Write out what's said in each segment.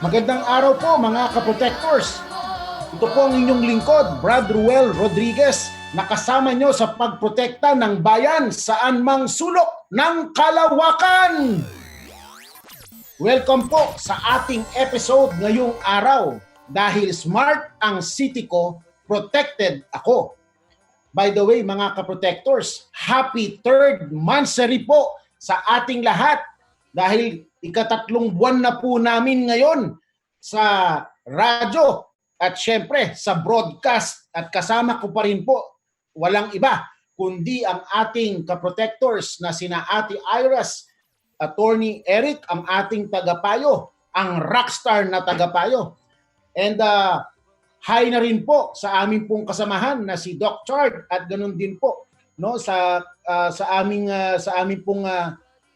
Magandang araw po mga kaprotectors. Ito po ang inyong lingkod, Brad Ruel Rodriguez, nakasama nyo sa pagprotekta ng bayan saan mang sulok ng kalawakan. Welcome po sa ating episode ngayong araw. Dahil smart ang city ko, protected ako. By the way mga kaprotectors, happy third monthsary po sa ating lahat. Dahil ikatatlong buwan na po namin ngayon sa radyo at syempre sa broadcast at kasama ko pa rin po walang iba kundi ang ating kaprotectors na sina Ate Iras, Attorney Eric, ang ating tagapayo, ang rockstar na tagapayo. And hi na rin po sa aming pong kasamahan na si Doc Chard at ganun din po no sa aming pong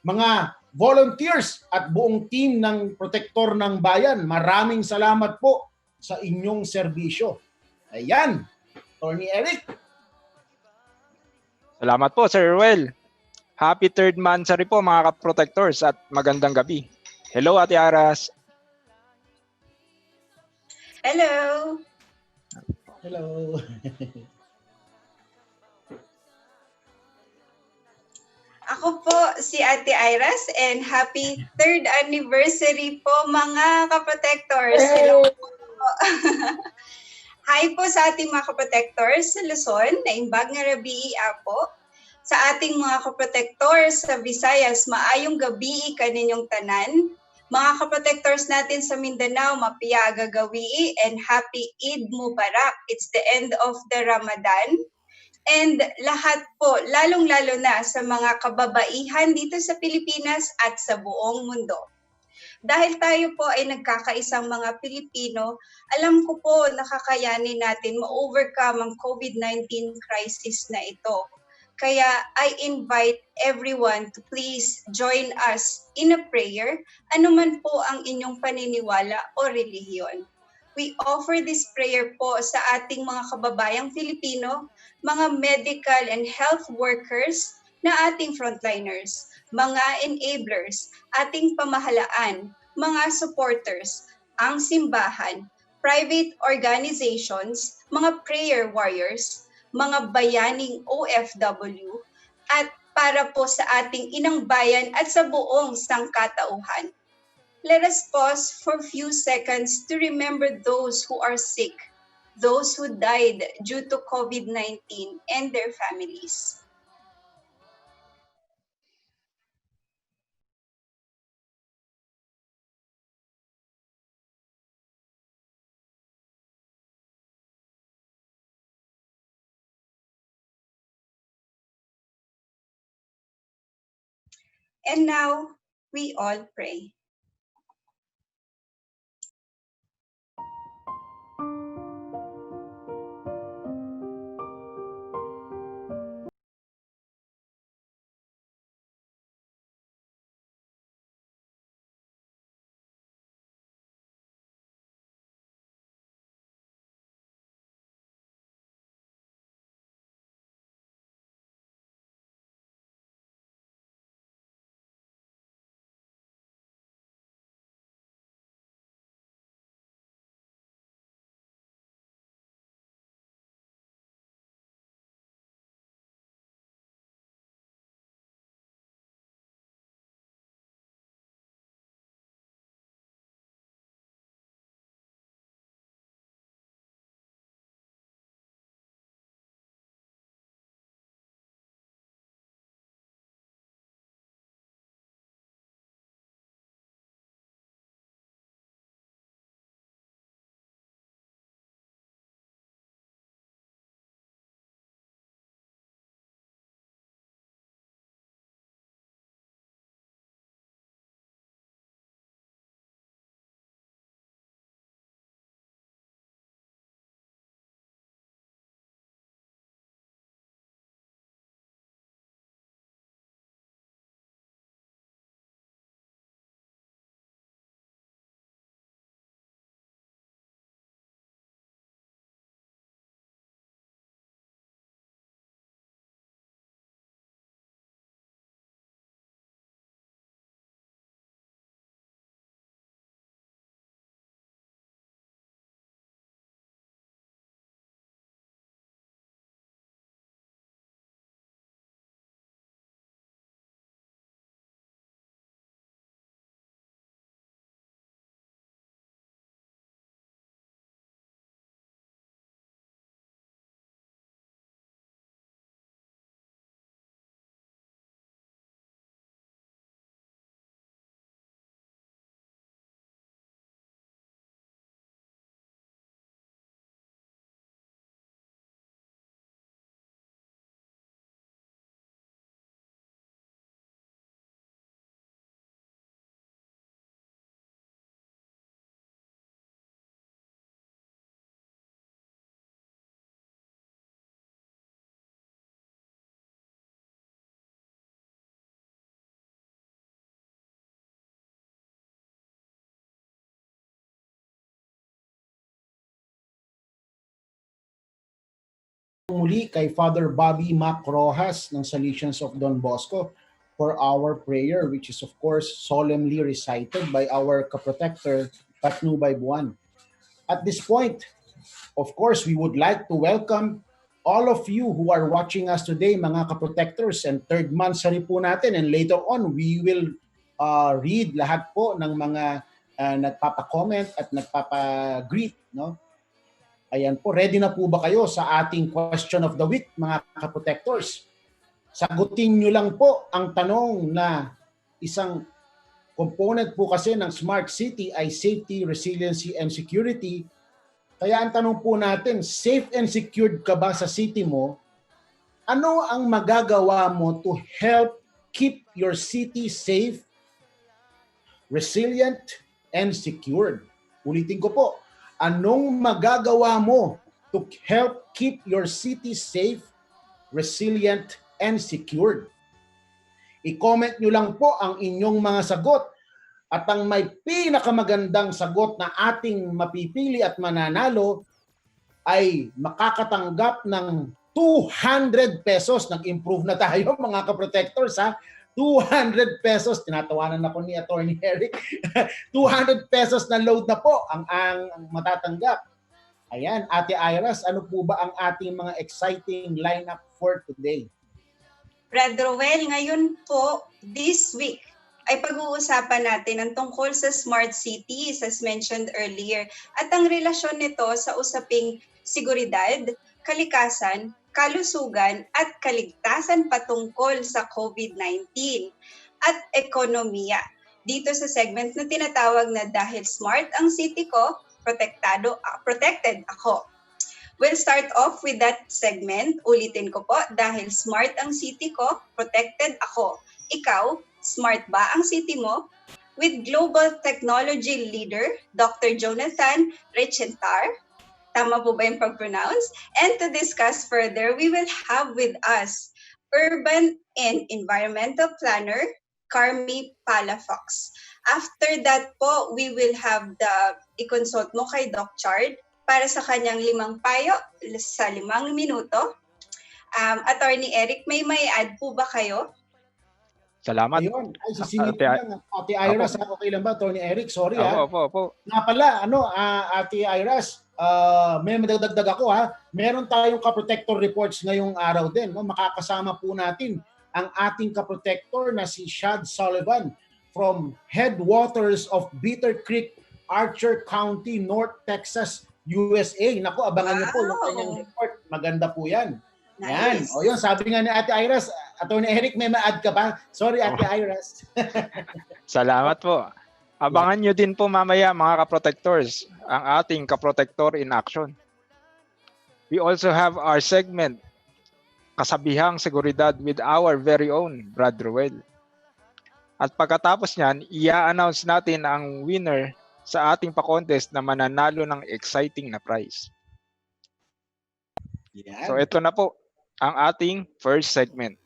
mga volunteers at buong team ng Protektor ng Bayan. Maraming salamat po sa inyong serbisyo. Ayan, Attorney Eric. Salamat po, Sir Ruel. Happy third monthsary po mga ka-protectors at magandang gabi. Hello, Ate Aras. Hello. Hello. Ako po si Ate Iras and happy third anniversary po mga ka-protectors. Hello po. Hi po sa ating mga ka-protectors sa Luzon, na imbag nga rabii po. Sa ating mga ka-protectors sa Visayas, maayong gabi kaninyong tanan. Mga ka-protectors natin sa Mindanao, mapiyaga gawi and happy Eid Mubarak. It's the end of the Ramadan. And lahat po, lalong-lalo na sa mga kababaihan dito sa Pilipinas at sa buong mundo. Dahil tayo po ay nagkakaisang mga Pilipino, alam ko po nakakayanin natin ma-overcome ang COVID-19 crisis na ito. Kaya I invite everyone to please join us in a prayer, anuman po ang inyong paniniwala o relihiyon. We offer this prayer po sa ating mga kababayang Filipino, mga medical and health workers na ating frontliners, mga enablers, ating pamahalaan, mga supporters, ang simbahan, private organizations, mga prayer warriors, mga bayaning OFW, at para po sa ating inang bayan at sa buong sangkatauhan. Let us pause for a few seconds to remember those who are sick, those who died due to COVID-19 and their families. And now, we all pray. muli kay Father Bobby Mac Rojas ng Salesians of Don Bosco for our prayer, which is of course solemnly recited by our kaprotector, Patnubay Buwan. At this point, of course, we would like to welcome all of you who are watching us today, mga kaprotectors, and third monthsary po natin. And later on, we will read lahat po ng mga nagpapa-comment at nagpapa-greet, no? Ayan po, ready na po ba kayo sa ating question of the week, mga kaprotectors? Sagutin nyo lang po ang tanong na isang component po kasi ng Smart City ay safety, resiliency, and security. Kaya ang tanong po natin, safe and secured ka ba sa city mo? Ano ang magagawa mo to help keep your city safe, resilient, and secured? Ulitin ko po, anong magagawa mo to help keep your city safe, resilient, and secured? I-comment nyo lang po ang inyong mga sagot at ang may pinakamagandang sagot na ating mapipili at mananalo ay makakatanggap ng 200 pesos. Nag-improve na tayo mga kaprotectors ha. 200 pesos, tinatawanan ako ni Attorney Eric. 200 pesos na load na po ang matatanggap. Ayan, Ate Iras, ano po ba ang ating mga exciting lineup for today? Brad Roel, ngayon po, this week, ay pag-uusapan natin ang tungkol sa smart cities as mentioned earlier at ang relasyon nito sa usaping seguridad, kalikasan, kalusugan at kaligtasan patungkol sa COVID-19 at ekonomiya. Dito sa segment na tinatawag na Dahil Smart ang City Ko, Protected Ako. We'll start off with that segment. Ulitin ko po, dahil smart ang city ko, protected ako. Ikaw, smart ba ang city mo? With global technology leader, Dr. Jonathan Rechentar. Tama po ba yung pag-pronounce? And to discuss further, we will have with us urban and environmental planner, Carmi Palafox. After that po, we will have i-consult mo kay Doc Chard para sa kanyang 5 payo sa 5 minuto. Attorney Eric, may add po ba kayo? Salamat. Ayun, ay sisingit ko lang. Ate Iras, okay lang ba, Attorney Eric? Sorry ha. Opo. Nga pala, Ate Iras, may madagdag ako ha. Meron tayong ka-protector reports ngayong araw din. No? Makakasama po natin ang ating ka-protector na si Shad Sullivan from Headwaters of Bitter Creek, Archer County, North Texas, USA. Naku, abangan niyo po yung kanyang report. Maganda po yan. Nice. Yan. O yun, sabi nga ni Ate Iras, Attorney Eric, may ma-add ka ba? Sorry, Ate Iras. Salamat po. Abangan nyo din po mamaya mga ka-protectors ang ating ka-protector in action. We also have our segment, Kasabihang Seguridad with our very own Brad Ruel. At pagkatapos niyan, i-announce natin ang winner sa ating pa-contest na mananalo ng exciting na prize. Yeah. So ito na po ang ating first segment.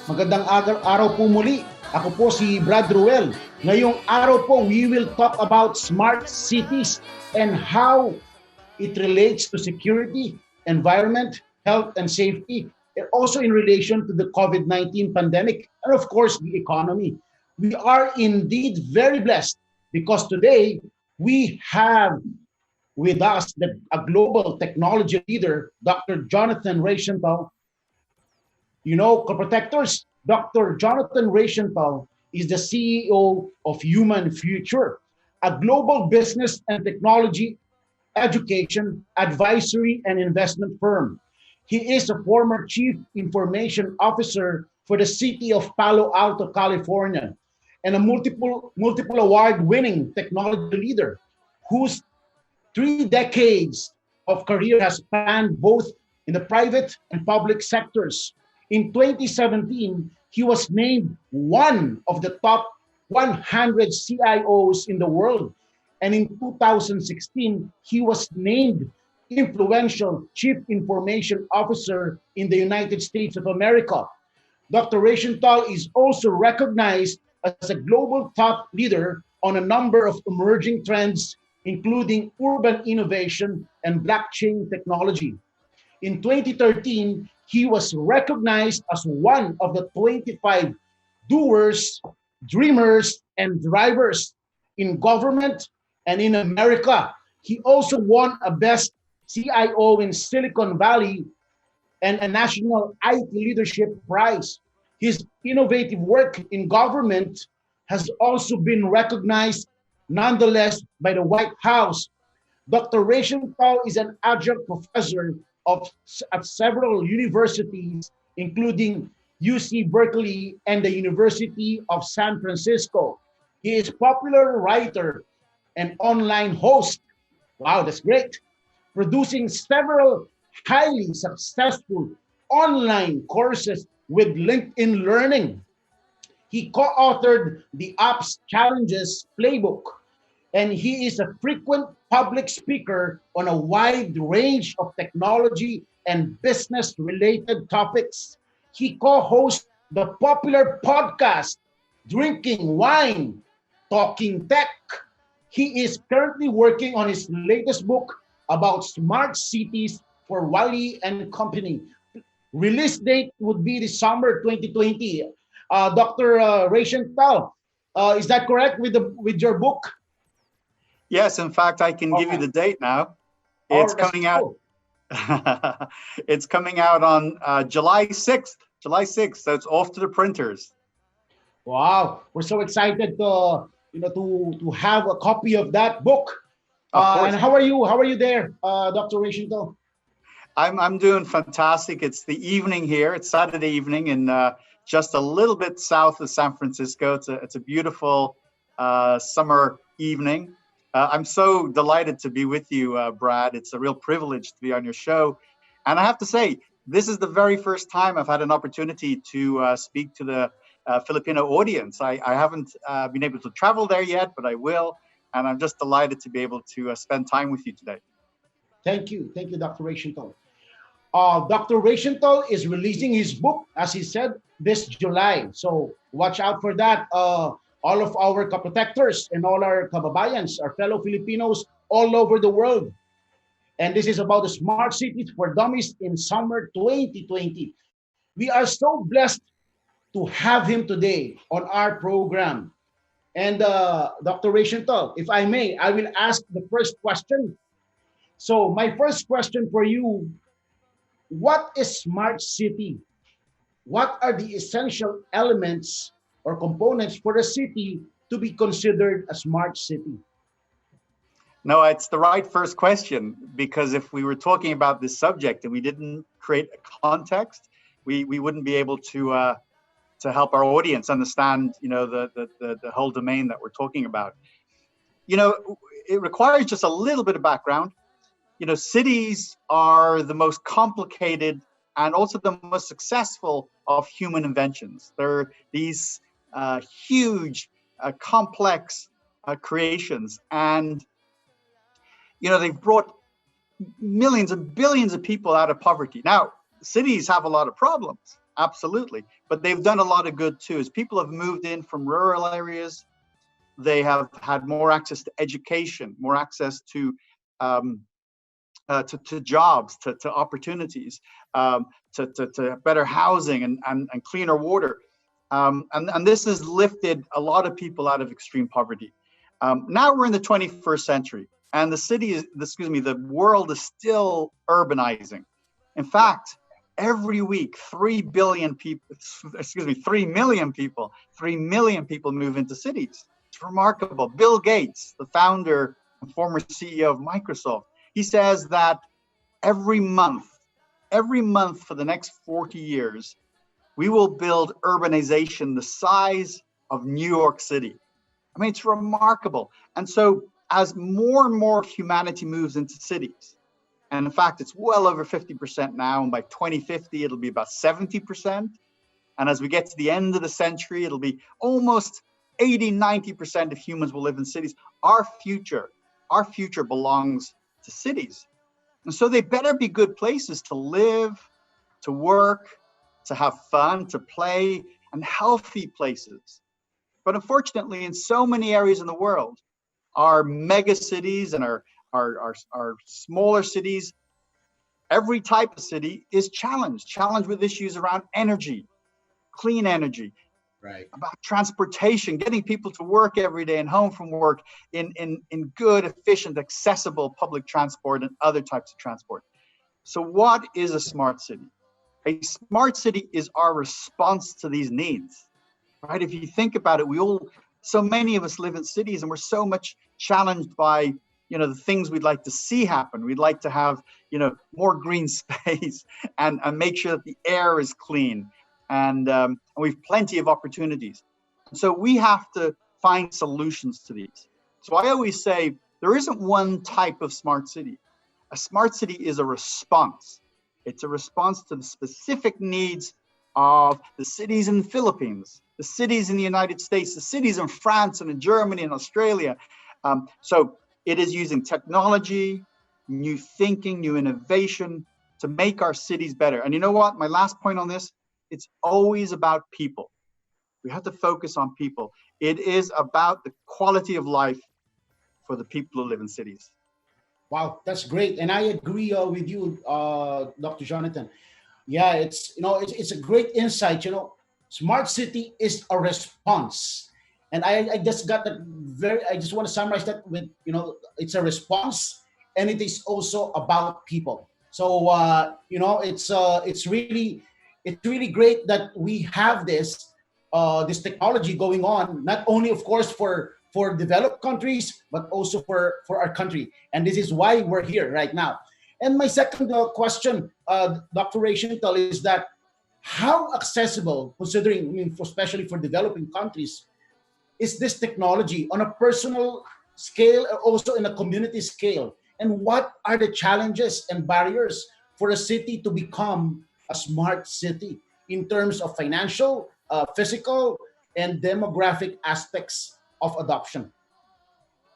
Magandang araw po muli. Ako po si Brad Ruel. Ngayong araw po, we will talk about smart cities and how it relates to security, environment, health and safety, and also in relation to the COVID-19 pandemic, and of course, the economy. We are indeed very blessed because today we have with us a global technology leader, Dr. Jonathan Reichenthal. You know, co-protectors, Dr. Jonathan Reichenthal is the CEO of Human Future, a global business and technology education, advisory, and investment firm. He is a former Chief Information Officer for the city of Palo Alto, California, and a multiple award-winning technology leader whose 3 decades of career has spanned both in the private and public sectors. In 2017, he was named one of the top 100 CIOs in the world. And in 2016, he was named influential Chief Information Officer in the United States of America. Dr. Reichenthal is also recognized as a global thought leader on a number of emerging trends, including urban innovation and blockchain technology. In 2013, he was recognized as one of the 25 doers, dreamers, and drivers in government and in America. He also won a Best CIO in Silicon Valley and a National IT Leadership Prize. His innovative work in government has also been recognized, nonetheless, by the White House. Dr. Reichenthal is an adjunct professor at several universities, including UC Berkeley and the University of San Francisco. He is a popular writer and online host. Wow, that's great. Producing several highly successful online courses with LinkedIn Learning. He co-authored the Ops Challenges Playbook, and he is a frequent public speaker on a wide range of technology and business-related topics. He co-hosts the popular podcast, Drinking Wine, Talking Tech. He is currently working on his latest book about smart cities for Wiley and Company. Release date would be December 2020. Dr. Reichenthal, is that correct with your book? Yes, in fact, I can give you the date now. It's coming out. It's coming out on July 6th. July 6th. So it's off to the printers. Wow, we're so excited to have a copy of that book. And how are you? How are you there, Dr. Reichenthal? I'm doing fantastic. It's the evening here. It's Saturday evening in just a little bit south of San Francisco. It's a beautiful summer evening. I'm so delighted to be with you, Brad. It's a real privilege to be on your show. And I have to say, this is the very first time I've had an opportunity to speak to the Filipino audience. I haven't been able to travel there yet, but I will. And I'm just delighted to be able to spend time with you today. Thank you, Dr. Reichenthal. Dr. Reichenthal is releasing his book, as he said, this July. So watch out for that. All of our kaprotectors and all our kababayans, our fellow Filipinos all over the world. And this is about the smart cities for dummies in summer 2020. We are so blessed to have him today on our program. And Dr. Reichenthal, if I may, I will ask the first question. So my first question for you, what is smart city? What are the essential elements or components for a city to be considered a smart city? No, it's the right first question, because if we were talking about this subject and we didn't create a context, we wouldn't be able to help our audience understand, the whole domain that we're talking about. It requires just a little bit of background. Cities are the most complicated and also the most successful of human inventions. They're these huge, complex creations, and they've brought millions and billions of people out of poverty. Now, cities have a lot of problems, absolutely, but they've done a lot of good too. As people have moved in from rural areas, they have had more access to education, more access to to jobs, to opportunities, to better housing and cleaner water. And this has lifted a lot of people out of extreme poverty. Now we're in the 21st century, and the world is still urbanizing. In fact, every week, 3 million people move into cities. It's remarkable. Bill Gates, the founder and former CEO of Microsoft, he says that every month for the next 40 years, we will build urbanization the size of New York City. I mean, it's remarkable. And so as more and more humanity moves into cities, and in fact, it's well over 50% now, and by 2050, it'll be about 70%. And as we get to the end of the century, it'll be almost 80-90% of humans will live in cities. Our future belongs to cities. And so they better be good places to live, to work, to have fun, to play, and healthy places. But unfortunately, in so many areas in the world, our mega cities and our smaller cities, every type of city is challenged with issues around energy, clean energy, right, about transportation, getting people to work every day and home from work in good, efficient, accessible public transport and other types of transport. So what is a smart city? A smart city is our response to these needs, right? If you think about it, so many of us live in cities, and we're so much challenged by, the things we'd like to see happen. We'd like to have, more green space and make sure that the air is clean, and we've plenty of opportunities. So we have to find solutions to these. So I always say there isn't one type of smart city. A smart city is a response. It's a response to the specific needs of the cities in the Philippines, the cities in the United States, the cities in France and in Germany and Australia. So it is using technology, new thinking, new innovation to make our cities better. And you know what? My last point on this, it's always about people. We have to focus on people. It is about the quality of life for the people who live in cities. Wow, that's great, and I agree with you, Dr. Jonathan. Yeah, it's a great insight. Smart city is a response, and I just got that I just want to summarize that with it's a response, and it is also about people. So it's really great that we have this technology going on, not only of course for developed countries, but also for our country. And this is why we're here right now. And my second question, Dr. Rachel, is that how accessible, considering, especially for developing countries, is this technology on a personal scale, also in a community scale? And what are the challenges and barriers for a city to become a smart city in terms of financial, physical, and demographic aspects of adoption?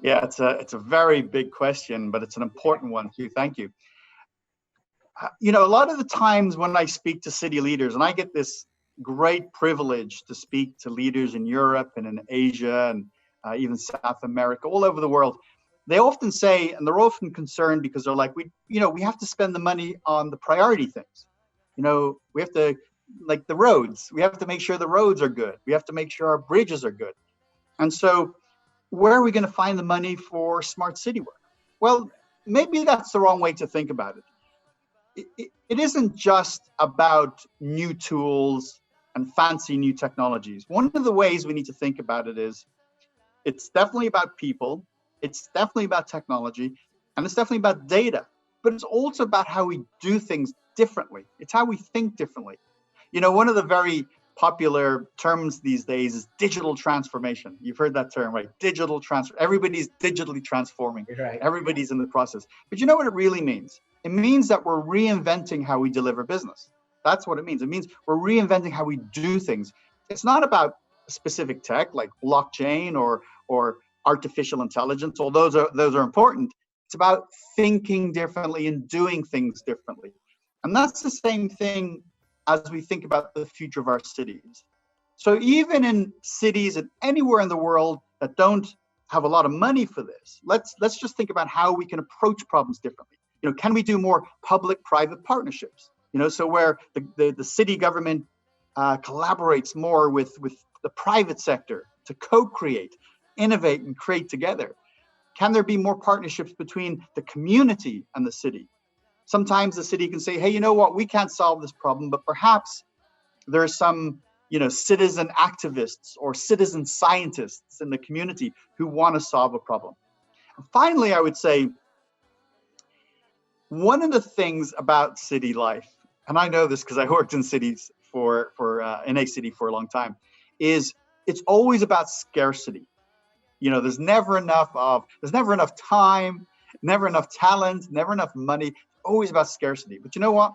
Yeah, it's a very big question, but it's an important one too. Thank you. A lot of the times when I speak to city leaders, and I get this great privilege to speak to leaders in Europe and in Asia and even South America, all over the world, they often say, and they're often concerned because they're like, we have to spend the money on the priority things. We have to, like the roads, we have to make sure the roads are good. We have to make sure our bridges are good. And so where are we going to find the money for smart city work? Well, maybe that's the wrong way to think about it. It isn't just about new tools and fancy new technologies. One of the ways we need to think about it is it's definitely about people, it's definitely about technology, and it's definitely about data, but it's also about how we do things differently. It's how we think differently. One of the very popular terms these days is digital transformation. You've heard that term, right? Digital transfer. Everybody's digitally transforming. Right. Everybody's in the process. But you know what it really means? It means that we're reinventing how we deliver business. That's what it means. It means we're reinventing how we do things. It's not about specific tech like blockchain or artificial intelligence. All those are important. It's about thinking differently and doing things differently. And that's the same thing as we think about the future of our cities. So even in cities and anywhere in the world that don't have a lot of money for this, let's just think about how we can approach problems differently. can we do more public-private partnerships? So where the city government collaborates more with the private sector to co-create, innovate, and create together. Can there be more partnerships between the community and the city? Sometimes the city can say, hey, you know what, we can't solve this problem, but perhaps there are some, citizen activists or citizen scientists in the community who want to solve a problem. And finally, I would say, one of the things about city life, and I know this because I worked in cities in a city for a long time, is it's always about scarcity. There's never enough time, never enough talent, never enough money, always about scarcity. But you know what?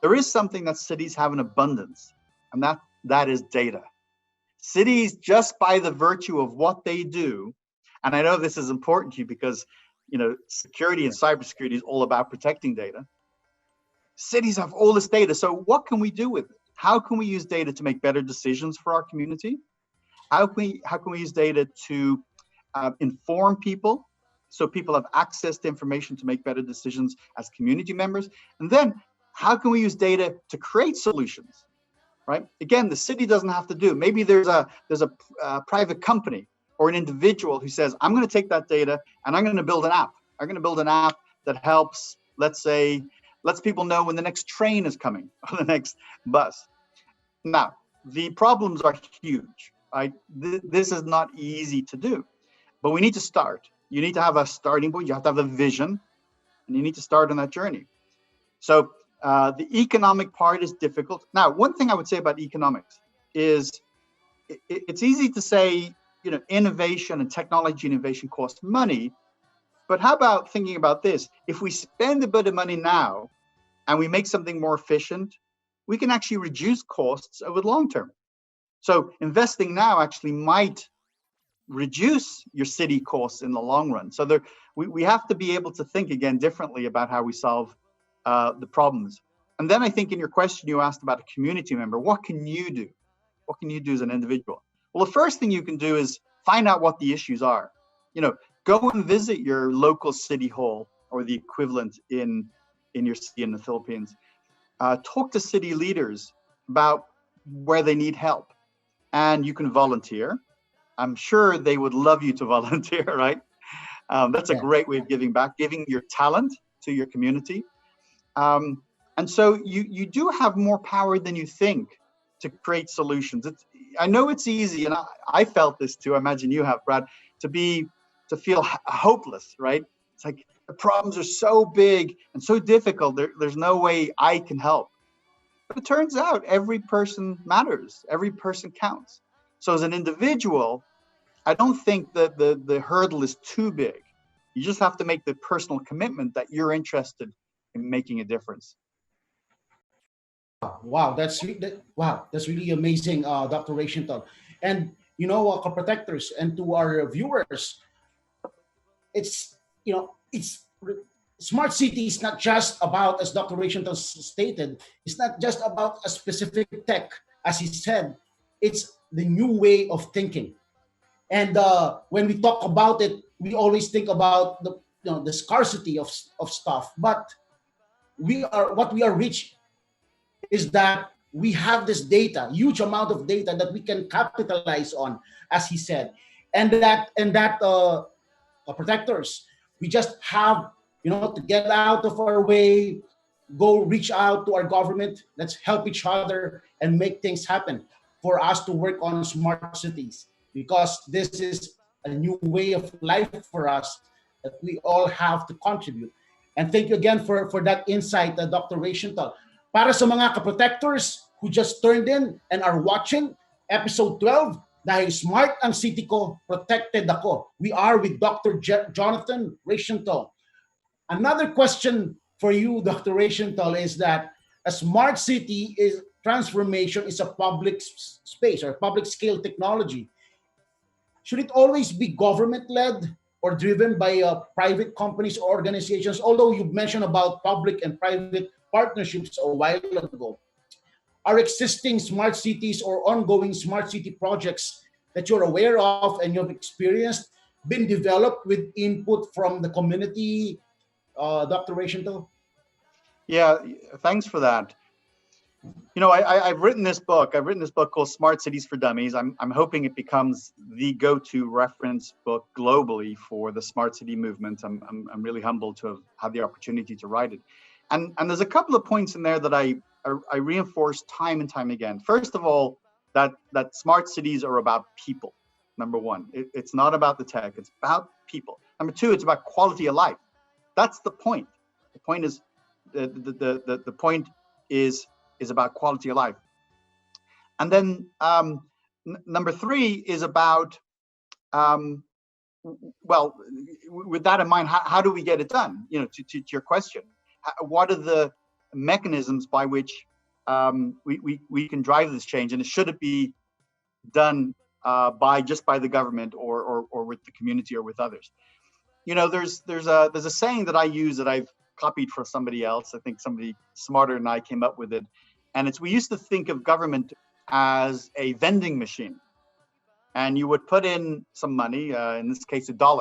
There is something that cities have in abundance, and that is data. Cities, just by the virtue of what they do, and I know this is important to you because, security and cybersecurity is all about protecting data. Cities have all this data. So what can we do with it? How can we use data to make better decisions for our community? How can we use data to inform people so people have access to information to make better decisions as community members? And then how can we use data to create solutions, right? Again, the city doesn't have to do. Maybe there's a private company or an individual who says, I'm going to take that data and I'm going to build an app. I'm going to build an app that helps, let's say, lets people know when the next train is coming or the next bus. Now, the problems are huge. Right? This is not easy to do, but we need to start. You need to have a starting point. You have to have a vision, and you need to start on that journey. So the economic part is difficult. Now, one thing I would say about economics is it's easy to say, innovation and technology innovation costs money, but how about thinking about this? If we spend a bit of money now and we make something more efficient, we can actually reduce costs over the long term. So investing now actually might reduce your city costs in the long run. So we have to be able to think again differently about how we solve the problems. And then I think in your question you asked about a community member. What can you do? What can you do as an individual? Well, the first thing you can do is find out what the issues are. Go and visit your local city hall or the equivalent in your city in the Philippines. Talk to city leaders about where they need help. And you can volunteer. I'm sure they would love you to volunteer, right? That's a great way of giving back, giving your talent to your community. And so you do have more power than you think to create solutions. I know it's easy, and I felt this too. I imagine you have, Brad, to feel hopeless, right? It's like the problems are so big and so difficult. There's no way I can help. But it turns out every person matters. Every person counts. So as an individual, I don't think that the hurdle is too big. You just have to make the personal commitment that you're interested in making a difference. Wow, that's really amazing, Dr. Rachental. And co-protectors and to our viewers, it's smart city is not just about, as Dr. Rachental stated, it's not just about a specific tech, as he said. It's the new way of thinking. And when we talk about it, we always think about the scarcity of stuff. But what we are rich is that we have this data, huge amount of data that we can capitalize on, as he said, and that protectors, we just have to get out of our way, go reach out to our government. Let's help each other and make things happen for us to work on smart cities, because this is a new way of life for us that we all have to contribute. And thank you again for that insight, Dr. Rachental. Para sa mga ka-protectors who just turned in and are watching episode 12, Dahil Smart ang City Ko, Protected Ako. We are with Dr. Jonathan Rachental. Another question for you, Dr. Rachental, is that a smart city transformation is a public space or public scale technology. Should it always be government-led or driven by private companies or organizations? Although you mentioned about public and private partnerships a while ago. Are existing smart cities or ongoing smart city projects that you're aware of and you've experienced been developed with input from the community, Dr. Rachel? Yeah, thanks for that. You know, I've written this book. I've written this book called Smart Cities for Dummies. I'm hoping it becomes the go-to reference book globally for the smart city movement. I'm really humbled to have had the opportunity to write it. And there's a couple of points in there that I reinforce time and time again. First of all, that smart cities are about people. Number one, it's not about the tech. It's about people. Number two, it's about quality of life. That's the point. The point is the point is about quality of life. And then number three is about, well, with that in mind, how do we get it done? You know, to your question, what are the mechanisms by which we can drive this change? And should it be done by the government or with the community or with others? You know, there's a saying that I use that I've copied from somebody else. I think somebody smarter than I came up with it. And it's, we used to think of government as a vending machine. And you would put in some money, in this case, $1.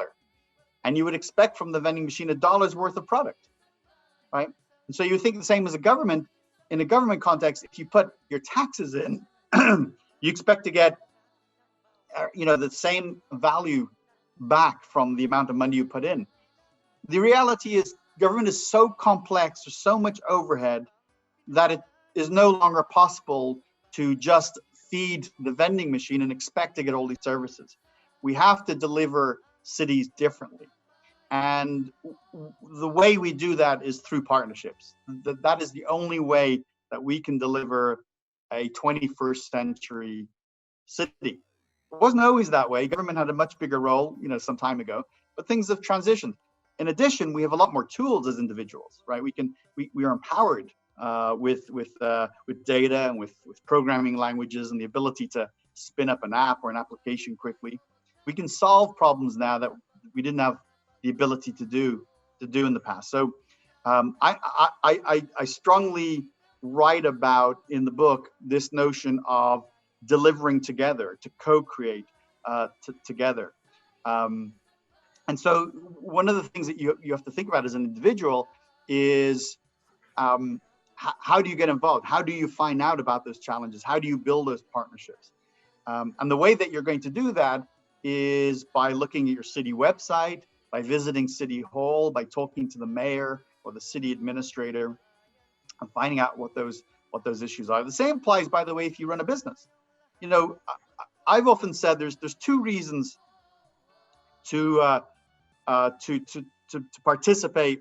And you would expect from the vending machine $1 worth of product, right? And so you think the same as a government. In a government context, if you put your taxes in, you expect to get, you know, the same value back from the amount of money you put in. The reality is government is so complex, there's so much overhead that it is no longer possible to just feed the vending machine and expect to get all these services. We have to deliver cities differently. And the way we do that is through partnerships. That is the only way that we can deliver a 21st century city. It wasn't always that way. Government had a much bigger role, you know, some time ago, but things have transitioned. In addition, we have a lot more tools as individuals, right? We are empowered with data and with programming languages and the ability to spin up an app or an application quickly. We can solve problems now that we didn't have the ability to do in the past. So I strongly write about in the book this notion of delivering together, to co-create together. And so one of the things that you have to think about as an individual is how do you get involved? How do you find out about those challenges? How do you build those partnerships? And the way that you're going to do that is by looking at your city website, by visiting City Hall, by talking to the mayor or the city administrator, and finding out what those issues are. The same applies, by the way, if you run a business. You know, I've often said there's two reasons to participate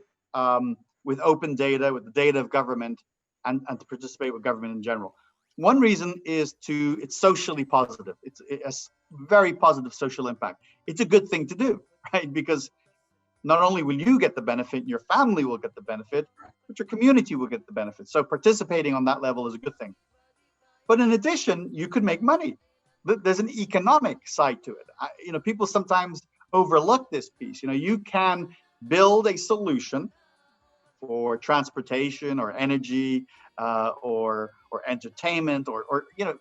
with open data, with the data of government, and to participate with government in general. One reason is it's socially positive. It's a very positive social impact. It's a good thing to do, right? Because not only will you get the benefit, your family will get the benefit, but your community will get the benefit. So participating on that level is a good thing. But in addition, you could make money. There's an economic side to it. You know, people sometimes overlook this piece. You know, you can build a solution for transportation or energy or entertainment or you know,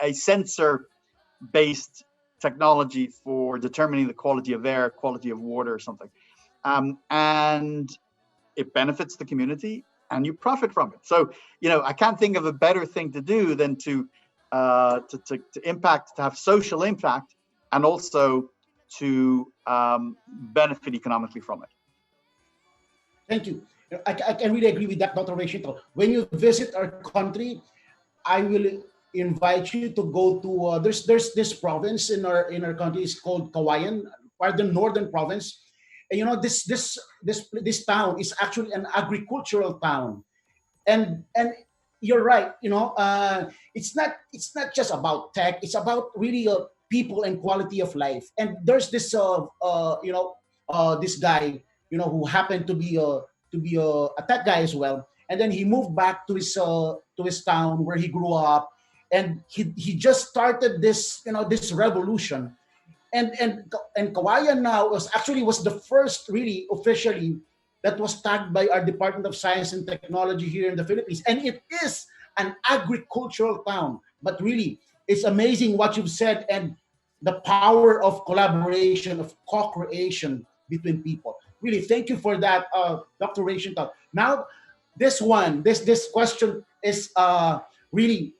a sensor-based technology for determining the quality of air, quality of water or something. And it benefits the community and you profit from it. So, you know, I can't think of a better thing to do than to have social impact and also to benefit economically from it. Thank you. I can really agree with that, Dr. Rachel. When you visit our country, I will invite you to go to there's this province in our country is called Kawayan, part of the northern province. And you know, this town is actually an agricultural town, and you're right. You know, it's not just about tech. It's about really people and quality of life. And there's this this guy, you know, who happened to be a tech guy as well. And then he moved back to his town where he grew up, and he just started this, you know, this revolution. And Kawayan now was the first really officially that was tagged by our Department of Science and Technology here in the Philippines. And it is an agricultural town. But really, it's amazing what you've said and the power of collaboration, of co-creation between people. Really, thank you for that, Dr. Rachel. Now, this question is really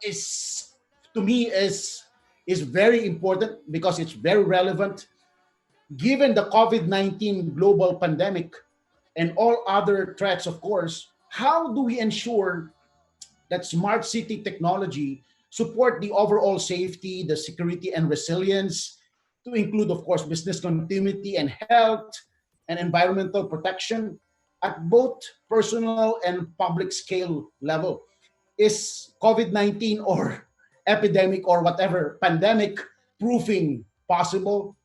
is to me is very important because it's very relevant given the COVID-19 global pandemic and all other threats, of course. How do we ensure that smart city technology support the overall safety, the security and resilience, to include, of course, business continuity and health and environmental protection at both personal and public scale level? Is COVID-19 or epidemic or whatever pandemic proofing possible?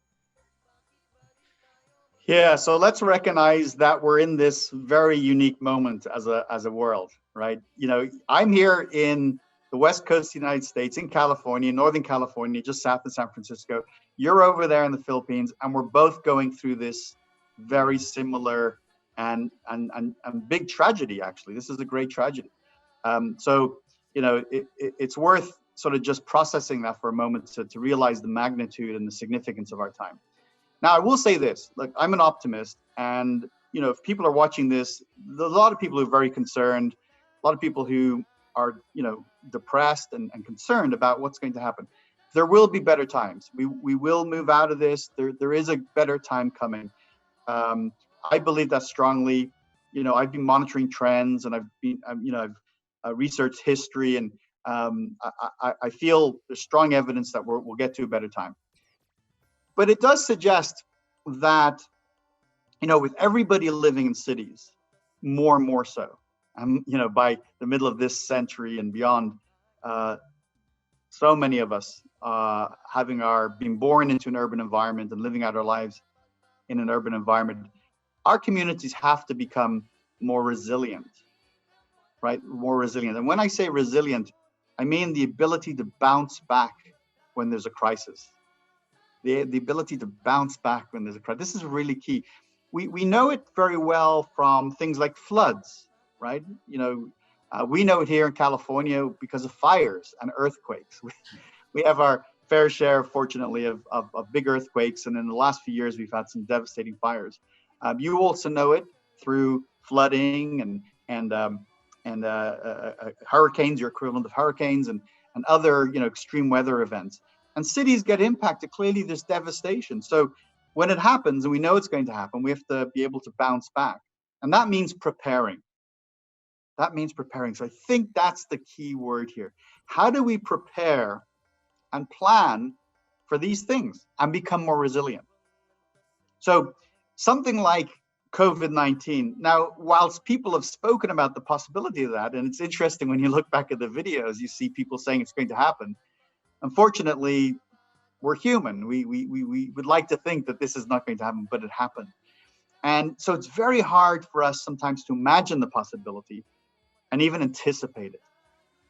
Yeah, so let's recognize that we're in this very unique moment as a world, right? You know, I'm here in the West Coast of the United States, in California, Northern California, just south of San Francisco. You're over there in the Philippines, and we're both going through this very similar and big tragedy, actually. This is a great tragedy. So, you know, it's worth sort of just processing that for a moment to realize the magnitude and the significance of our time. Now, I will say this, look, I'm an optimist, and, you know, if people are watching this, there's a lot of people who are very concerned, a lot of people who are, you know, depressed and concerned about what's going to happen. There will be better times. We will move out of this. There is a better time coming. I believe that strongly. You know, I've been monitoring trends, and I've researched history, and I feel there's strong evidence that we'll get to a better time. But it does suggest that, you know, with everybody living in cities, more and more so, you know, by the middle of this century and beyond, so many of us being born into an urban environment and living out our lives in an urban environment, our communities have to become more resilient, right? More resilient. And when I say resilient, I mean the ability to bounce back when there's a crisis. The ability to bounce back when there's a crisis. This is really key. We know it very well from things like floods, right? You know, we know it here in California because of fires and earthquakes. We have our fair share, fortunately, of big earthquakes, and in the last few years, we've had some devastating fires. You also know it through flooding and hurricanes, your equivalent of hurricanes, and other, you know, extreme weather events. And cities get impacted. Clearly, there's devastation. So when it happens, and we know it's going to happen, we have to be able to bounce back. And that means preparing. That means preparing. So I think that's the key word here. How do we prepare and plan for these things and become more resilient? So something like COVID-19. Now, whilst people have spoken about the possibility of that, and it's interesting when you look back at the videos, you see people saying it's going to happen. Unfortunately, we're human. We would like to think that this is not going to happen, but it happened. And so it's very hard for us sometimes to imagine the possibility and even anticipate it,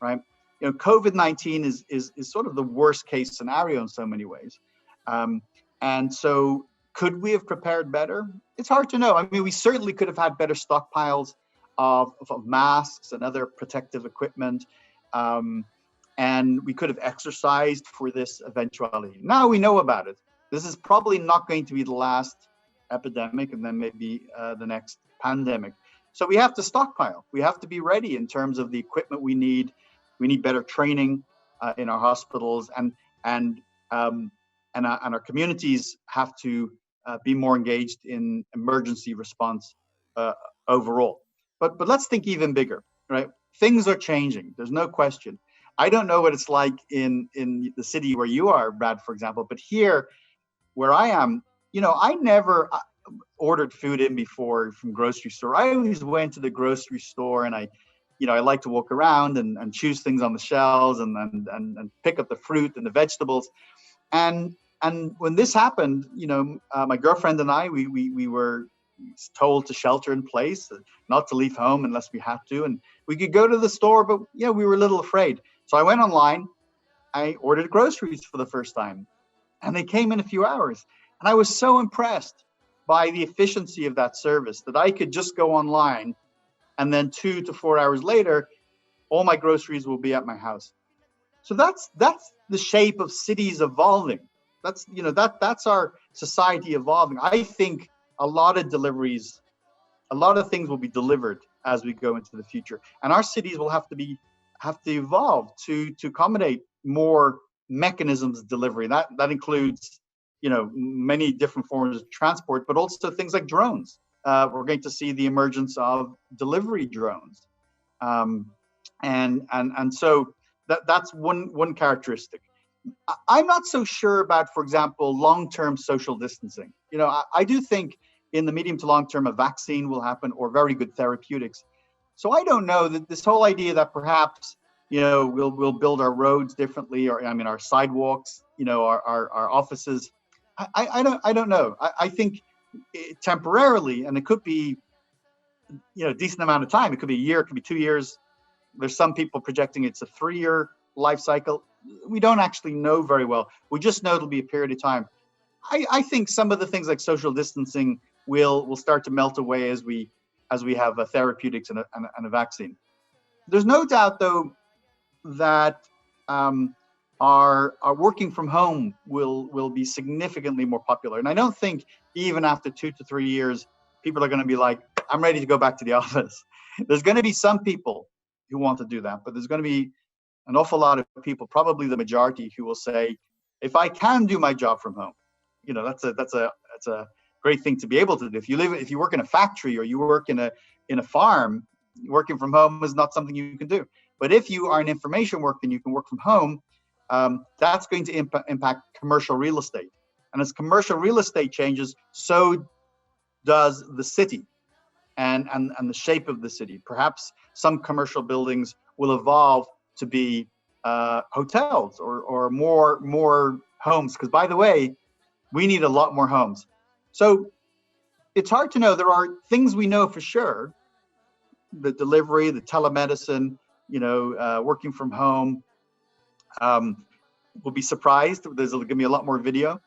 right? You know, COVID-19 is sort of the worst case scenario in so many ways. And so could we have prepared better? It's hard to know. I mean, we certainly could have had better stockpiles of masks and other protective equipment. And we could have exercised for this eventuality. Now we know about it. This is probably not going to be the last epidemic, and then maybe the next pandemic. So we have to stockpile. We have to be ready in terms of the equipment we need. We need better training in our hospitals, and our communities have to be more engaged in emergency response overall. But let's think even bigger, right? Things are changing. There's no question. I don't know what it's like in the city where you are, Brad, for example, but here where I am, you know, I never ordered food in before from grocery store. I always went to the grocery store, and I like to walk around and choose things on the shelves and pick up the fruit and the vegetables. And when this happened, you know, my girlfriend and I, we were told to shelter in place, not to leave home unless we had to. And we could go to the store, but, you know, we were a little afraid. So I went online, I ordered groceries for the first time, and they came in a few hours. And I was so impressed by the efficiency of that service that I could just go online, and then 2 to 4 hours later, all my groceries will be at my house. So that's the shape of cities evolving. That's our society evolving. I think a lot of deliveries, a lot of things will be delivered as we go into the future, and our cities will have to evolve to accommodate more mechanisms of delivery. That includes, many different forms of transport, but also things like drones. We're going to see the emergence of delivery drones, and so that's one characteristic. I'm not so sure about, for example, long-term social distancing. I do think in the medium to long term a vaccine will happen, or very good therapeutics. So I don't know that this whole idea that perhaps we'll build our roads differently, or our sidewalks, our offices. I don't know. I think temporarily, and it could be a decent amount of time. It could be a year, it could be 2 years. There's some people projecting it's a 3-year life cycle. We don't actually know very well. We just know it'll be a period of time. I think some of the things like social distancing will start to melt away as we have a therapeutics and a vaccine. There's no doubt, though, that our working from home will be significantly more popular. And I don't think even after 2 to 3 years, people are going to be like, I'm ready to go back to the office. There's going to be some people who want to do that, but there's going to be an awful lot of people, probably the majority, who will say, if I can do my job from home, that's a great thing to be able to do. If you work in a factory, or you work in a farm, working from home is not something you can do. But if you are in information work and you can work from home, that's going to impact commercial real estate. And as commercial real estate changes, so does the city and the shape of the city. Perhaps some commercial buildings will evolve to be hotels or more homes. Because, by the way, we need a lot more homes. So it's hard to know. There are things we know for sure: the delivery, the telemedicine, working from home. We'll be surprised. There's going to be a lot more video.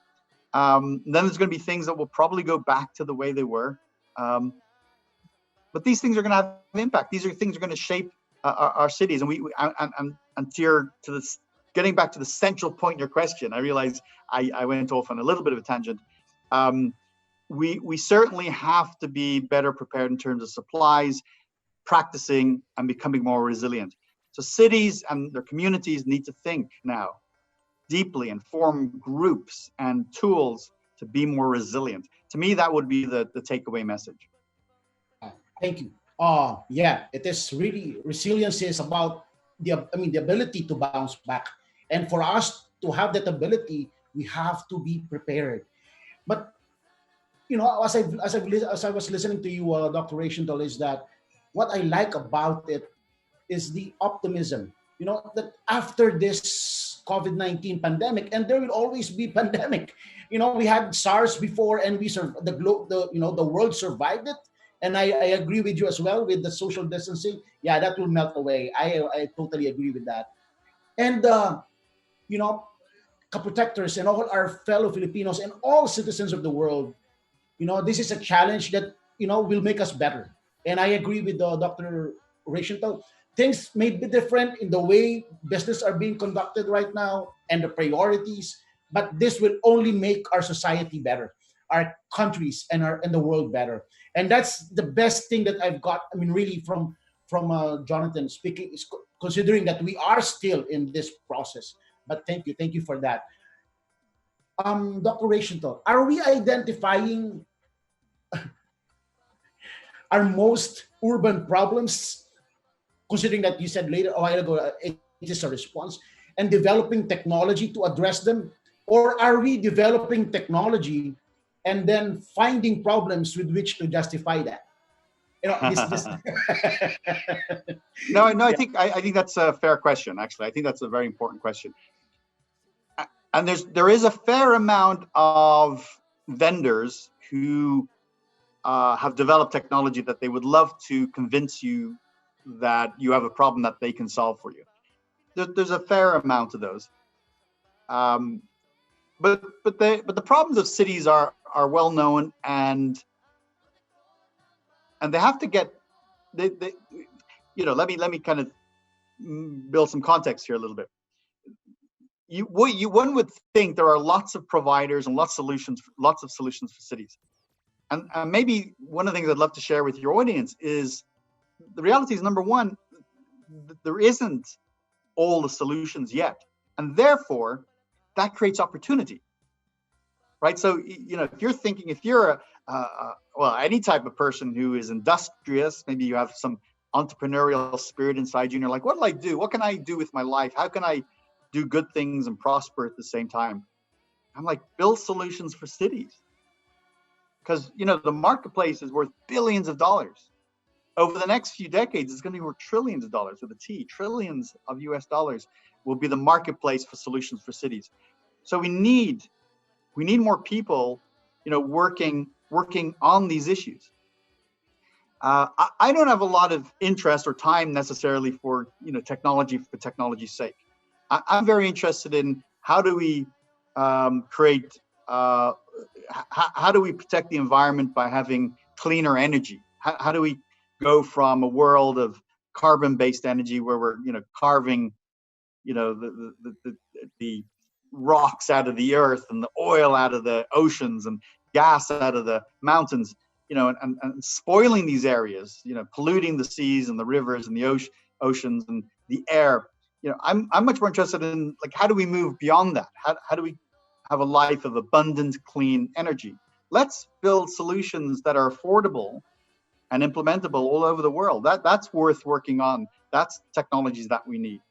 Then there's going to be things that will probably go back to the way they were. But these things are going to have an impact. These are things that are going to shape our cities. And to this, getting back to the central point in your question, I realize I went off on a little bit of a tangent. We certainly have to be better prepared in terms of supplies, practicing, and becoming more resilient. So cities and their communities need to think now deeply and form groups and tools to be more resilient. To me, that would be the takeaway message. Thank you. Yeah, it is really, resilience is about the ability to bounce back. And for us to have that ability, we have to be prepared. But as I was listening to you, Dr. Rachel, is that what I like about it is the optimism. That after this COVID-19 pandemic, and there will always be pandemic. We had SARS before, and the world survived it. And I agree with you as well with the social distancing. Yeah, that will melt away. I totally agree with that. And Kaprotectors and all our fellow Filipinos and all citizens of the world, this is a challenge that will make us better. And I agree with Dr. Rachel. Things may be different in the way business are being conducted right now and the priorities, but this will only make our society better, our countries and the world better. And that's the best thing that I've got. Really from Jonathan speaking, is considering that we are still in this process. But thank you for that. Dr. Rachel, are we identifying our most urban problems, considering that you said a while ago, it is a response, and developing technology to address them? Or are we developing technology and then finding problems with which to justify that? No, I think that's a fair question. Actually, I think that's a very important question. And there is a fair amount of vendors who have developed technology that they would love to convince you that you have a problem that they can solve for you. There's a fair amount of those. But the problems of cities are well known, and they have to get let me kind of build some context here a little bit. One would think there are lots of providers and lots of solutions for cities, And maybe one of the things I'd love to share with your audience is the reality is, number one, there isn't all the solutions yet. And therefore, that creates opportunity, right? So, if you're any type of person who is industrious, maybe you have some entrepreneurial spirit inside you and you're like, what will I do? What can I do with my life? How can I do good things and prosper at the same time? I'm like, build solutions for cities. Because, the marketplace is worth billions of dollars. Over the next few decades, it's going to be worth trillions of dollars with a T. Trillions of US dollars will be the marketplace for solutions for cities. So we need more people, working on these issues. I don't have a lot of interest or time necessarily for, technology for technology's sake. I'm very interested in how do we create, how do we protect the environment by having cleaner energy? How do we go from a world of carbon-based energy where we're, carving, the rocks out of the earth and the oil out of the oceans and gas out of the mountains, and spoiling these areas, polluting the seas and the rivers and the oceans and the air. I'm much more interested in, like, how do we move beyond that? How do we have a life of abundant, clean energy? Let's build solutions that are affordable and implementable all over the world. That's worth working on. That's technologies that we need.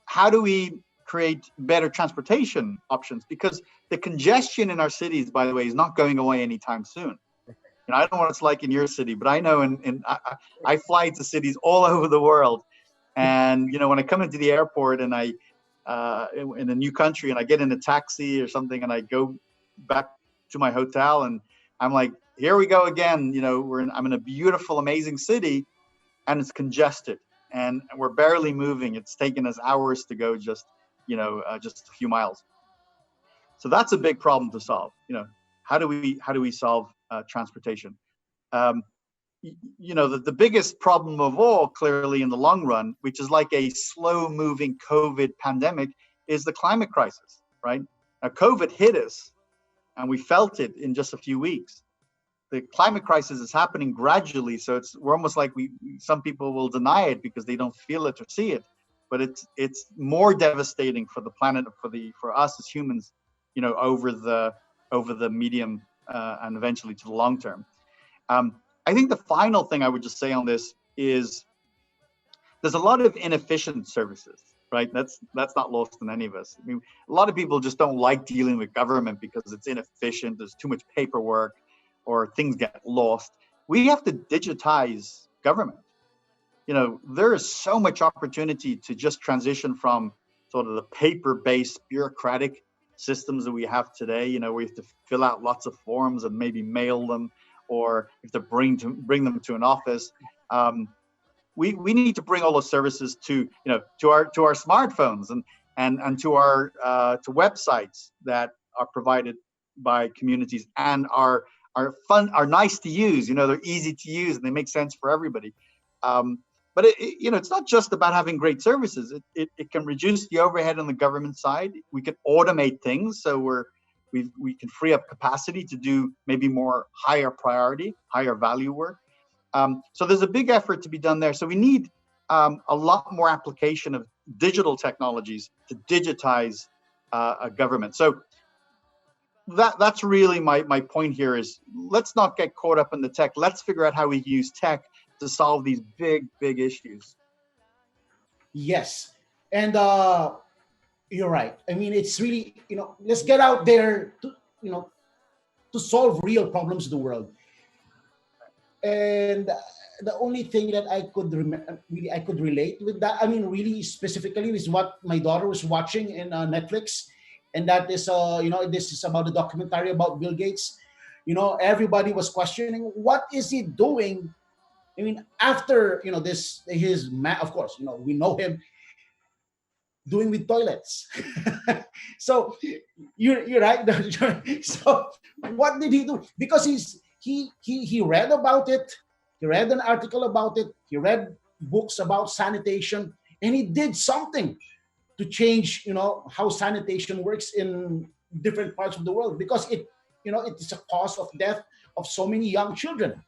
How do we create better transportation options? Because the congestion in our cities, by the way, is not going away anytime soon. I don't know what it's like in your city, but I know I fly to cities all over the world. And, when I come into the airport and I, in a new country, and I get in a taxi or something and I go back to my hotel and I'm like, here we go again. I'm in a beautiful, amazing city and it's congested and we're barely moving. It's taken us hours to go just a few miles. So that's a big problem to solve. How do we solve transportation? The biggest problem of all, clearly in the long run, which is like a slow moving COVID pandemic, is the climate crisis, right? Now, COVID hit us and we felt it in just a few weeks. The climate crisis is happening gradually. So we're almost like some people will deny it because they don't feel it or see it, but it's more devastating for the planet, for us as humans, over the medium and eventually to the long term. I think the final thing I would just say on this is there's a lot of inefficient services, right? That's not lost on any of us. I mean, a lot of people just don't like dealing with government because it's inefficient. There's too much paperwork or things get lost. We have to digitize government. There is so much opportunity to just transition from sort of the paper-based bureaucratic systems that we have today, where you have to fill out lots of forms and maybe mail them, or if to bring them to an office. We need to bring all those services to our smartphones and to our to websites that are provided by communities and are fun, are nice to use. They're easy to use and they make sense for everybody. But it's not just about having great services. It can reduce the overhead on the government side. We can automate things, so we can free up capacity to do maybe more higher priority, higher value work. So there's a big effort to be done there. So we need a lot more application of digital technologies to digitize a government. So that's really my point here is, let's not get caught up in the tech. Let's figure out how we use tech to solve these big issues. Yes. And you're right. I mean, it's really, let's get out there to solve real problems in the world. And the only thing that I could I could relate with that, I mean, really specifically, is what my daughter was watching in Netflix. And that is, this is about a documentary about Bill Gates. Everybody was questioning, what is he doing? I mean, after, of course, we know him doing with toilets. So you're right. So what did he do? Because he read about it. He read an article about it. He read books about sanitation, and he did something to change, how sanitation works in different parts of the world, because it is a cause of death of so many young children.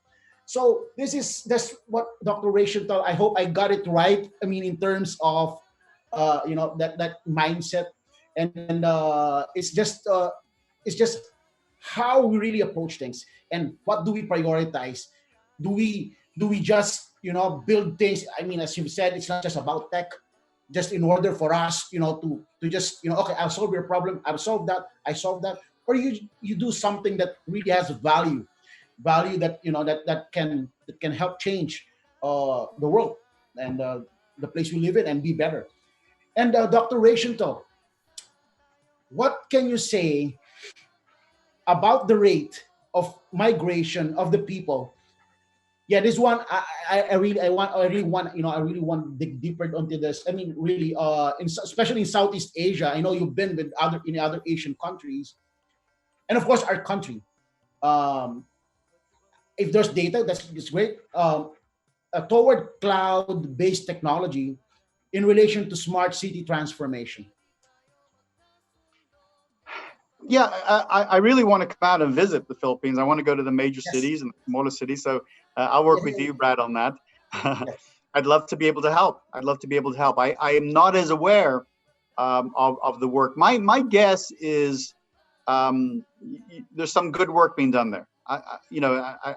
So that's what Dr. Rachel told. I hope I got it right. I mean, in terms of that mindset, and it's just how we really approach things, and what do we prioritize. Do we just build things? I mean, as you said, it's not just about tech. Just in order for us, to just okay, I'll solve your problem. I'll solve that. I solve that. Or you do something that really has value that that can help change the world and the place we live in and be better. And Dr. Rachel, what can you say about the rate of migration of the people? Yeah, this one I really want to dig deeper into this. I mean, really, especially in Southeast Asia. I know you've been with other Asian countries, and of course our country. Um, if there's data, that's great. Toward cloud-based technology in relation to smart city transformation. Yeah, I really want to come out and visit the Philippines. I want to go to the major Yes. cities and the smaller cities. So I'll work with you, Brad, on that. I'd love to be able to help. I am not as aware of the work. My guess is there's some good work being done there. I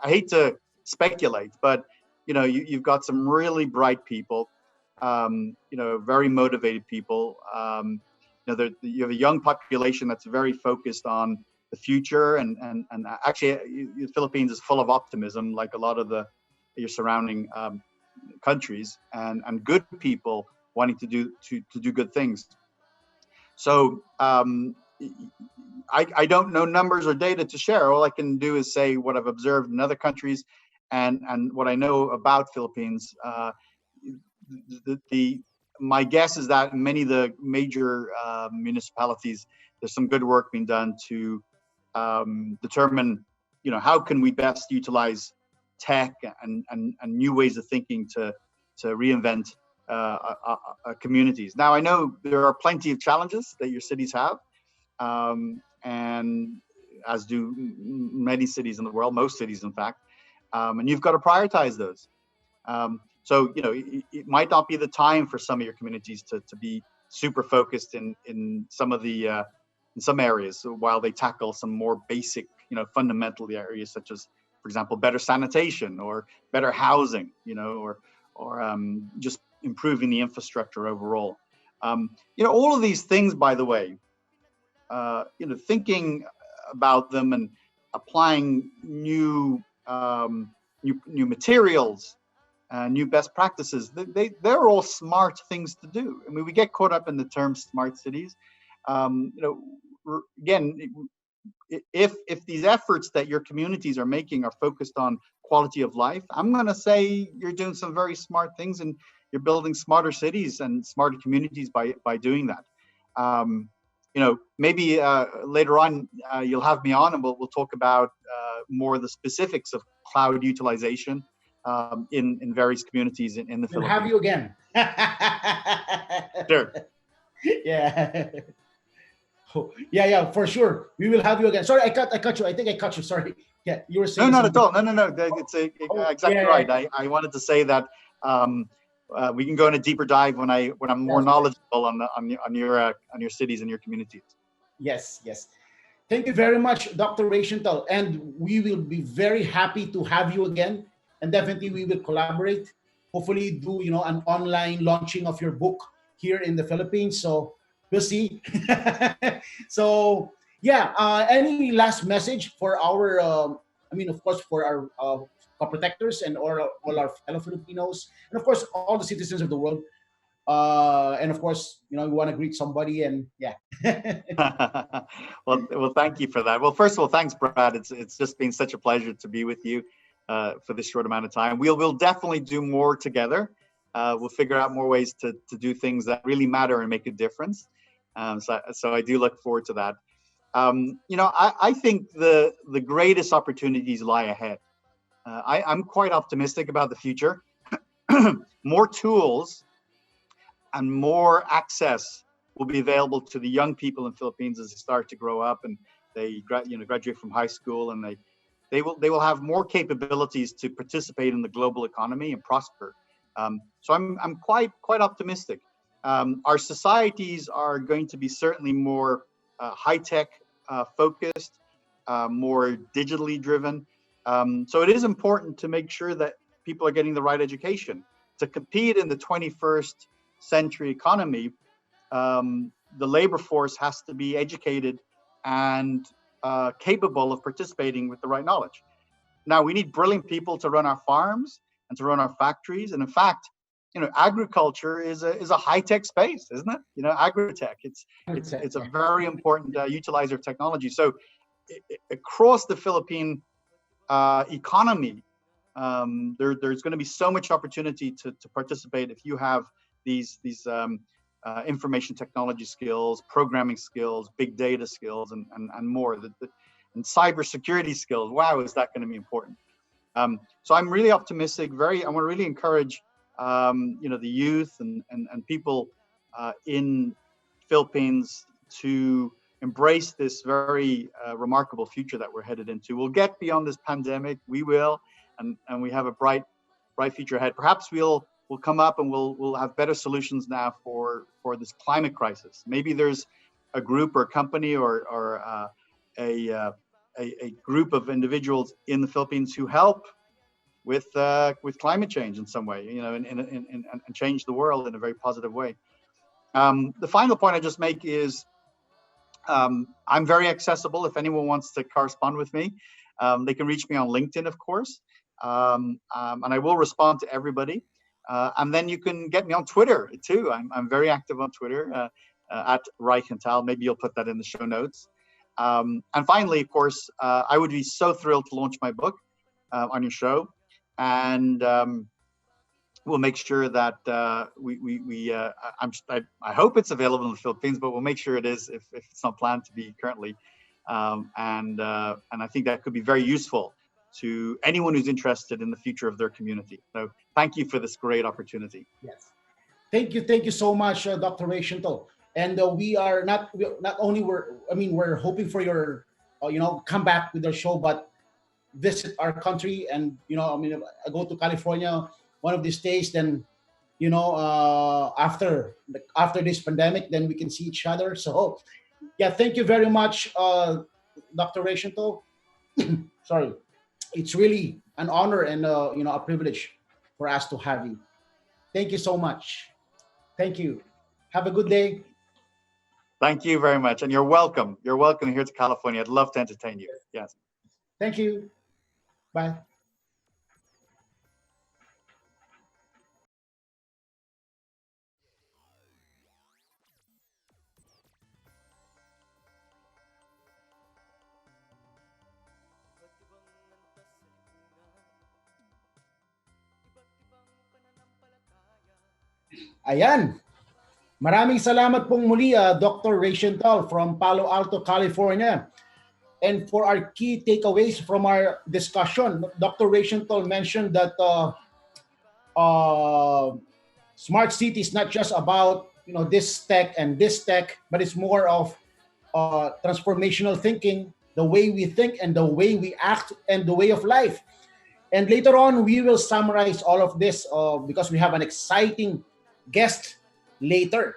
hate to speculate, but you've got some really bright people, very motivated people. You have a young population that's very focused on the future, and actually, the Philippines is full of optimism, like a lot of your surrounding countries, and good people wanting to do good things. So I don't know numbers or data to share. All I can do is say what I've observed in other countries, and what I know about Philippines. My guess is that in many of the major municipalities, there's some good work being done to determine, how can we best utilize tech and new ways of thinking to reinvent communities. Now, I know there are plenty of challenges that your cities have, and as do many cities in the world, most cities, in fact, and you've got to prioritize those. So, it might not be the time for some of your communities to be super focused in some of the in some areas, while they tackle some more basic, fundamental areas, such as, for example, better sanitation or better housing, or just improving the infrastructure overall. All of these things, by the way, thinking about them and applying new materials, new best practices, they're all smart things to do. I mean, we get caught up in the term smart cities. Again, if these efforts that your communities are making are focused on quality of life, I'm going to say you're doing some very smart things, and you're building smarter cities and smarter communities by doing that. Maybe later on you'll have me on, and we'll talk about more of the specifics of cloud utilization in various communities in the We'll Philippines. have you again. Sure. Yeah. Oh, yeah, for sure. We will have you again. Sorry, I cut you. I think I cut you. Sorry. Yeah, you were No, saying not at something. all. No. It's exactly yeah. right. I wanted to say that we can go in a deeper dive when I'm more knowledgeable on your cities and your communities. Yes. Thank you very much, Dr. Rachel, and we will be very happy to have you again. And definitely, we will collaborate. Hopefully, do an online launching of your book here in the Philippines. So we'll see. So yeah, any last message for our? Of course, for our protectors and all our fellow Filipinos, and of course, all the citizens of the world. And of course, we want to greet somebody, and yeah. well, thank you for that. Well, first of all, thanks, Brad. It's just been such a pleasure to be with you for this short amount of time. We'll definitely do more together. We'll figure out more ways to do things that really matter and make a difference. So I do look forward to that. I think the greatest opportunities lie ahead. I'm quite optimistic about the future. More tools and more access will be available to the young people in Philippines as they start to grow up and they graduate from high school and they they will have more capabilities to participate in the global economy and prosper. So I'm quite optimistic. Our societies are going to be certainly more high-tech focused, more digitally driven. So it is important to make sure that people are getting the right education. To compete in the 21st century economy, the labor force has to be educated and capable of participating with the right knowledge. Now, we need brilliant people to run our farms and to run our factories. And in fact, agriculture is a high-tech space, isn't it? Agri-tech. It's a very important utilizer of technology. So across the Philippine economy, there's going to be so much opportunity to participate if you have these information technology skills, programming skills, big data skills, and more. And cybersecurity skills. Wow, is that going to be important? So I'm really optimistic. I want to really encourage the youth and people in Philippines to embrace this very remarkable future that we're headed into. We'll get beyond this pandemic. We will, and we have a bright future ahead. Perhaps we'll come up and we'll have better solutions now for this climate crisis. Maybe there's a group or a company or a group of individuals in the Philippines who help with climate change in some way, and change the world in a very positive way. The final point I just make is I'm very accessible. If anyone wants to correspond with me, they can reach me on LinkedIn, of course, and I will respond to everybody. And then you can get me on Twitter too. I'm very active on Twitter at Reichenthal. Maybe you'll put that in the show notes. And finally, of course, I would be so thrilled to launch my book on your show, and we'll make sure that I hope it's available in the Philippines, but we'll make sure it is if it's not planned to be currently. And I think that could be very useful to anyone who's interested in the future of their community. So thank you for this great opportunity. Yes. Thank you so much, Dr. Reichenthal. And we are not only we're hoping for your come back with our show, but visit our country. And I go to California one of these days. Then after this pandemic, then we can see each other. So yeah, thank you very much, Dr. Reichenthal. Sorry, it's really an honor and a privilege for us to have you. Thank you so much. Thank you. Have a good day. Thank you very much. And you're welcome. You're welcome here to California. I'd love to entertain you. Yes. Thank you. Bye. Ayan. Maraming salamat pong muli, Dr. Reichenthal from Palo Alto, California. And for our key takeaways from our discussion, Dr. Reichenthal mentioned that smart city is not just about this tech and this tech, but it's more of transformational thinking, the way we think and the way we act and the way of life. And later on, we will summarize all of this because we have an exciting guest later.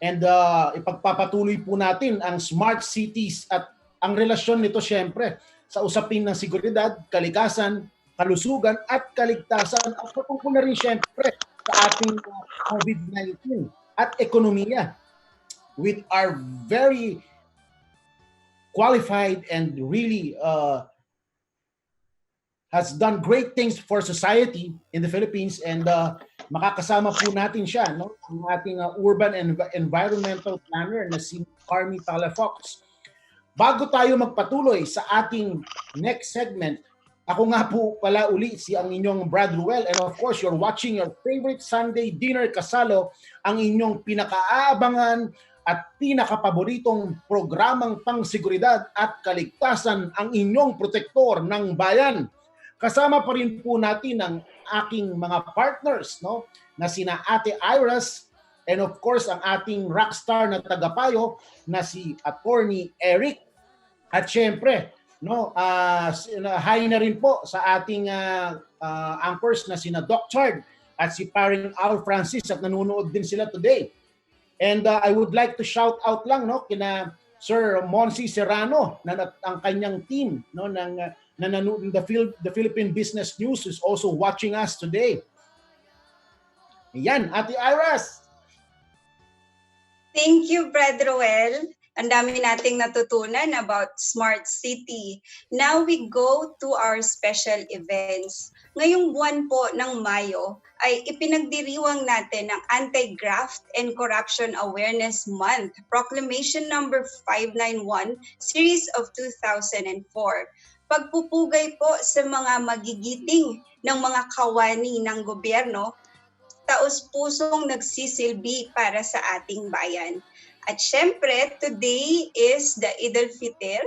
And ipagpapatuloy po natin ang smart cities at ang relasyon nito syempre sa usapin ng seguridad, kalikasan, kalusugan at kaligtasan at patungkol na rin syempre sa ating COVID-19 at ekonomiya with our very qualified and really has done great things for society in the Philippines, and makakasama po natin siya, ang ating urban and environmental planner na si Carmi Talafox. Bago tayo magpatuloy sa ating next segment, ako nga po pala uli si ang inyong Brad Ruel, and of course you're watching your favorite Sunday dinner kasalo, ang inyong pinakaabangan at pinakapaboritong programang pangseguridad at kaligtasan, ang inyong protektor ng bayan. Kasama pa rin po natin ang aking mga partners, na sina Ate Iras, and of course ang ating rockstar na tagapayo na si Attorney Eric. At syempre, No, hi na rin po sa ating anchors na sina Doc Chard at si Paring Al Francis at nanonood din sila today. And I would like to shout out lang kina Sir Monsi Serrano na ang kanyang team ng the Philippine Business News is also watching us today. Yan, Ate Iras. Thank you, Brad Roel. Ang dami nating natutunan about smart city. Now we go to our special events. Ngayong buwan po ng Mayo ay ipinagdiriwang natin ang Anti-Graft and Corruption Awareness Month, Proclamation number 591, Series of 2004. Pagpupugay po sa mga magigiting ng mga kawani ng gobyerno, taos-pusong nagsisilbi para sa ating bayan. At syempre, today is the Eid al-Fitr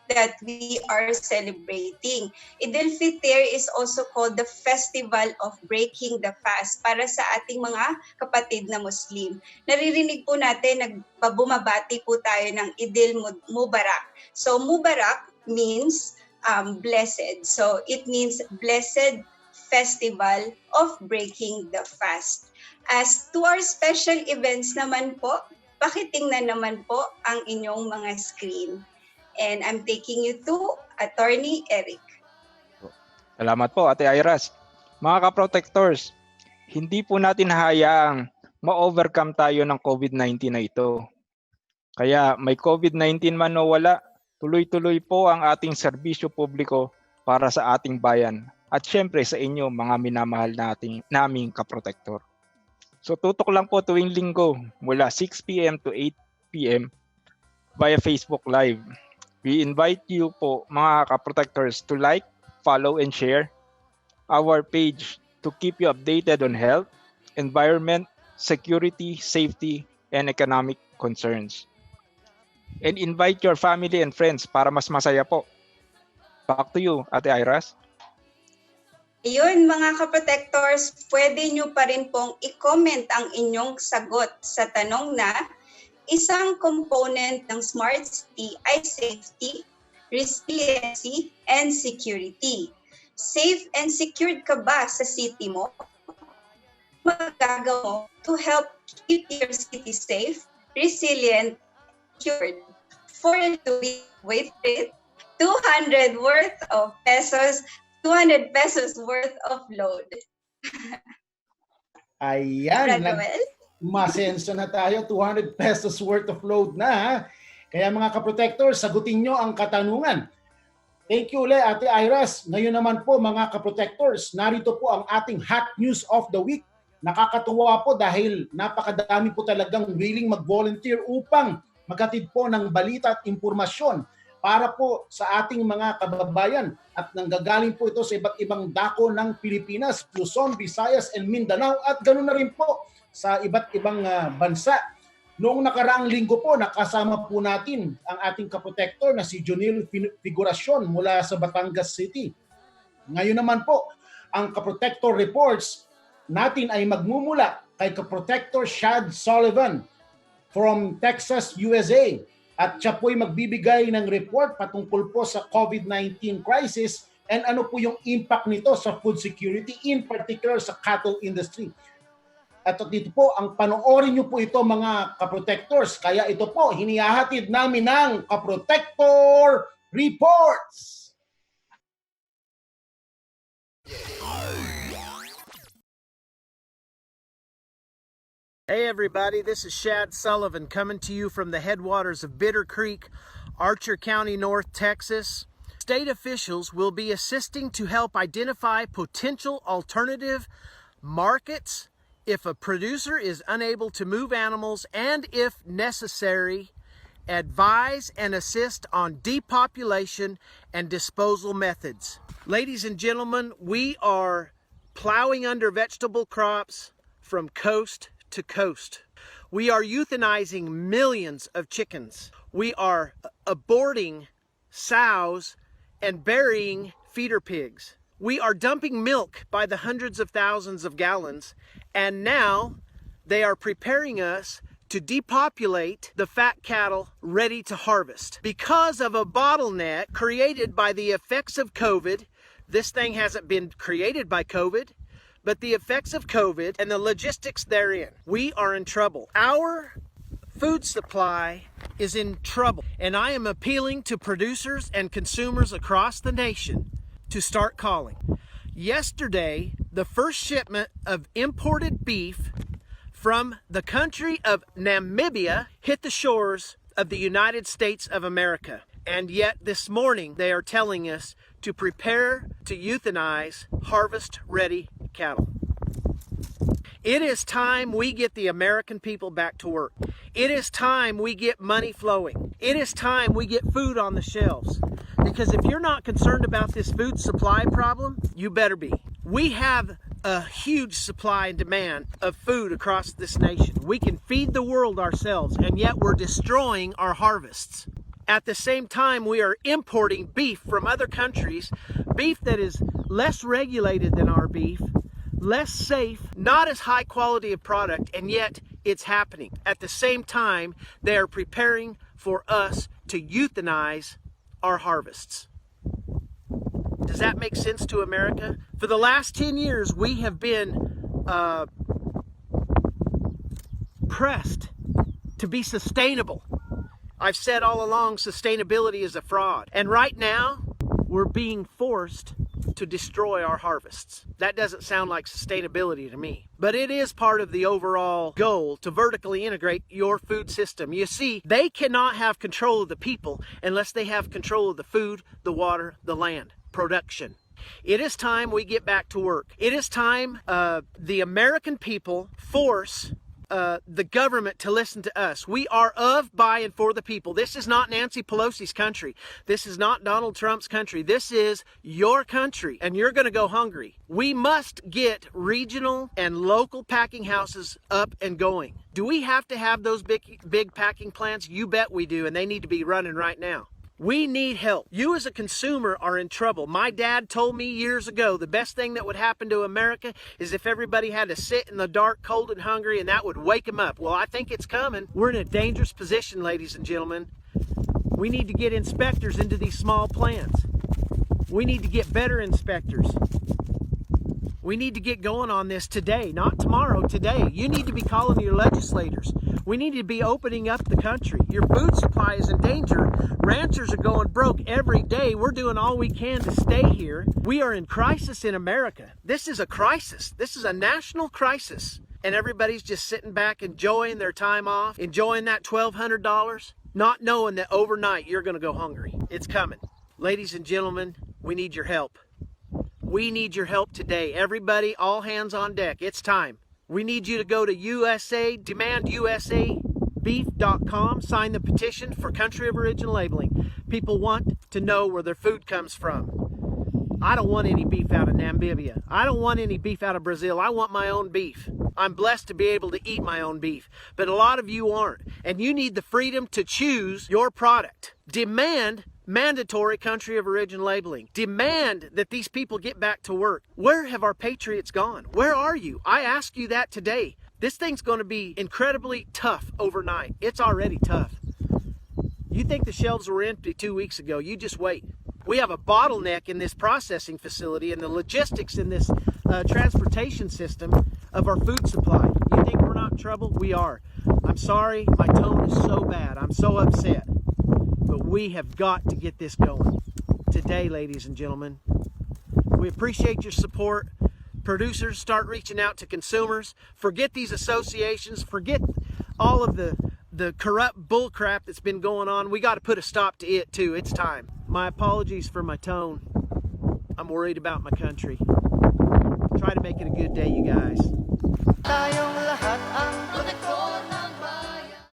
that we are celebrating. Eid al-Fitr is also called the Festival of Breaking the Fast para sa ating mga kapatid na Muslim. Naririnig po natin, bumabati po tayo ng Eid al-Mubarak. So Mubarak means blessed. So it means blessed Festival of Breaking the Fast. As to our special events naman po, pakitingnan naman po ang inyong mga screen. And I'm taking you to Attorney Eric. Salamat po, Ate Iras. Mga ka-protectors, hindi po natin hayaang ma-overcome tayo ng COVID-19 na ito. Kaya may COVID-19 man o wala, tuloy-tuloy po ang ating serbisyo publiko para sa ating bayan. At syempre sa inyo, mga minamahal naming ka-protector. So tutok lang po tuwing linggo mula 6 p.m. to 8 p.m. via Facebook Live. We invite you po mga ka-protectors to like, follow, and share our page to keep you updated on health, environment, security, safety, and economic concerns. And invite your family and friends para mas masaya po. Back to you, Ate Iras. Ayun, mga ka-protectors, pwede nyo pa rin pong i-comment ang inyong sagot sa tanong na isang component ng Smart City ay safety, resiliency, and security. Safe and secured ka ba sa city mo? Magagawa mo to help keep your city safe, resilient, secured. For it to be, wait for it, 200 pesos worth of load. Ayan, masenso na tayo, 200 pesos worth of load na. Ha? Kaya mga ka-protectors, sagutin nyo ang katanungan. Thank you ulit, Ate Iras. Ngayon naman po mga ka-protectors, narito po ang ating hot news of the week. Nakakatuwa po dahil napakadami po talagang willing mag-volunteer upang maghatid po ng balita at impormasyon para po sa ating mga kababayan at nanggagaling po ito sa iba't ibang dako ng Pilipinas, Luzon, Visayas, and Mindanao at ganoon na rin po sa iba't ibang bansa. Noong nakaraang linggo po, nakasama po natin ang ating kaprotektor na si Junil Figuracion mula sa Batangas City. Ngayon naman po, ang kaprotektor reports natin ay magmumula kay kaprotektor Shad Sullivan from Texas, USA. At siya po'y magbibigay ng report patungkol po sa COVID-19 crisis and ano po yung impact nito sa food security, in particular sa cattle industry. At dito po, ang panoorin nyo po ito mga kaprotectors. Kaya ito po, hinihahatid namin ng Kaprotector Reports! Hey everybody, this is Shad Sullivan coming to you from the headwaters of Bitter Creek, Archer County, North Texas. State officials will be assisting to help identify potential alternative markets if a producer is unable to move animals and, if necessary, advise and assist on depopulation and disposal methods. Ladies and gentlemen, we are plowing under vegetable crops from coast to coast. We are euthanizing millions of chickens. We are aborting sows and burying feeder pigs. We are dumping milk by the hundreds of thousands of gallons, and now they are preparing us to depopulate the fat cattle ready to harvest. Because of a bottleneck created by the effects of COVID, this thing hasn't been created by COVID, but the effects of COVID and the logistics therein, we are in trouble. Our food supply is in trouble, and I am appealing to producers and consumers across the nation to start calling. Yesterday, the first shipment of imported beef from the country of Namibia hit the shores of the United States of America. And yet this morning they are telling us to prepare to euthanize harvest-ready cattle. It is time we get the American people back to work. It is time we get money flowing. It is time we get food on the shelves. Because if you're not concerned about this food supply problem, you better be. We have a huge supply and demand of food across this nation. We can feed the world ourselves, and yet we're destroying our harvests. At the same time, we are importing beef from other countries, beef that is less regulated than our beef, less safe, not as high quality of product, and yet it's happening. At the same time, they are preparing for us to euthanize our harvests. Does that make sense to America? For the last 10 years, we have been pressed to be sustainable. I've said all along, sustainability is a fraud. And right now, we're being forced to destroy our harvests. That doesn't sound like sustainability to me. But it is part of the overall goal to vertically integrate your food system. You see, they cannot have control of the people unless they have control of the food, the water, the land, production. It is time we get back to work. It is time the American people force the government to listen to us. We are of, by, and for the people. This is not Nancy Pelosi's country. This is not Donald Trump's country. This is your country, and you're going to go hungry. We must get regional and local packing houses up and going. Do we have to have those big packing plants? You bet we do, and they need to be running right now. We need help. You as a consumer are in trouble. My dad told me years ago the best thing that would happen to America is if everybody had to sit in the dark, cold, and hungry, and that would wake them up. Well, I think it's coming. We're in a dangerous position, ladies and gentlemen. We need to get inspectors into these small plants. We need to get better inspectors. We need to get going on this today, not tomorrow, today. You need to be calling your legislators. We need to be opening up the country. Your food supply is in danger. Ranchers are going broke every day. We're doing all we can to stay here. We are in crisis in America. This is a crisis. This is a national crisis. And everybody's just sitting back enjoying their time off, enjoying that $1,200, not knowing that overnight you're going to go hungry. It's coming. Ladies and gentlemen, we need your help. We need your help today. Everybody, all hands on deck. It's time. We need you to go to demandUSAbeef.com, sign the petition for country of origin labeling. People want to know where their food comes from. I don't want any beef out of Namibia. I don't want any beef out of Brazil. I want my own beef. I'm blessed to be able to eat my own beef. But a lot of you aren't. And you need the freedom to choose your product. Demand mandatory country of origin labeling. Demand that these people get back to work. Where have our patriots gone? Where are you? I ask you that today. This thing's going to be incredibly tough overnight. It's already tough. You think the shelves were empty 2 weeks ago. You just wait. We have a bottleneck in this processing facility and the logistics in this transportation system of our food supply. You think we're not in trouble? We are. I'm sorry. My tone is so bad. I'm so upset. But we have got to get this going today, ladies and gentlemen. We appreciate your support. Producers, start reaching out to consumers. Forget these associations. Forget all of the corrupt bullcrap that's been going on. We got to put a stop to it too. It's time. My apologies for my tone. I'm worried about my country. Try to make it a good day, you guys. Tayong lahat ang protektor ng bayan.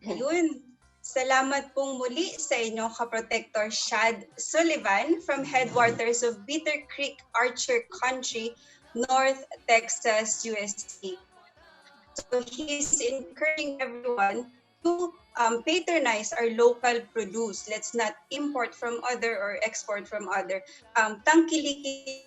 Ayun. Salamat pong muli sa inyong kaprotector Shad Sullivan from headwaters of Bitter Creek, Archer Country, North Texas, USA. So he's encouraging everyone to patronize our local produce. Let's not import from other or export from other. Tangkilikin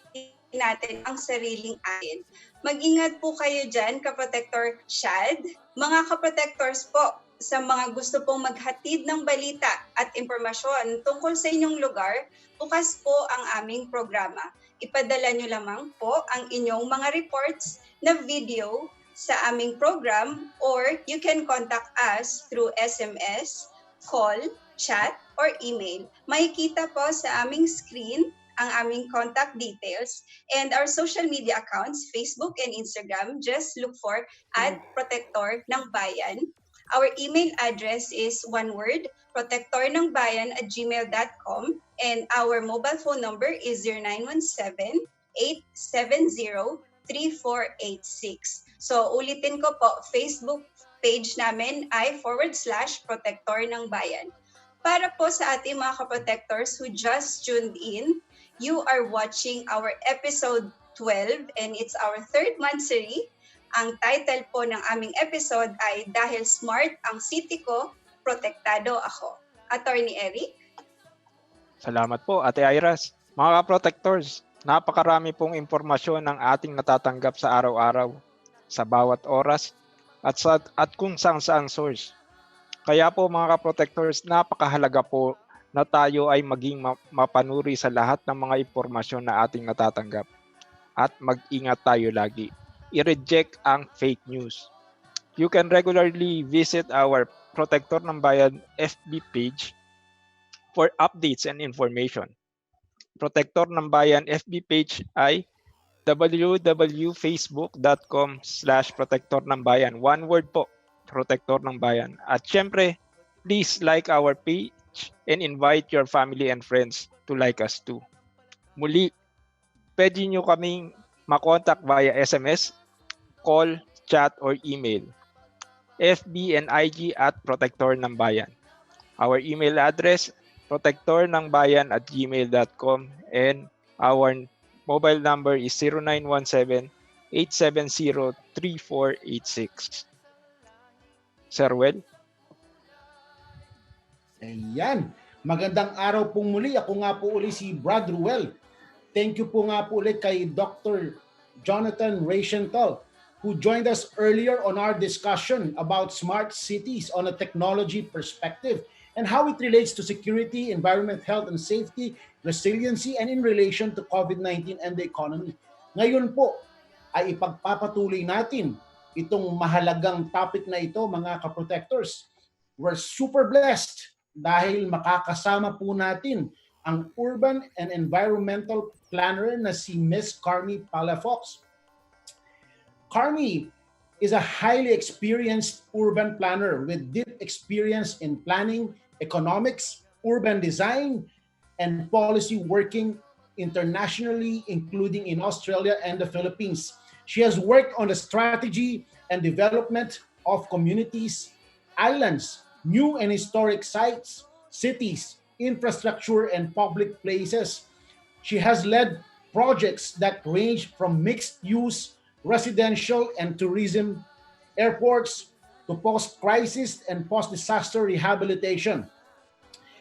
natin ang sariling atin. Mag-ingat po kayo dyan, Kaprotector Shad. Mga Kaprotectors po, sa mga gusto pong maghatid ng balita at impormasyon tungkol sa inyong lugar, bukas po ang aming programa. Ipadala nyo lamang po ang inyong mga reports na video sa aming program, or you can contact us through SMS, call, chat, or email. Makikita po sa aming screen ang aming contact details and our social media accounts, Facebook and Instagram. Just look for @Protector ng Bayan. Our email address is one word, protectornangbayan@gmail.com, and our mobile phone number is 0917-870-3486. So ulitin ko po, Facebook page namin ay /Protector ng Bayan. Para po sa ating mga Kaprotectors who just tuned in, you are watching our episode 12 and it's our third monthsary. Ang title po ng aming episode ay Dahil Smart ang City Ko, Protektado Ako. Attorney Eric? Salamat po, Ate Iras. Mga ka-protectors, napakarami pong impormasyon ang ating natatanggap sa araw-araw, sa bawat oras, at kung saan source. Kaya po mga ka-protectors, napakahalaga po na tayo ay maging mapanuri sa lahat ng mga impormasyon na ating natatanggap. At mag-ingat tayo lagi. I-reject ang fake news. You can regularly visit our Protector ng Bayan FB page for updates and information. Protector ng Bayan FB page ay www.facebook.com/Protector ng Bayan. One word po, Protector ng Bayan. At syempre, please like our page and invite your family and friends to like us too. Muli, pwede nyo kaming makontak via SMS, call, chat, or email. FB and IG @Protector ng Bayan. Our email address, protectornangbayan@gmail.com, and our mobile number is 0917-870-3486. Sir Well? Ayan. Magandang araw pong muli. Ako nga po uli si Brad Ruel. Thank you po nga po ulit kay Dr. Jonathan Raciental, who joined us earlier on our discussion about smart cities on a technology perspective and how it relates to security, environment, health, and safety, resiliency, and in relation to COVID-19 and the economy. Ngayon po ay ipagpapatuloy natin itong mahalagang topic na ito, mga ka-protectors. We're super blessed dahil makakasama po natin ang urban and environmental planner na si Ms. Carmi Palafox. Carmi is a highly experienced urban planner with deep experience in planning, economics, urban design, and policy, working internationally, including in Australia and the Philippines. She has worked on the strategy and development of communities, islands, new and historic sites, cities, infrastructure, and public places. She has led projects that range from mixed-use, residential, and tourism, airports, to post-crisis and post-disaster rehabilitation.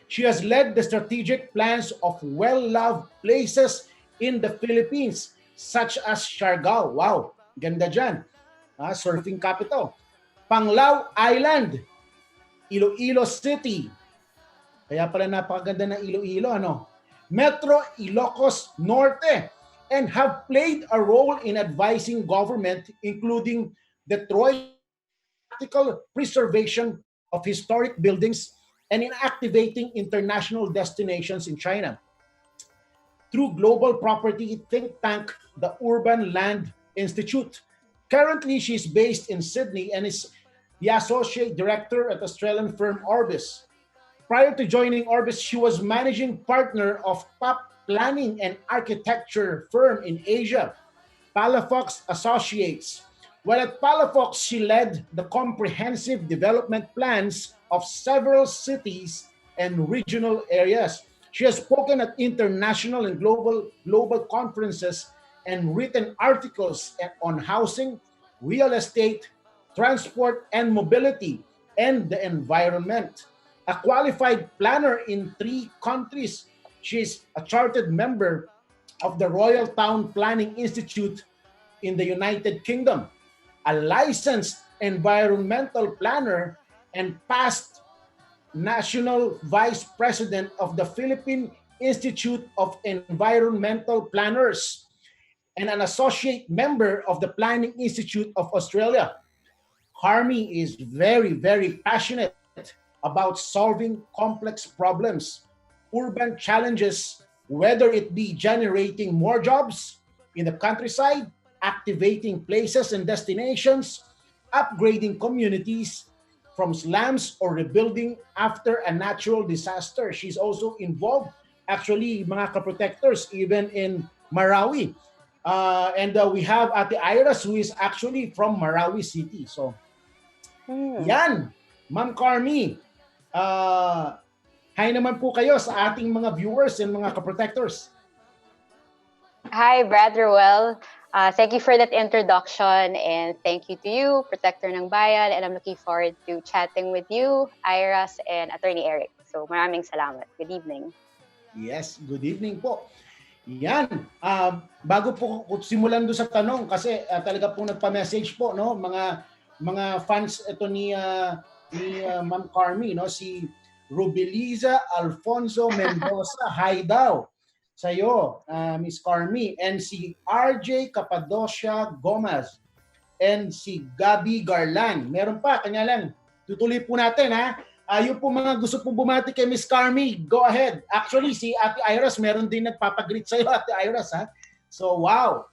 She has led the strategic plans of well-loved places in the Philippines, such as Siargao. Wow, ganda dyan. Surfing capital. Panglao Island, Iloilo City. Kaya pala napakaganda ng Iloilo, ano? Metro Ilocos Norte, and have played a role in advising government, including Detroit, practical preservation of historic buildings, and in activating international destinations in China. Through global property think tank, the Urban Land Institute. Currently, she's based in Sydney and is the associate director at Australian firm Orbis. Prior to joining Orbis, she was managing partner of top planning and architecture firm in Asia, Palafox Associates. While at Palafox, she led the comprehensive development plans of several cities and regional areas. She has spoken at international and global conferences and written articles on housing, real estate, transport and mobility, and the environment. A qualified planner in 3 countries. She is a chartered member of the Royal Town Planning Institute in the United Kingdom, a licensed environmental planner, and past National Vice President of the Philippine Institute of Environmental Planners, and an associate member of the Planning Institute of Australia. Harmy is very, very passionate about solving complex problems, urban challenges, whether it be generating more jobs in the countryside, activating places and destinations, upgrading communities from slums, or rebuilding after a natural disaster. She's also involved, actually, mga kaprotectors, even in Marawi. And we have Ate Iris, who is actually from Marawi City. So, yan, Ma'am Carmi. Hi naman po kayo sa ating mga viewers and mga kaprotectors. Hi, Brad Ruel. Thank you for that introduction, and thank you to you, Protector ng Bayan, and I'm looking forward to chatting with you, Iras, and Attorney Eric. So maraming salamat. Good evening. Yes, good evening po. Yan, bago po simulan do sa tanong, kasi talaga po nagpa-message po, no, mga fans ito ni Ma'am Carmi, no, si Rubeliza Alfonso Mendoza, hi daw sa'yo, Miss Carmi, and si RJ Cappadocia Gomez, and si Gabi Garland. Meron pa, kanya lang, tutuloy po natin, ha. Yung po mga gusto po bumati kay Miss Carmi, go ahead. Actually, si Ate Iris, meron din nagpapagreet sa'yo, Ate Iris, ha. So, wow.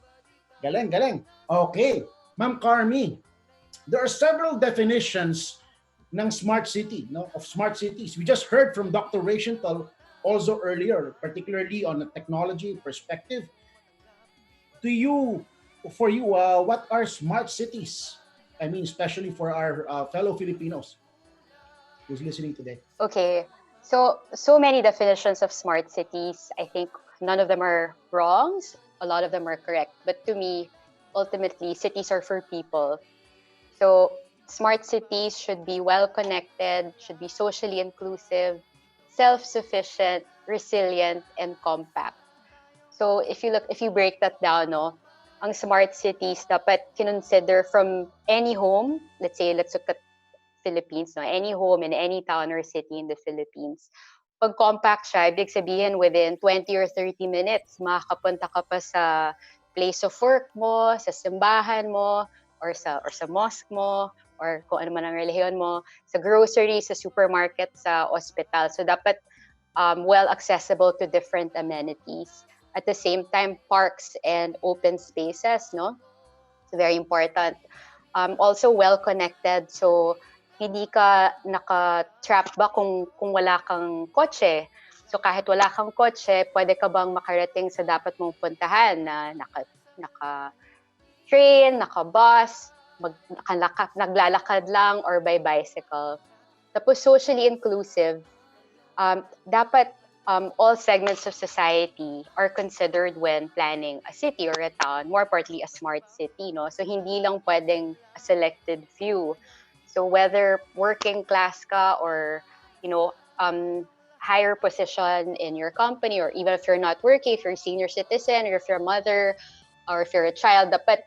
Galing, galing. Okay, Ma'am Carmi, there are several definitions ng smart city, no, of smart cities. We just heard from Dr. Rachental also earlier, particularly on the technology perspective. For you, what are smart cities? I mean, especially for our fellow Filipinos who's listening today. Okay, so many definitions of smart cities. I think none of them are wrong. A lot of them are correct. But to me, ultimately, cities are for people. So smart cities should be well-connected, should be socially inclusive, self-sufficient, resilient, and compact. So if you break that down, no, ang smart cities dapat consider from any home. Let's look at Philippines, no, any home in any town or city in the Philippines. Pag compact siya, ibig sabihin within 20 or 30 minutes, makakapunta ka pa sa place of work mo, sa simbahan mo, or sa mosque mo, or kung ano man ang relihiyon mo, sa grocery, sa supermarket, sa hospital. So dapat well accessible to different amenities. At the same time, parks and open spaces, no? It's very important. Also well connected. So hindi ka naka-trap ba kung wala kang kotse. So kahit wala kang kotse, pwede ka bang makarating sa dapat mong puntahan na naka-train, naka-bus, naglalakad lang or by bicycle. Tapos socially inclusive, dapat all segments of society are considered when planning a city or a town, more partly a smart city, no? So hindi lang pwedeng a selected few. So whether working class ka or, higher position in your company, or even if you're not working, if you're a senior citizen, or if you're a mother, or if you're a child, dapat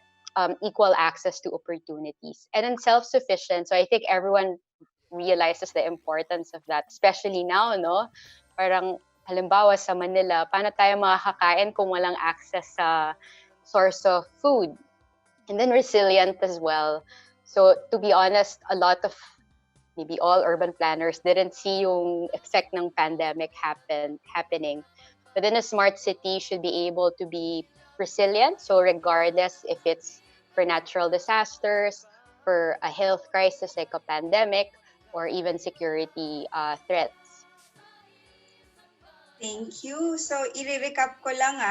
equal access to opportunities. And then self-sufficient. So I think everyone realizes the importance of that, especially now, no? Parang halimbawa sa Manila, paano tayo makakakain kung walang access sa source of food? And then resilient as well. So to be honest, a lot of, maybe all urban planners didn't see yung effect ng pandemic happening. But then a smart city should be able to be resilient. So regardless if it's for natural disasters, for a health crisis like a pandemic, or even security threats. Thank you. So, i-recap ko lang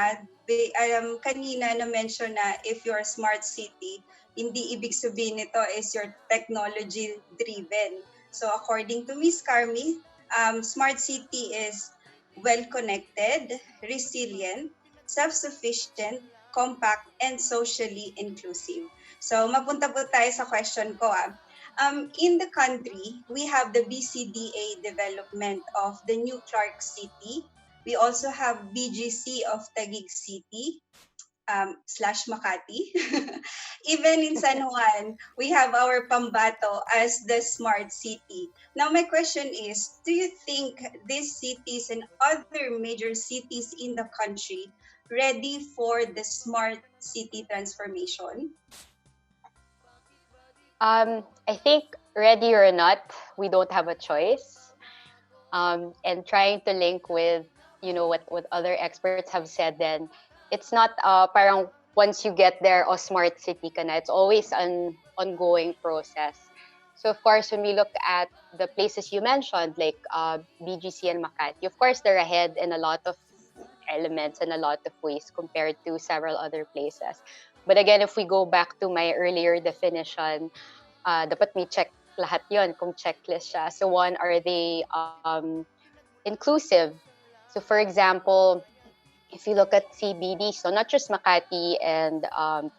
kanina na-mention na if you're a smart city, hindi ibig sabihin nito is you're technology-driven. So, according to Ms. Carmi, smart city is well-connected, resilient, self-sufficient, compact, and socially inclusive. So mapunta po tayo sa question ko. In the country, we have the BCDA development of the new Clark City. We also have BGC of Taguig City, slash Makati. Even in San Juan, we have our Pambato as the smart city. Now, my question is, do you think these cities and other major cities in the country ready for the smart city transformation? I think ready or not, we don't have a choice. And trying to link with what other experts have said, then it's not parang once you get there, smart city ka na. It's always an ongoing process. So of course, when we look at the places you mentioned, like BGC and Makati, of course they're ahead in a lot of elements and a lot of ways compared to several other places. But again, if we go back to my earlier definition, dapat may check lahat yon kung checklist siya. So one, are they inclusive? So for example, if you look at CBD, so not just Makati and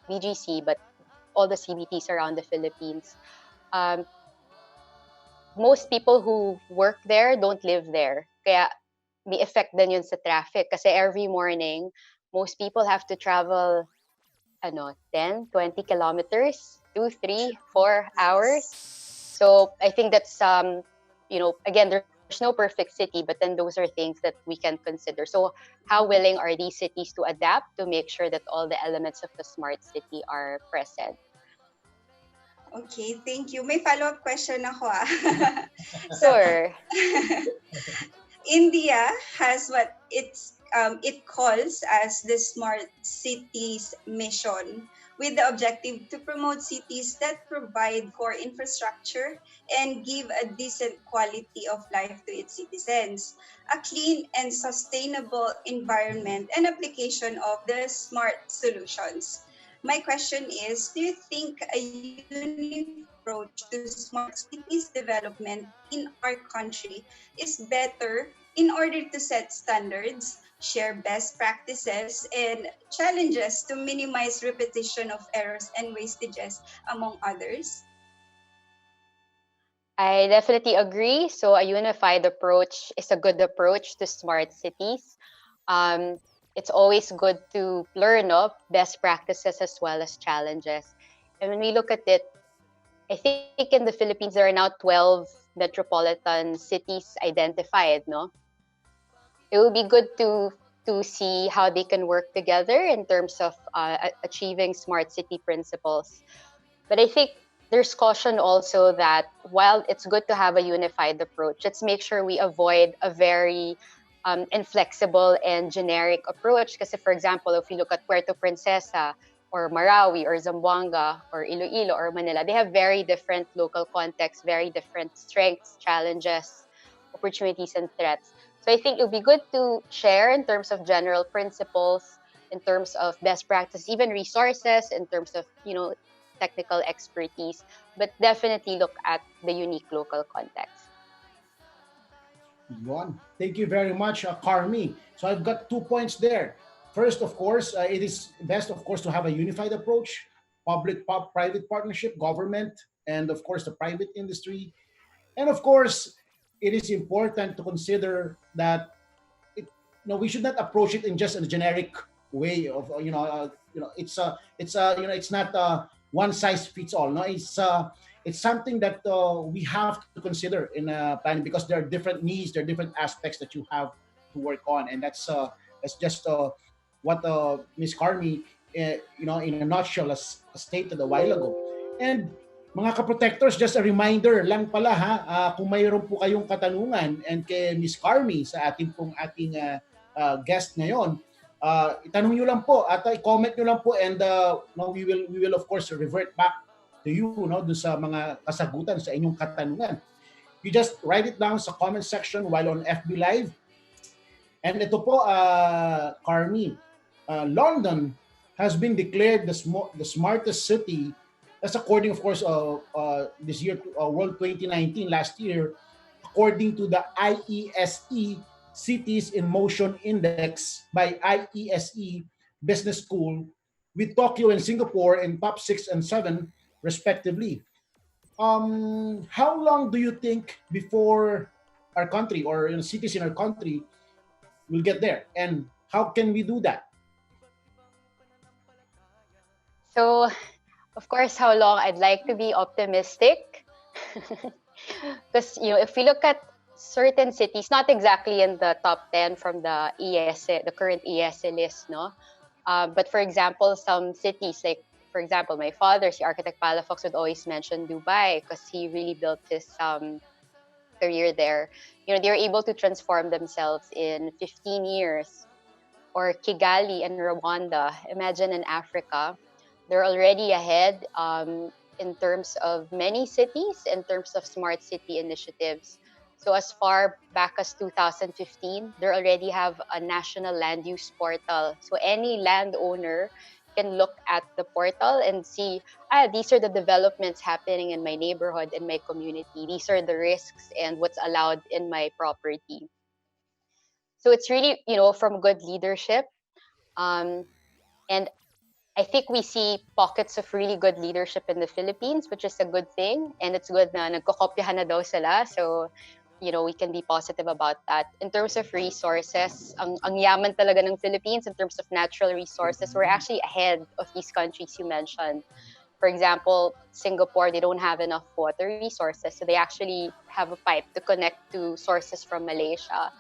BGC, but all the CBDs around the Philippines, most people who work there don't live there. Kaya may effect din yun sa traffic. Kasi every morning, most people have to travel 10, 20 kilometers, 2, 3, 4 hours. So I think that's, again, there's no perfect city, but then those are things that we can consider. So how willing are these cities to adapt to make sure that all the elements of the smart city are present? Okay, thank you. May follow-up question ako. Sure. India has what it calls as the Smart Cities Mission, with the objective to promote cities that provide core infrastructure and give a decent quality of life to its citizens, a clean and sustainable environment, and application of the smart solutions. My question is, do you think a uniform approach to smart cities development in our country is better in order to set standards, share best practices, and challenges to minimize repetition of errors and wastages, among others? I definitely agree. So a unified approach is a good approach to smart cities. Um, it's always good to learn of best practices as well as challenges. And when we look at it, I think in the Philippines there are now 12 metropolitan cities identified. No, it would be good to see how they can work together in terms of achieving smart city principles. But I think there's caution also that while it's good to have a unified approach, let's make sure we avoid a very inflexible and generic approach. Because, for example, if you look at Puerto Princesa or Marawi or Zamboanga or Iloilo or Manila, they have very different local contexts, very different strengths, challenges, opportunities, and threats. So I think it would be good to share in terms of general principles, in terms of best practice, even resources, in terms of, technical expertise, but definitely look at the unique local context. Yun. Thank you very much, Carmi. So I've got 2 points there. First, of course, it is best, of course, to have a unified approach, private partnership, government, and of course the private industry. And of course, it is important to consider that we should not approach it in just a generic way of it's not one size fits all. No, it's something that we have to consider in planning, because there are different needs, there are different aspects that you have to work on, and that's just what Miss Carmi, in a nutshell, has stated a while ago. And mga kaprotectors, just a reminder lang pala ha, kung mayroon po kayong katanungan and kay Miss Carmi sa ating guest ngayon, itanong nyo lang po at i-comment nyo lang po, and we will of course revert back to you dun sa mga kasagutan sa inyong katanungan. You just write it down sa comment section while on FB Live. And ito po, Carmi, London has been declared the smartest city. That's according, of course, this year, World 2019, last year, according to the IESE Cities in Motion Index by IESE Business School with Tokyo and Singapore in top 6 and 7 respectively. How long do you think before our country or cities in our country will get there, and how can we do that? So, of course, how long? I'd like to be optimistic. Because, if we look at certain cities, not exactly in the top 10 from the ESA, the current ESA list, no? But for example, some cities, like, for example, my father, si Architect Palafox, would always mention Dubai because he really built his career there. They were able to transform themselves in 15 years. Or Kigali and Rwanda. Imagine in Africa, they're already ahead in terms of many cities, in terms of smart city initiatives. So as far back as 2015, they already have a national land use portal. So any landowner can look at the portal and see, these are the developments happening in my neighborhood, in my community. These are the risks and what's allowed in my property. So it's really, from good leadership. And I think we see pockets of really good leadership in the Philippines, which is a good thing. And it's good na nagkokopyahan na daw sila. So, we can be positive about that. In terms of resources, ang yaman talaga ng Philippines in terms of natural resources. We're actually ahead of these countries you mentioned. For example, Singapore, they don't have enough water resources. So they actually have a pipe to connect to sources from Malaysia.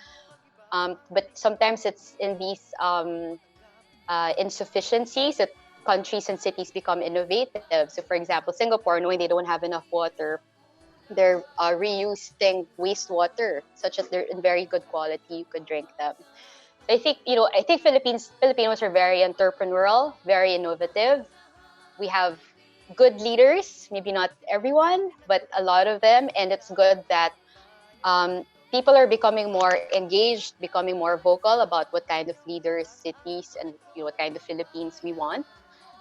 But sometimes it's in these insufficiencies that countries and cities become innovative. So, for example, Singapore, knowing they don't have enough water, they're reusing wastewater, such that they're in very good quality. You could drink them. I think Filipinos are very entrepreneurial, very innovative. We have good leaders, maybe not everyone, but a lot of them, and it's good that people are becoming more engaged, becoming more vocal about what kind of leaders, cities, and what kind of Philippines we want.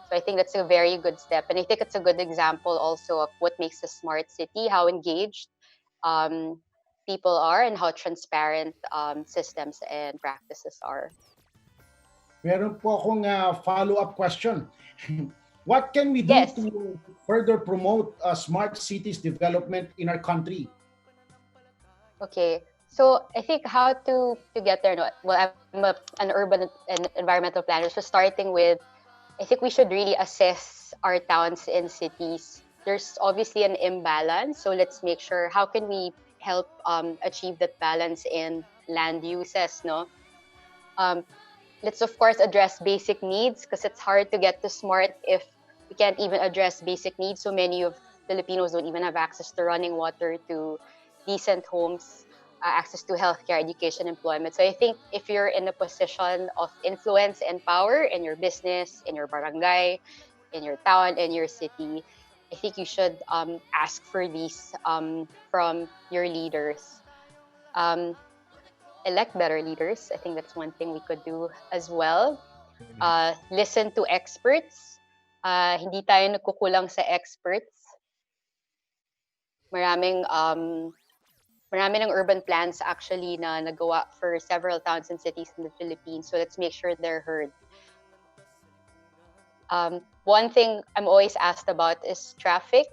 So I think that's a very good step, and I think it's a good example also of what makes a smart city, how engaged people are, and how transparent systems and practices are. Meron po akong follow-up question. What can we do Yes. to further promote smart cities development in our country? Okay, so I think how to get there. Well, I'm an urban and environmental planner, so starting with, I think we should really assess our towns and cities. There's obviously an imbalance, so let's make sure how can we help achieve that balance in land uses, no? Let's of course address basic needs because it's hard to get to smart if we can't even address basic needs. So many of Filipinos don't even have access to running water, to decent homes, access to healthcare, education, employment. So I think if you're in a position of influence and power in your business, in your barangay, in your town, in your city, I think you should ask for these from your leaders. Elect better leaders. I think that's one thing we could do as well. Listen to experts. Hindi tayo nagkukulang sa experts. Marami ng urban plans actually na nagawa for several towns and cities in the Philippines. So let's make sure they're heard. One thing I'm always asked about is traffic.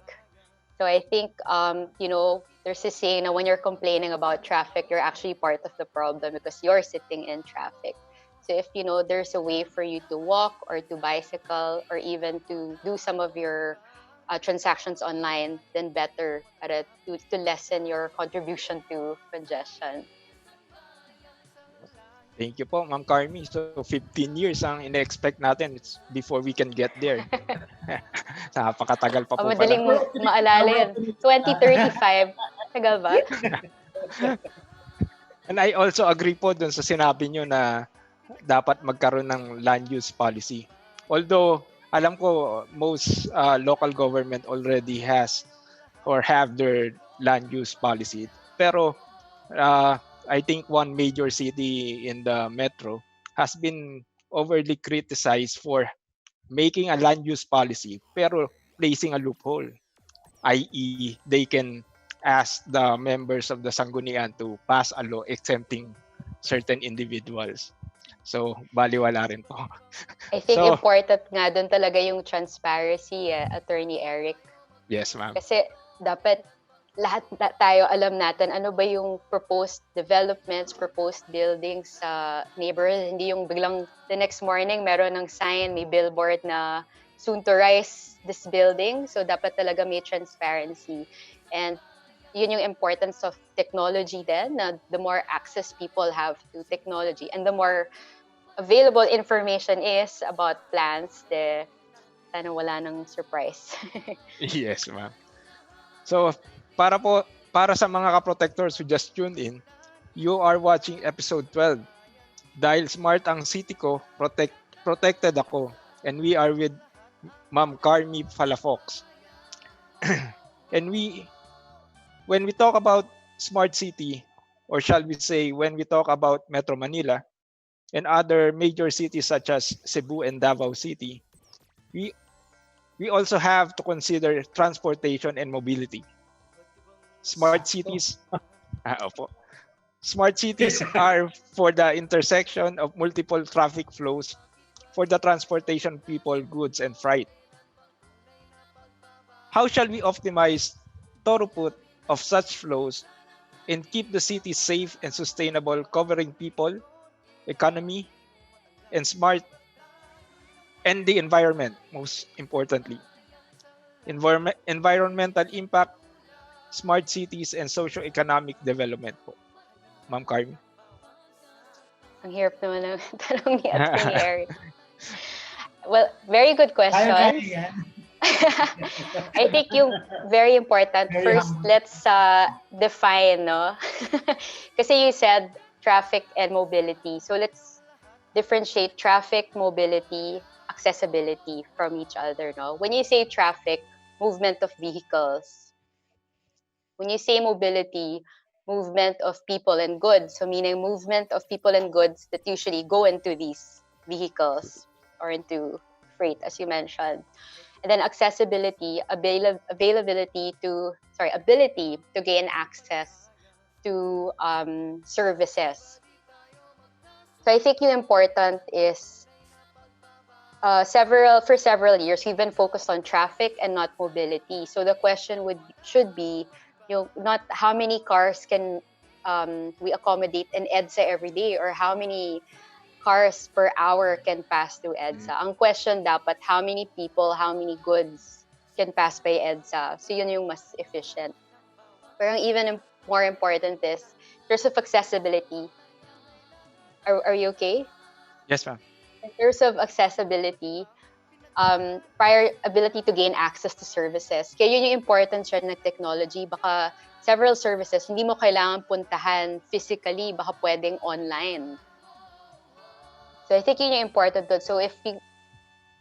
So I think, there's a saying na when you're complaining about traffic, you're actually part of the problem because you're sitting in traffic. So if, there's a way for you to walk or to bicycle or even to do some of your transactions online, then better para to lessen your contribution to congestion. Thank you po, Ma'am Carmi. So 15 years ang ina-expect natin before we can get there. Napakatagal pa po Madaling pala. maalala yan. 2035. Tagal ba? And I also agree po dun sa sinabi nyo na dapat magkaroon ng land use policy. Although, alam ko most local government already has or have their land use policy. Pero I think one major city in the metro has been overly criticized for making a land use policy pero placing a loophole, i.e. they can ask the members of the Sanggunian to pass a law exempting certain individuals. So, baliwala rin po. I think So, important nga doon talaga yung transparency, Attorney Eric. yes, ma'am. Kasi dapat lahat tayo alam natin ano ba yung proposed developments, proposed buildings sa neighborhood. Hindi yung biglang the next morning meron ng sign, may billboard na soon to rise this building. So dapat talaga may transparency. And yun yung importance of technology then, na the more access people have to technology and the more available information is about plans, sana wala nang surprise. Yes, ma'am. So, para sa mga ka-protectors who just tuned in, you are watching episode 12. Dahil smart ang city ko, protected ako. And we are with Ma'am Carmi Palafox. And when we talk about smart city, or shall we say, when we talk about Metro Manila and other major cities such as Cebu and Davao City, we also have to consider transportation and mobility. Smart cities, opo. Smart cities are for the intersection of multiple traffic flows for the transportation of people, goods, and freight. How shall we optimize throughput of such flows and keep the city safe and sustainable, covering people, economy, and the environment, most importantly. Environmental impact, smart cities, and socio-economic development po. Ma'am Carmi. Ang hirap naman ng tanong ni Atty. Eric. Well, very good question. Kaya yan. I think yung very important, Very first, humble. let's define, no? Kasi you said traffic and mobility. So let's differentiate traffic, mobility, accessibility from each other, no? When you say traffic, movement of vehicles. When you say mobility, movement of people and goods. So meaning movement of people and goods that usually go into these vehicles or into freight, as you mentioned. And then accessibility, ability to gain access to services. So I think yung important is for several years we've been focused on traffic and not mobility. So the question should be, not how many cars can we accommodate in EDSA every day, or how many cars per hour can pass through EDSA. Ang question dapat, how many people, how many goods can pass by EDSA. So yun yung mas efficient. Pero even more important is, in terms of accessibility, are you okay? Yes, ma'am. In terms of accessibility, prior ability to gain access to services. Kaya yun yung importance rin ng technology. Baka several services, hindi mo kailangan puntahan physically, baka pwedeng online. So I think yun yung important doon. So if we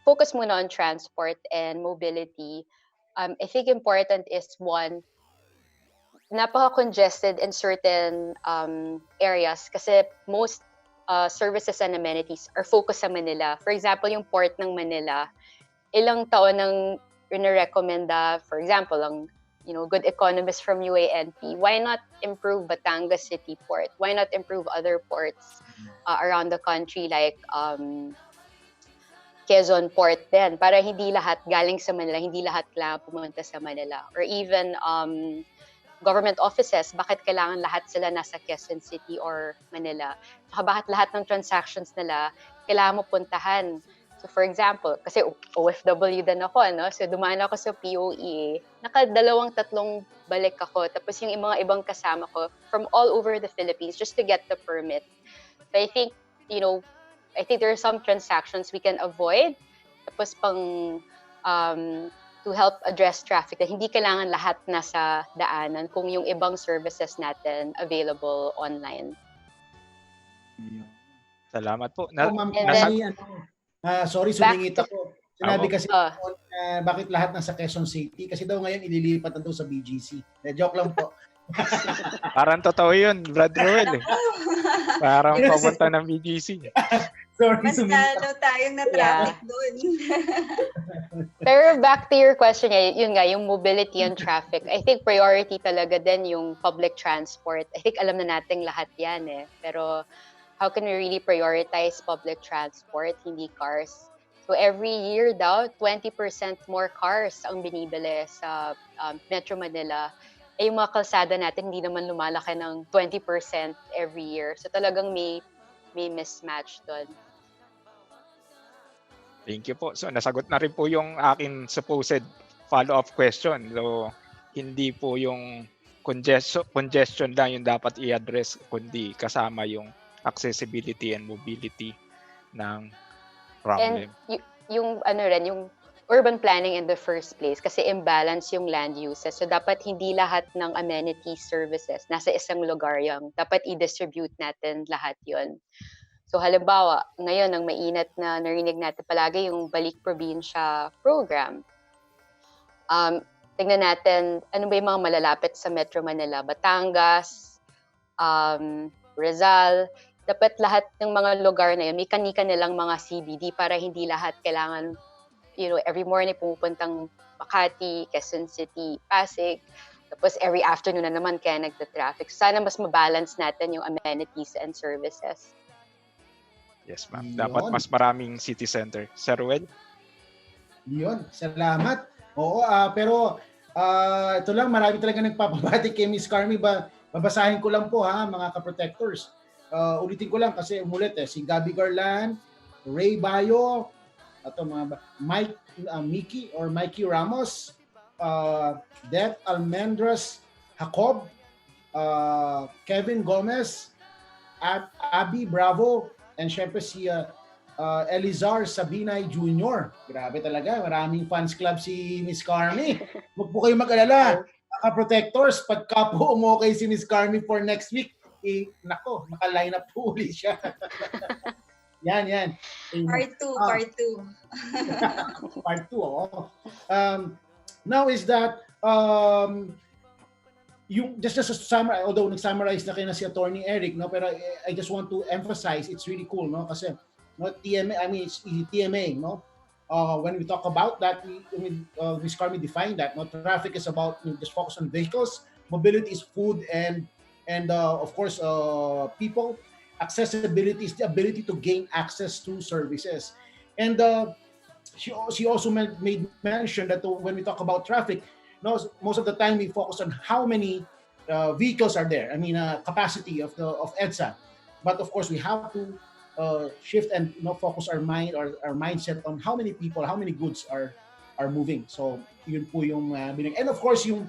focus muna on transport and mobility, I think important is one, napaka-congested in certain areas kasi most services and amenities are focused sa Manila. For example, yung port ng Manila, ilang taon nang recommenda, for example, ang good economists from UANP, why not improve Batangas City Port? Why not improve other ports around the country like Quezon Port din, para hindi lahat galing sa Manila, hindi lahat kailangan pumunta sa Manila. Or even government offices, bakit kailangan lahat sila nasa Quezon City or Manila? Saka bakit lahat ng transactions nila kailangan mo puntahan? So for example, kasi OFW din ako, no? So dumaan ako sa POE, tatlong balik ako. Tapos yung mga ibang kasama ko from all over the Philippines just to get the permit. So I think, there are some transactions we can avoid. Tapos to help address traffic, na hindi kailangan lahat nasa daanan kung yung ibang services natin available online. Salamat po. Ma'am And Carmi, sorry, sumingit back ako. Sinabi kasi Ah. bakit lahat nasa Quezon City? Kasi daw ngayon ililipat na daw sa BGC. Joke lang po. Parang totoo yun, Brad Roel. Parang papunta ng BGC. Sorry, Mas sumingit lalo tayong na-traffic doon. Pero back to your question, yun nga, yung mobility and traffic. I think priority talaga din yung public transport. I think alam na nating lahat yan eh. Pero how can we really prioritize public transport, hindi cars. So every year daw, 20% more cars ang binibili sa Metro Manila. Eh yung mga kalsada natin hindi naman lumalaki ng 20% every year. So talagang may mismatch doon. Thank you po. So nasagot na rin po yung akin supposed follow-up question. So hindi po yung congestion lang yung dapat i-address, kundi kasama yung accessibility and mobility ng problem. And yung yung urban planning in the first place, kasi imbalance yung land uses. So dapat hindi lahat ng amenities, services nasa isang lugar yung dapat i-distribute natin lahat yun. So halimbawa, ngayon ang mainit na narinig natin palagi yung Balik Probinsya program. Tingnan natin, ano ba yung mga malalapit sa Metro Manila? Batangas, Rizal. Dapat lahat ng mga lugar na yun, may kanika nilang mga CBD para hindi lahat kailangan, every morning pumupuntang Makati, Quezon City, Pasig. Tapos every afternoon na naman kaya nagta-traffic. Sana mas mabalance natin yung amenities and services. Yes, ma'am. Dapat mas maraming city center. Sir Ruel? Yun, salamat. Oo, pero ito lang, marami talaga nagpapabati kay Miss Carmi. Babasahin ko lang po ha, mga ka-protectors. Ulitin ko lang kasi umulit si Gabby Garland, Ray Bayo, mga Mikey Ramos, Det Almendras Jacob, Kevin Gomez, Abby Bravo, and syempre si Elizar Sabinay Jr. Grabe talaga, maraming fans club si Miss Carmi. Huwag po kayo mag-alala. Protectors, pagka po umokay si Miss Carmi for next week, nako, naka-line up po ulit siya. Yan. Part 2. Part 2, oo. Now is that, just to summarize, although nag-summarize na kayo na si Attorney Eric, no, pero I just want to emphasize, it's really cool, no, kasi it's TMA, no? When we talk about that, Ms. Carmi defined that. No, traffic is about just focus on vehicles. Mobility is food and of course people. Accessibility is the ability to gain access to services. And she also made mention that when we talk about traffic, most of the time we focus on how many vehicles are there. Capacity of EDSA. But of course, we have to shift and focus our mindset on how many people, how many goods are moving. So yun po yung and of course yung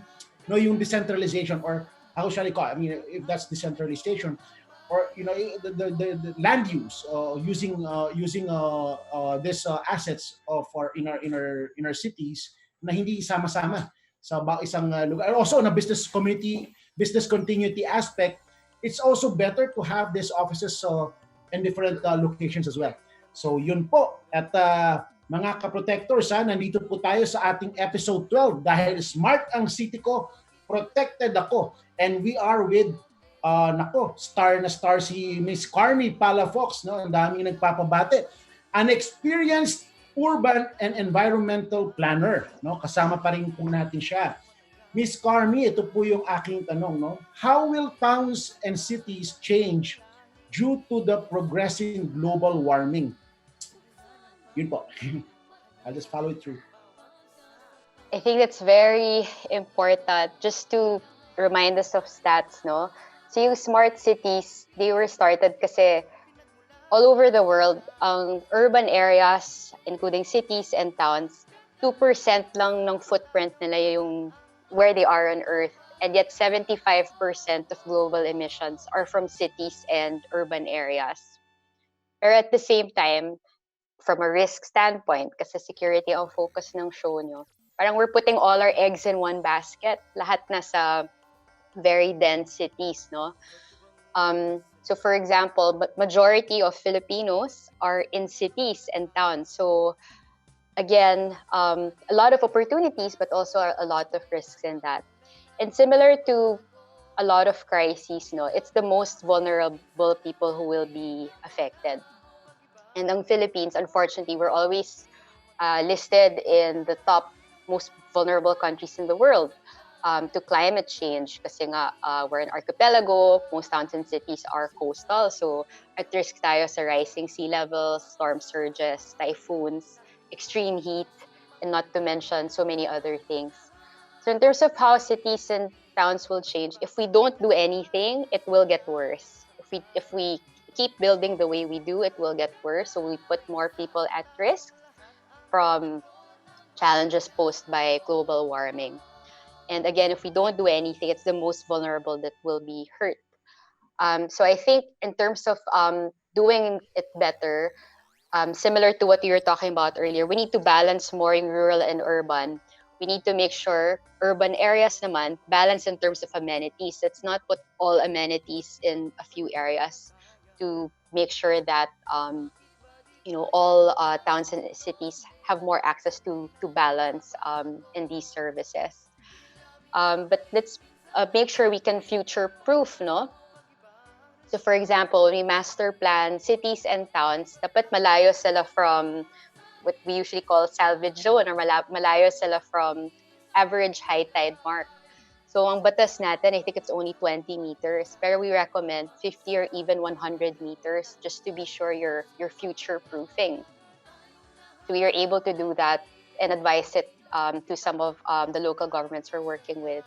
decentralization, or how shall I call it? If that's decentralization, or the land use, using this assets for in our cities na hindi sama-sama sa isang lugar. Also na business continuity aspect, it's also better to have these offices in different locations as well. So yun po. At mga ka-protectors, nandito po tayo sa ating episode 12 dahil smart ang city ko, protected ako. And we are with star na star si Miss Carmi Palafox, no? Ang daming nagpapabate. An experienced urban and environmental planner, no? Kasama pa rin po natin siya. Miss Carmi, ito po yung aking tanong, no? How will towns and cities change due to the progressing global warming? Yun po. I'll just follow it through. I think it's very important just to remind us of stats, no? So yung smart cities, they were started kasi all over the world, ang urban areas, including cities and towns, 2% lang ng footprint nila yung where they are on Earth. And yet 75% of global emissions are from cities and urban areas. Pero at the same time, from a risk standpoint, kasi security ang focus ng show nyo, parang we're putting all our eggs in one basket. Lahat nasa very dense cities, no? So for example, majority of Filipinos are in cities and towns. So again, a lot of opportunities, but also a lot of risks in that. And similar to a lot of crises, no, it's the most vulnerable people who will be affected. And ang Philippines, unfortunately, we're always listed in the top most vulnerable countries in the world. to climate change. Kasi nga, we're an archipelago, most towns and cities are coastal, so at risk tayo sa rising sea levels, storm surges, typhoons, extreme heat, and not to mention so many other things. So in terms of how cities and towns will change, if we don't do anything, it will get worse. If we keep building the way we do, it will get worse. So we put more people at risk from challenges posed by global warming. And again, if we don't do anything, it's the most vulnerable that will be hurt. So I think in terms of doing it better, similar to what you were talking about earlier, we need to balance more in rural and urban. We need to make sure urban areas naman balance in terms of amenities. Let's not put all amenities in a few areas to make sure that all towns and cities have more access to balance in these services. But let's make sure we can future-proof, no? So for example, when we master plan cities and towns, dapat malayo sila from what we usually call salvage zone, or malayo sila from average high tide mark. So ang batas natin, I think it's only 20 meters, pero we recommend 50 or even 100 meters just to be sure you're future-proofing. So we are able to do that and advise it to some of the local governments we're working with.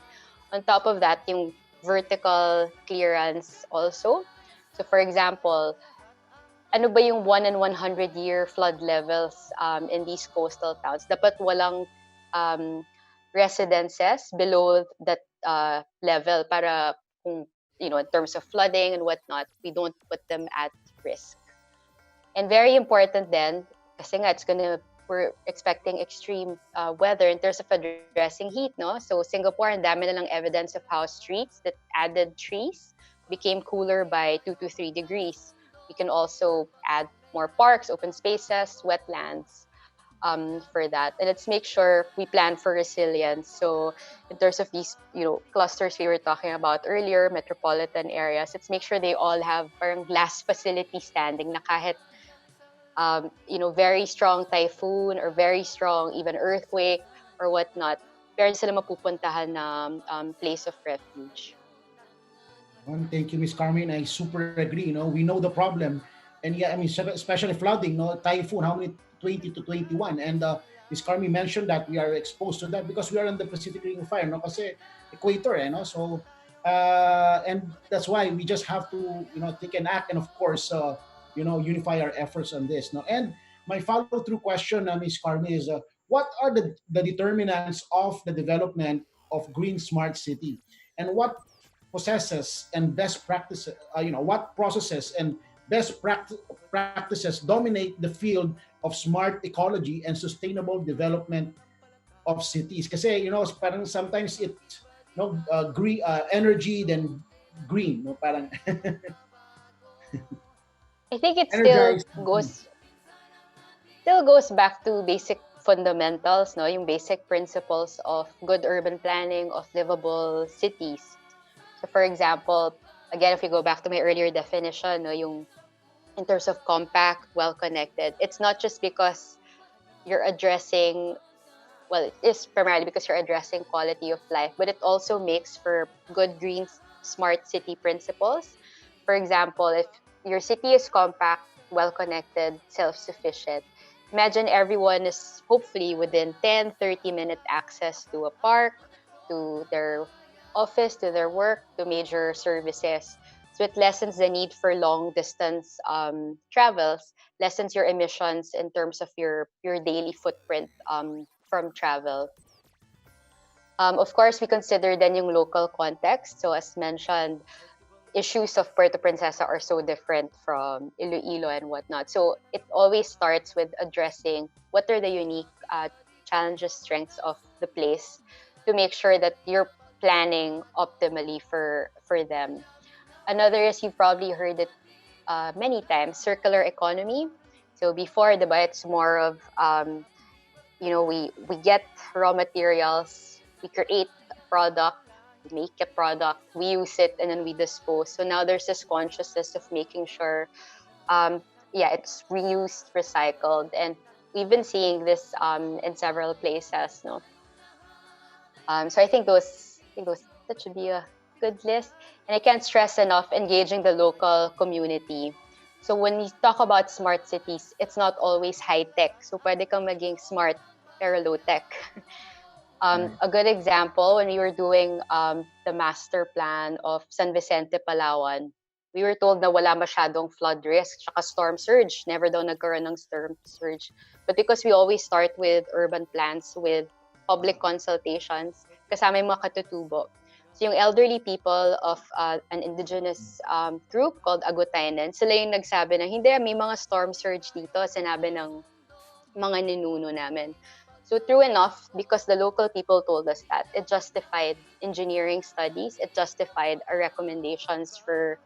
On top of that, yung vertical clearance also. So for example, ano ba yung 1 in 100-year flood levels in these coastal towns? Dapat walang residences below that level para kung, in terms of flooding and whatnot, we don't put them at risk. And very important then, kasi nga we're expecting extreme weather in terms of addressing heat, no? So Singapore, ang dami na lang evidence of how streets that added trees became cooler by 2 to 3 degrees. We can also add more parks, open spaces, wetlands for that. And let's make sure we plan for resilience. So in terms of these, clusters we were talking about earlier, metropolitan areas, let's make sure they all have parang glass facility standing na kahit very strong typhoon or very strong even earthquake or whatnot, meron sila mapupuntahan na place of refuge. Thank you, Miss Carmen. I super agree. We know the problem, and yeah, I mean, especially flooding. Typhoon, how many? 20 to 21, and Miss Carmen mentioned that we are exposed to that because we are in the Pacific Ring of Fire, kasi equator, so and that's why we just have to take an act, and of course unify our efforts on this. And my follow-through question, Ms. Carmi, is what are the determinants of the development of green smart city, and what processes and best practices, what processes and best practices dominate the field of smart ecology and sustainable development of cities? Kasi parang sometimes it green energy then green, parang I think it energized. still goes back to basic fundamentals, no? Yung basic principles of good urban planning, of livable cities. So for example, again, if we go back to my earlier definition, yung in terms of compact, well-connected, it's not just because you're addressing, well, it is primarily because you're addressing quality of life, but it also makes for good green smart city principles. For example, if your city is compact, well-connected, self-sufficient, imagine everyone is hopefully within 10, 30-minute access to a park, to their office, to their work, to major services. So it lessens the need for long-distance travels, lessens your emissions in terms of your daily footprint from travel. Of course, we consider then yung local context. So as mentioned, issues of Puerto Princesa are so different from Iloilo and whatnot. So it always starts with addressing what are the unique challenges, strengths of the place to make sure that you're planning optimally for them. Another is, you've probably heard it many times, circular economy. So before, it's more of, we get raw materials, we create a product, we make a product, we use it, and then we dispose. So now there's this consciousness of making sure, it's reused, recycled, and we've been seeing this in several places. No, so I think those think that should be a good list. And I can't stress enough engaging the local community. So when we talk about smart cities, it's not always high tech. So pwede kang maging smart pero low tech. A good example, when we were doing the master plan of San Vicente, Palawan, we were told na wala masyadong flood risk, tsaka storm surge. Never daw nagkaroon ng storm surge. But because we always start with urban plans, with public consultations, kasama yung mga katutubo. So yung elderly people of an indigenous group called Agutainen, sila yung nagsabi na hindi, may mga storm surge dito, sinabi ng mga ninuno namin. So true enough, because the local people told us that, it justified engineering studies, it justified our recommendations for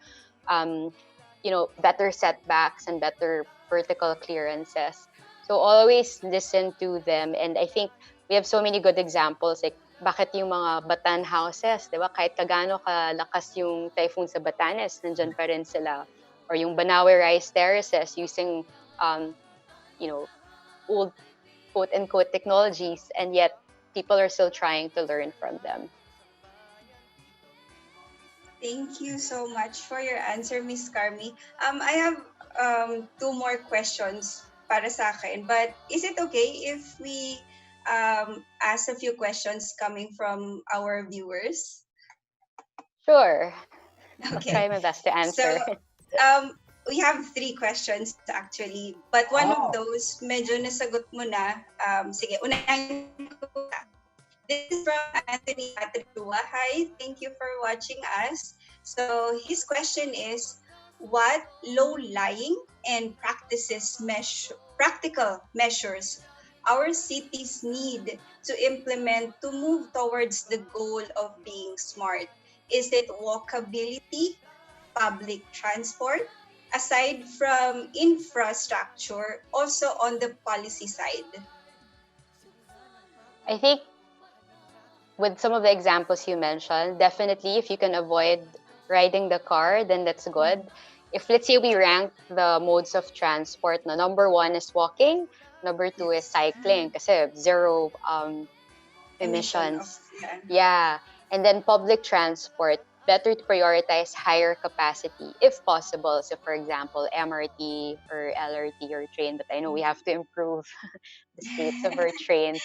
better setbacks and better vertical clearances. So always listen to them, and I think we have so many good examples, like bakit yung mga Batan houses, di ba? Kahit kagano kalakas yung typhoon sa Batanes, nandyan pa rin sila. Or yung Banawe rice terraces using old quote-unquote technologies, and yet people are still trying to learn from them. Thank you so much for your answer, Miss Carmi. I have two more questions para sa akin, but is it okay if we ask a few questions coming from our viewers? Sure. I'll Okay. try my best to answer. So, we have 3 questions actually, but one of those medyo nasagot mo na. Sige, unahin ko na. This is from Anthony Atrua. Hi, thank you for watching us. So his question is, what low-lying and practical measures our cities need to implement to move towards the goal of being smart? Is it walkability, public transport, aside from infrastructure, also on the policy side? I think with some of the examples you mentioned, definitely if you can avoid riding the car, then that's good. If let's say we rank the modes of transport, number 1 is walking, number 2 is cycling, kasi zero emissions. Yeah. And then public transport, better to prioritize higher capacity if possible. So for example, MRT or LRT or train, but I know we have to improve the states of our trains.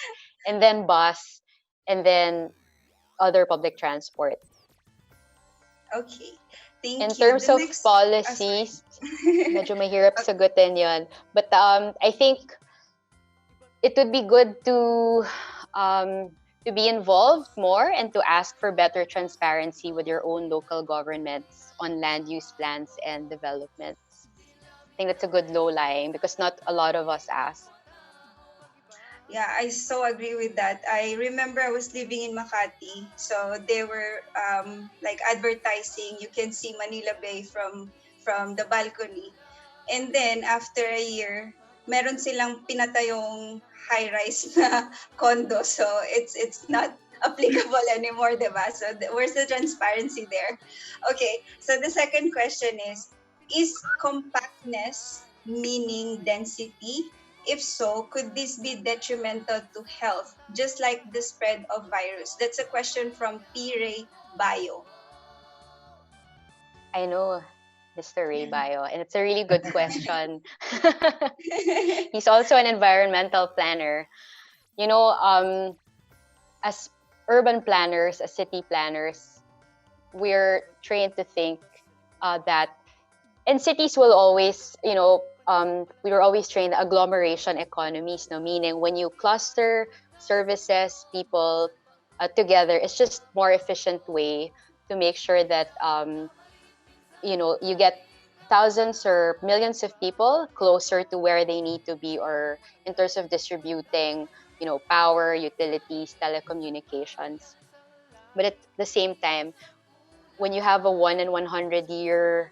And then bus, and then other public transport. Okay. Thank In you. terms of policies, medyo mahirap sagutin yun. But I think it would be good to be involved more and to ask for better transparency with your own local governments on land use plans and developments. I think that's a good low-lying because not a lot of us ask. Yeah, I so agree with that. I remember I was living in Makati, so they were like advertising. You can see Manila Bay from the balcony, and then after a year, meron silang pinatayong high-rise na condo, so it's not applicable anymore, diba? So where's the transparency there? Okay, so the second question is compactness meaning density? If so, could this be detrimental to health, just like the spread of virus? That's a question from P. Ray Bio. I know Mr. Ray Bio, and it's a really good question. He's also an environmental planner. As urban planners, as city planners, we're trained to think that, and cities will always, we were always trained agglomeration economies, meaning when you cluster services, people together, it's just more efficient way to make sure that you get thousands or millions of people closer to where they need to be, or in terms of distributing, power, utilities, telecommunications. But at the same time, when you have a 1 in 100 year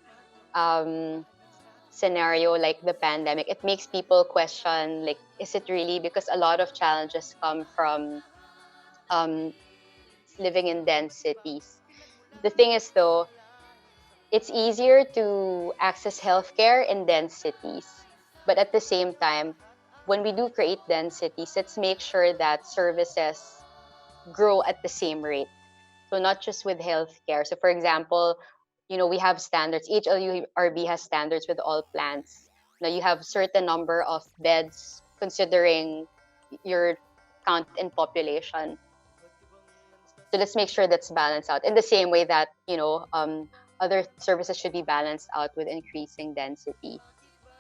scenario like the pandemic, it makes people question, like, is it really? Because a lot of challenges come from living in dense cities. The thing is, though, it's easier to access healthcare in dense cities. But at the same time, when we do create dense cities, let's make sure that services grow at the same rate. So So not just with healthcare. So for example, we have standards. Each LURB has standards with all plants. You have certain number of beds considering your count in population. So let's make sure that's balanced out in the same way that other services should be balanced out with increasing density.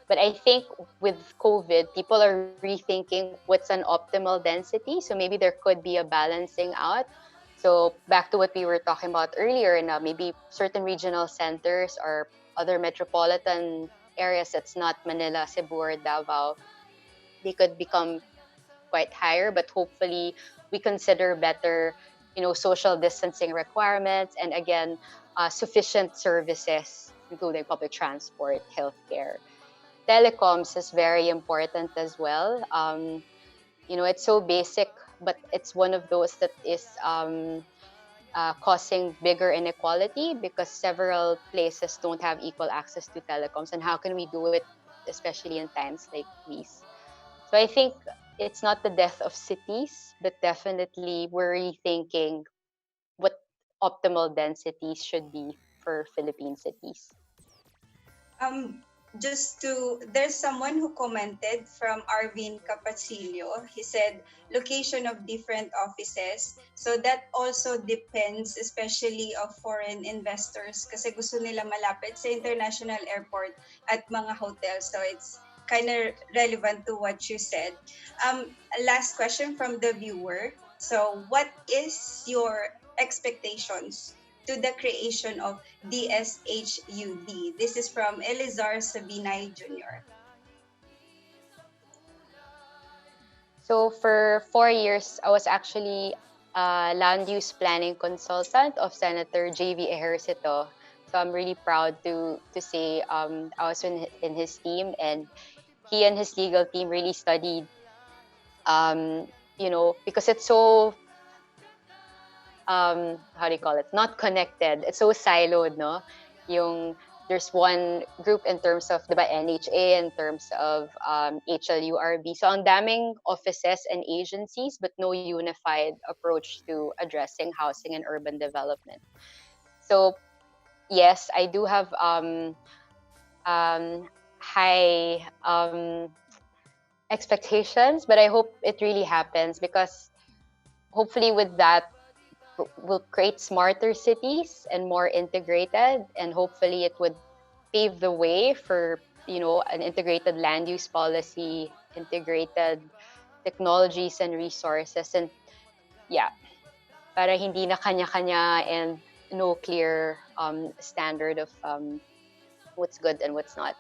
But I think with COVID, people are rethinking what's an optimal density. So maybe there could be a balancing out. So back to what we were talking about earlier, and maybe certain regional centers or other metropolitan areas that's not Manila, Cebu, or Davao, they could become quite higher. But hopefully, we consider better, social distancing requirements, and again, sufficient services, including public transport, healthcare. Telecoms is very important as well. It's so basic, but it's one of those that is causing bigger inequality because several places don't have equal access to telecoms. And how can we do it, especially in times like these? So I think it's not the death of cities, but definitely we're rethinking what optimal densities should be for Philippine cities. There's someone who commented from Arvin Capacillo. He said location of different offices. So that also depends, especially of foreign investors kasi gusto nila malapit sa international airport at mga hotels. So it's kind of relevant to what you said. Last question from the viewer. So what is your expectations to the creation of DSHUD? This is from Elizar Sabinay Jr. So for 4 years, I was actually a land use planning consultant of Senator J.V. Ejercito. So I'm really proud to say I was in his team, and he and his legal team really studied, because it's so how do you call it? Not connected. It's so siloed, no? There's one group in terms of the NHA, in terms of HLURB. So ang daming offices and agencies, but no unified approach to addressing housing and urban development. So yes, I do have high expectations, but I hope it really happens because hopefully with that, will create smarter cities and more integrated, and hopefully it would pave the way for an integrated land use policy, integrated technologies and resources, and para hindi na kanya-kanya and no clear standard of what's good and what's not.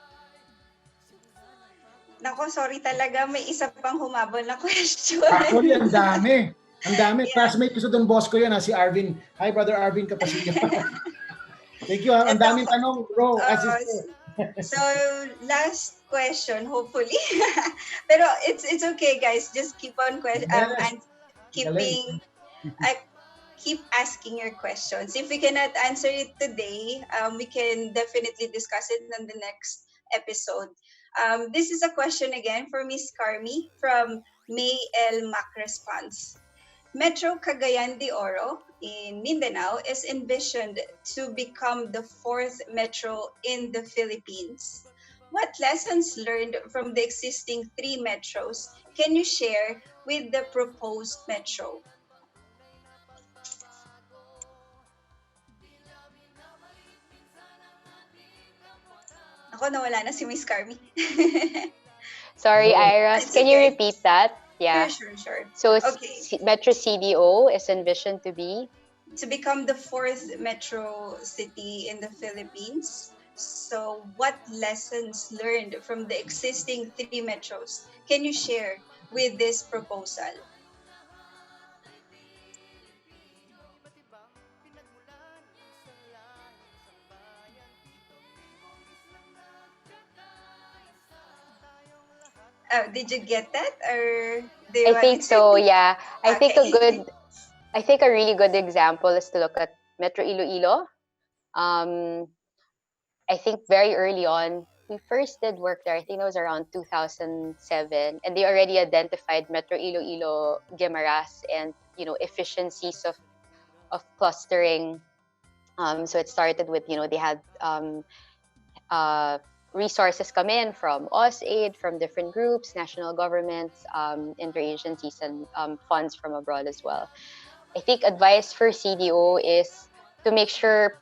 Nako, sorry talaga, may isa pang humabol na question. Actually, ang dami. Ang dami. Yeah. Classmate ko sa Don Bosco yan, si Arvin. Hi, Brother Arvin Capacillo. Thank you. Ang daming tanong, bro. So, last question, hopefully. Pero it's okay, guys. Just keep on keep asking your questions. If we cannot answer it today, we can definitely discuss it on the next episode. This is a question again for Miss Carmi from May L. Mac Response. Metro Cagayan de Oro in Mindanao is envisioned to become the 4th metro in the Philippines. What lessons learned from the existing 3 metros can you share with the proposed metro? Ako, nawala na si Miss Carmi. Sorry, Iris. Can you repeat that? Yeah. Sure. So Metro CDO is envisioned to become the 4th metro city in the Philippines. So what lessons learned from the existing 3 metros can you share with this proposal? Did you get that, or I think so? Yeah, I think a really good example is to look at Metro Iloilo. I think very early on, we first did work there. I think it was around 2007, and they already identified Metro Iloilo Guimaras and efficiencies of clustering. So it started with, they had resources come in from AusAid, from different groups, national governments, interagencies, and funds from abroad as well. I think advice for CDO is to make sure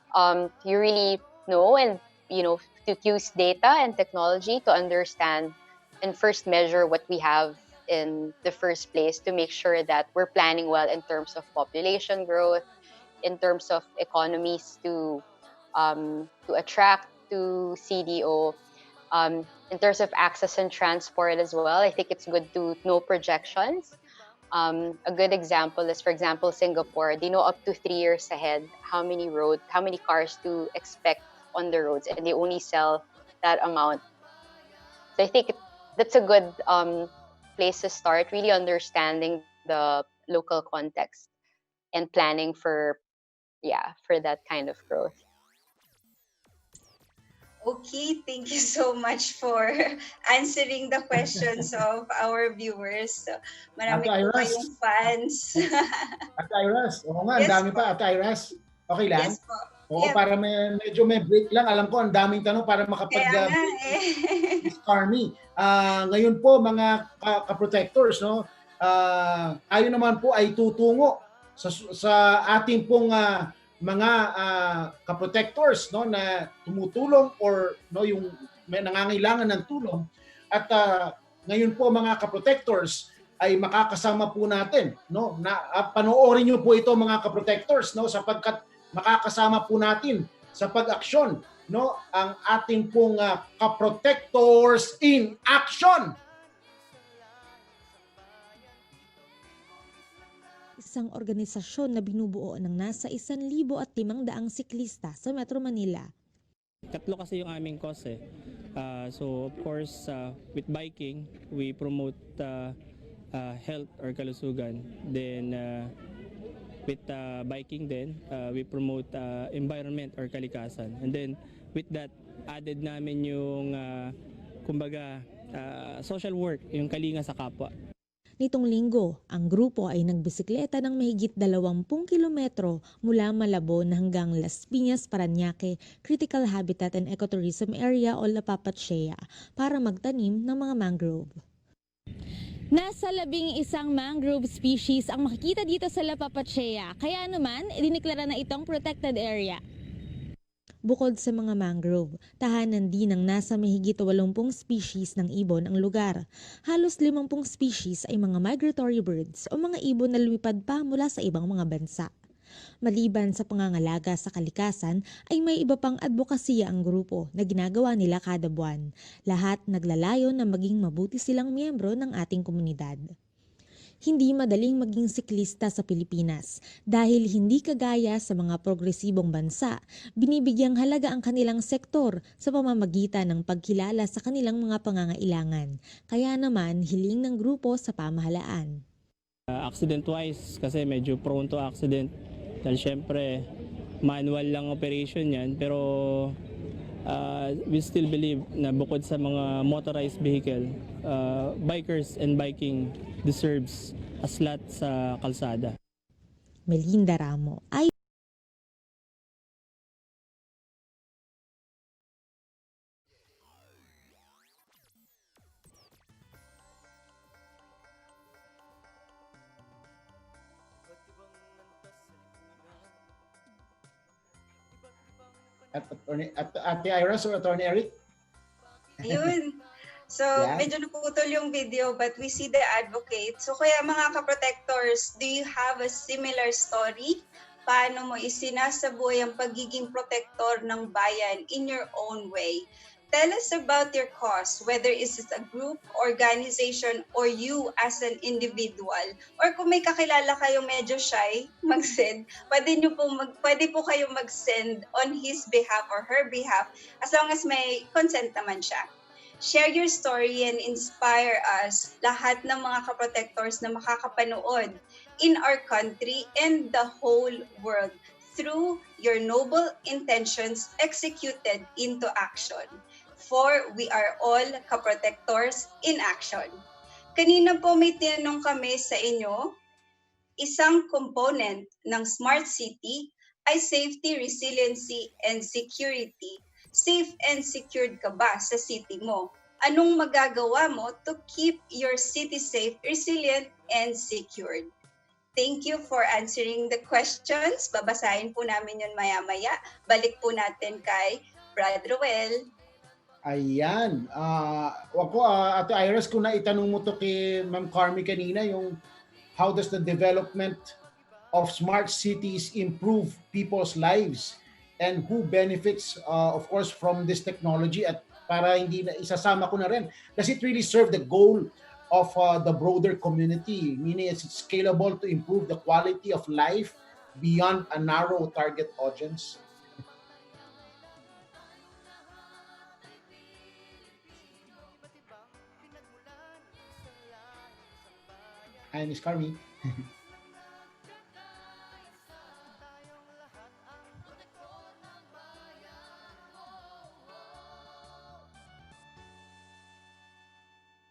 you really know and, to use data and technology to understand and first measure what we have in the first place, to make sure that we're planning well in terms of population growth, in terms of economies to attract to CDO. In terms of access and transport as well, I think it's good to know projections. A good example is, for example, Singapore. They know up to 3 years ahead how many cars to expect on the roads, and they only sell that amount. So I think that's a good place to start, really understanding the local context and planning for that kind of growth. Okay, thank you so much for answering the questions of our viewers. So, marami Ate po Iras. kayong fans. Ate Iras, oo nga, ang Yes dami po. pa, Ate Iras. Okay lang? Yes po. Oo, Yep. para medyo may break lang. Alam ko, ang daming tanong para Kaya nga Miss Carmi. Ngayon po, mga ka-protectors, no? Tayo naman po ay tutungo sa ating pong mga ka-protectors, no, na tumutulong or yung may nangangailangan ng tulong. At ngayon po, mga ka-protectors, ay makakasama po natin, no, na panoorin niyo po ito, mga ka-protectors, no, sapagkat makakasama po natin sa pag-aksyon, no, ang ating pong ka-protectors in action. Isang organisasyon na binubuo ng nasa 1,500 siklista sa Metro Manila. Tatlo kasi yung aming cause. So of course, with biking, we promote health or kalusugan. Then with biking then, we promote environment or kalikasan. And then with that, added namin yung social work, yung kalinga sa kapwa. Nitong linggo, ang grupo ay nagbisikleta ng mahigit 20 kilometro mula Malabon hanggang Las Piñas, Parañaque, Critical Habitat and Ecotourism Area o Lapapatchea para magtanim ng mga mangrove. Nasa 11 mangrove species ang makikita dito sa Lapapatchea, kaya naman idineklara na itong protected area. Bukod sa mga mangrove, tahanan din ng nasa mahigit 80 species ng ibon ang lugar. Halos 50 species ay mga migratory birds o mga ibon na lumipad pa mula sa ibang mga bansa. Maliban sa pangangalaga sa kalikasan, ay may iba pang advokasya ang grupo na ginagawa nila kada buwan. Lahat naglalayon na maging mabuti silang miyembro ng ating komunidad. Hindi madaling maging siklista sa Pilipinas dahil hindi kagaya sa mga progresibong bansa, binibigyang halaga ang kanilang sektor sa pamamagitan ng pagkilala sa kanilang mga pangangailangan. Kaya naman hiling ng grupo sa pamahalaan. Accident-wise kasi medyo prone to accident. Dahil syempre manual lang operation yan, pero we still believe na bukod sa mga motorized vehicle, bikers and biking deserves a slot sa kalsada. Melinda Ramo ay at Ate Iras or Attorney Eric? Ayun. So, Yeah. medyo naputol yung video but we see the advocate. So, kaya mga ka-protectors, do you have a similar story? Paano mo isinasabuhay ang pagiging protector ng bayan in your own way? Tell us about your cause, whether it's a group, organization, or you as an individual. Or kung may kakilala kayong medyo shy, mag-send. Pwede po kayo mag-send on his behalf or her behalf as long as may consent naman siya. Share your story and inspire us, lahat ng mga ka-protectors na makakapanood in our country and the whole world through your noble intentions executed into action. For we are all ka-protectors in action. Kanina po may tinanong kami sa inyo, isang component ng smart city ay safety, resiliency, and security. Safe and secured ka ba sa city mo? Anong magagawa mo to keep your city safe, resilient, and secured? Thank you for answering the questions. Babasahin po namin yun maya-maya. Balik po natin kay Brad Roel. Ayan. Ate Iris, kung naitanong mo to kay Ma'am Carmi kanina, yung how does the development of smart cities improve people's lives and who benefits, of course, from this technology, at para hindi na isasama ko na rin, does it really serve the goal of the broader community, meaning it's scalable to improve the quality of life beyond a narrow target audience? Hi, Miss Carmi.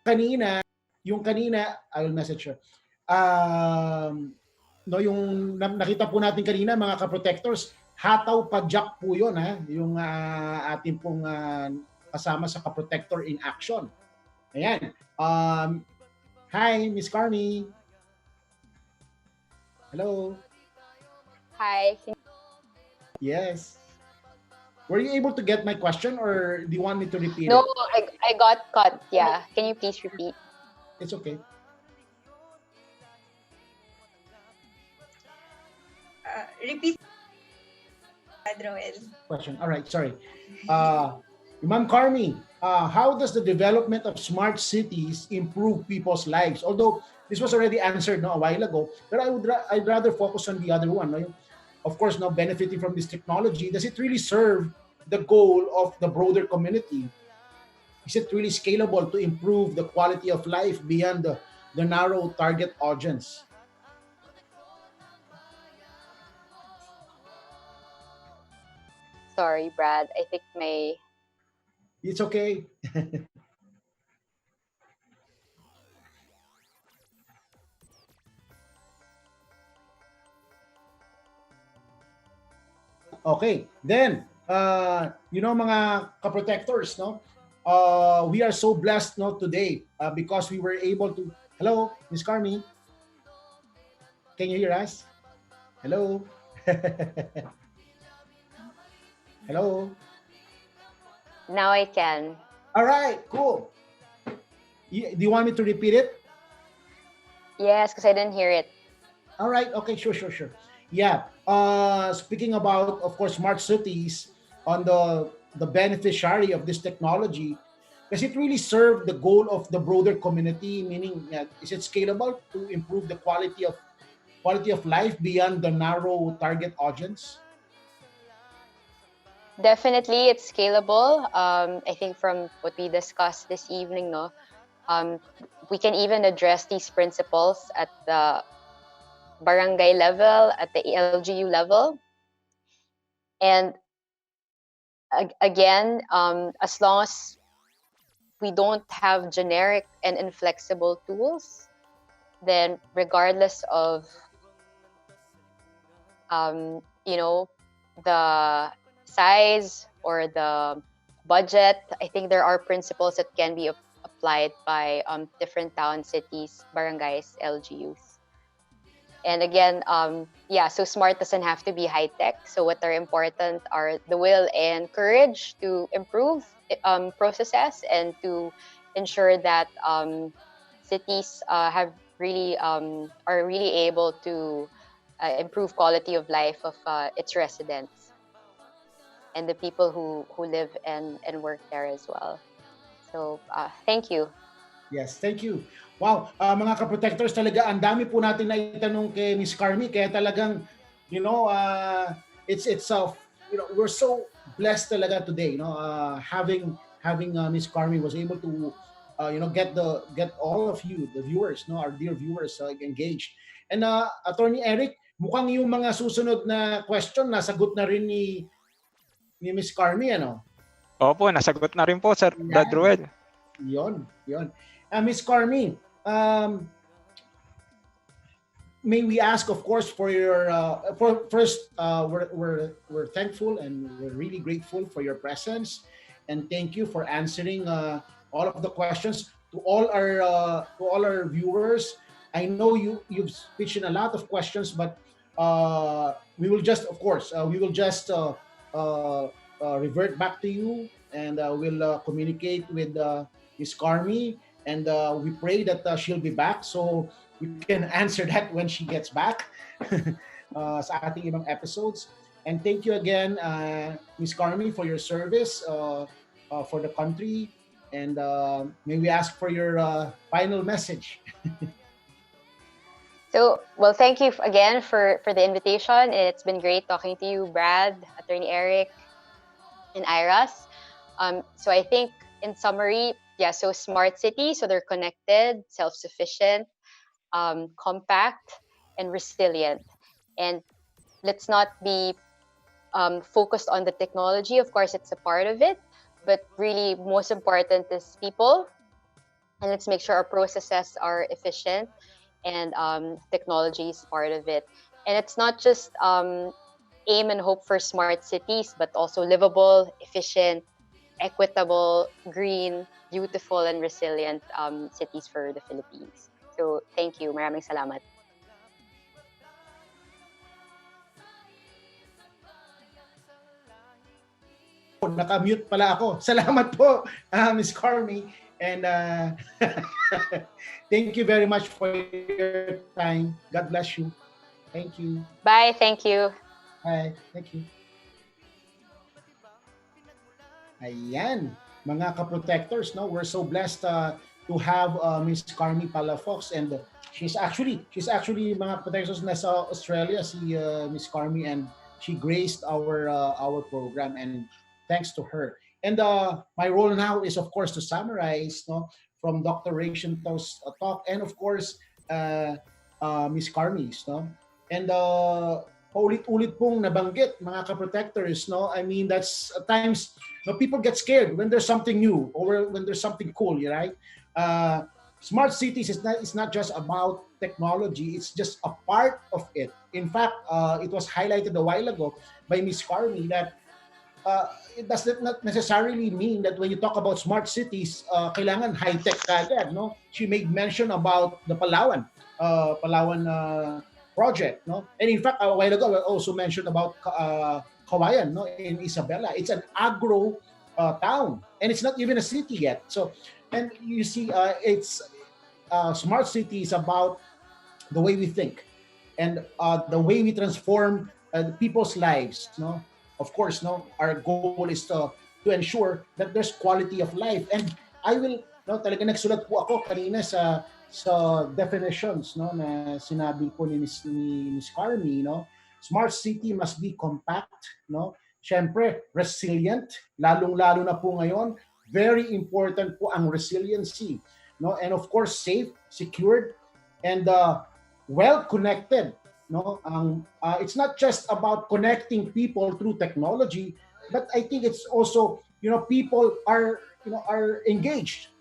Kanina, I will message her. No, yung nakita po natin kanina, mga ka-protectors, hataw padyak po yun, ha? Yung ating pong kasama sa ka-protector in action. Ayan. Hi, Miss Carmi. Hello. Hi. Yes. Were you able to get my question, or do you want me to repeat No, it? I got cut. Yeah. Can you please repeat? It's okay. Repeat, Brad Roel. Question. All right, sorry. Ma'am Carmi, how does the development of smart cities improve people's lives? Although this was already answered a while ago, but I'd rather focus on the other one. No? Of course, now benefiting from this technology, does it really serve the goal of the broader community? Is it really scalable to improve the quality of life beyond the narrow target audience? Sorry, Brad. I think my... It's okay. Okay, then, mga ka-protectors, no? We are so blessed, no, today because we were able to... Hello, Miss Carmi? Can you hear us? Hello? Hello? Now I can. All right, cool. Do you want me to repeat it? Yes, because I didn't hear it. All right, okay, sure. Yeah, speaking about, of course, smart cities, on the beneficiary of this technology, does it really serve the goal of the broader community? Meaning, is it scalable to improve the quality of life beyond the narrow target audience? Definitely, it's scalable. I think from what we discussed this evening, we can even address these principles at the barangay level, at the LGU level. And again, as long as we don't have generic and inflexible tools, then regardless of the size or the budget, I think there are principles that can be applied by different towns, cities, barangays, LGUs. And again, so smart doesn't have to be high tech. So what are important are the will and courage to improve processes and to ensure that cities are really able to improve quality of life of its residents and the people who live and work there as well. So thank you. Yes, thank you. Wow, mga ka-protectors, talaga ang dami po natin na itanong kay Miss Carmi, kaya talagang it's we're so blessed talaga today, having Miss Carmi was able to get all of you, the viewers, our dear viewers, engaged. And Attorney Eric, mukhang yung mga susunod na question nasagot na rin ni Miss Carmi, ano? Opo, nasagot na rin po, Sir Brad Ruel. Yon. Miss Carmi, may we ask, of course, for your for first, we're thankful and we're really grateful for your presence, and thank you for answering all of the questions to all our viewers. I know you've pitched in a lot of questions, but we will just, of course, we will just revert back to you, and we'll communicate with Miss Carmi, and we pray that she'll be back so we can answer that when she gets back sa ating ibang episodes. And thank you again, Miss Carmi, for your service for the country. And may we ask for your final message? So, well, thank you again for the invitation. It's been great talking to you, Brad, Attorney Eric, and Iras. So I think in summary, yeah, so smart cities, so they're connected, self-sufficient, compact, and resilient. And let's not be focused on the technology. Of course, it's a part of it, but really most important is people. And let's make sure our processes are efficient, and technology is part of it. And it's not just aim and hope for smart cities, but also livable, efficient, equitable, green, beautiful, and resilient cities for the Philippines. So thank you. Maraming salamat. Naka-mute pala ako. Salamat po, Miss Carmi. And thank you very much for your time. God bless you. Thank you. Bye. Thank you. Bye. Thank you. Ayan, mga ka-protectors, no? We're so blessed to have Miss Carmi Palafox, and she's actually mga protectors nasa Australia, si Miss Carmi, and she graced our program, and thanks to her. And my role now is, of course, to summarize, no, from Dr. Rachento's talk, and of course, Miss Carmi's, no. And paulit-ulit pong nabanggit, mga ka-protectors, no. I mean, that's at times, no, people get scared when there's something new or when there's something cool, right? Smart cities is not just about technology; it's just a part of it. In fact, it was highlighted a while ago by Miss Carmi that it does not necessarily mean that when you talk about smart cities, kailangan high-tech kagad, no? She made mention about the Palawan project, no? And in fact, a while ago, I also mentioned about Kawayan, no, in Isabela. It's an agro town, and it's not even a city yet. So, and you see, it's smart city is about the way we think and the way we transform people's lives, no? Of course, no, our goal is to ensure that there's quality of life. And I will, no, talaga nagsulat po ako kanina sa definitions, no, na sinabi po ni Miss Carmi, no. Smart city must be compact, no. Siyempre, resilient, lalong-lalo na po ngayon, very important po ang resiliency, no. And of course, safe, secured, and well-connected. No, it's not just about connecting people through technology, but I think it's also, people are engaged,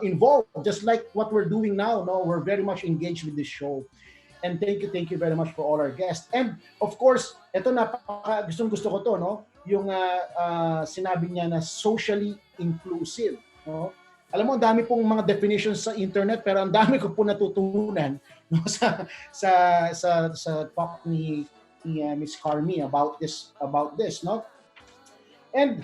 involved, just like what we're doing now. No, we're very much engaged with this show, and thank you very much for all our guests. And of course, ito gusto ko to, no, yung sinabi niya na socially inclusive, no. Alam mo, ang dami pong mga definitions sa internet, pero ang dami ko po natutunan, no, sa talk ni Miss Carmi about this, no. And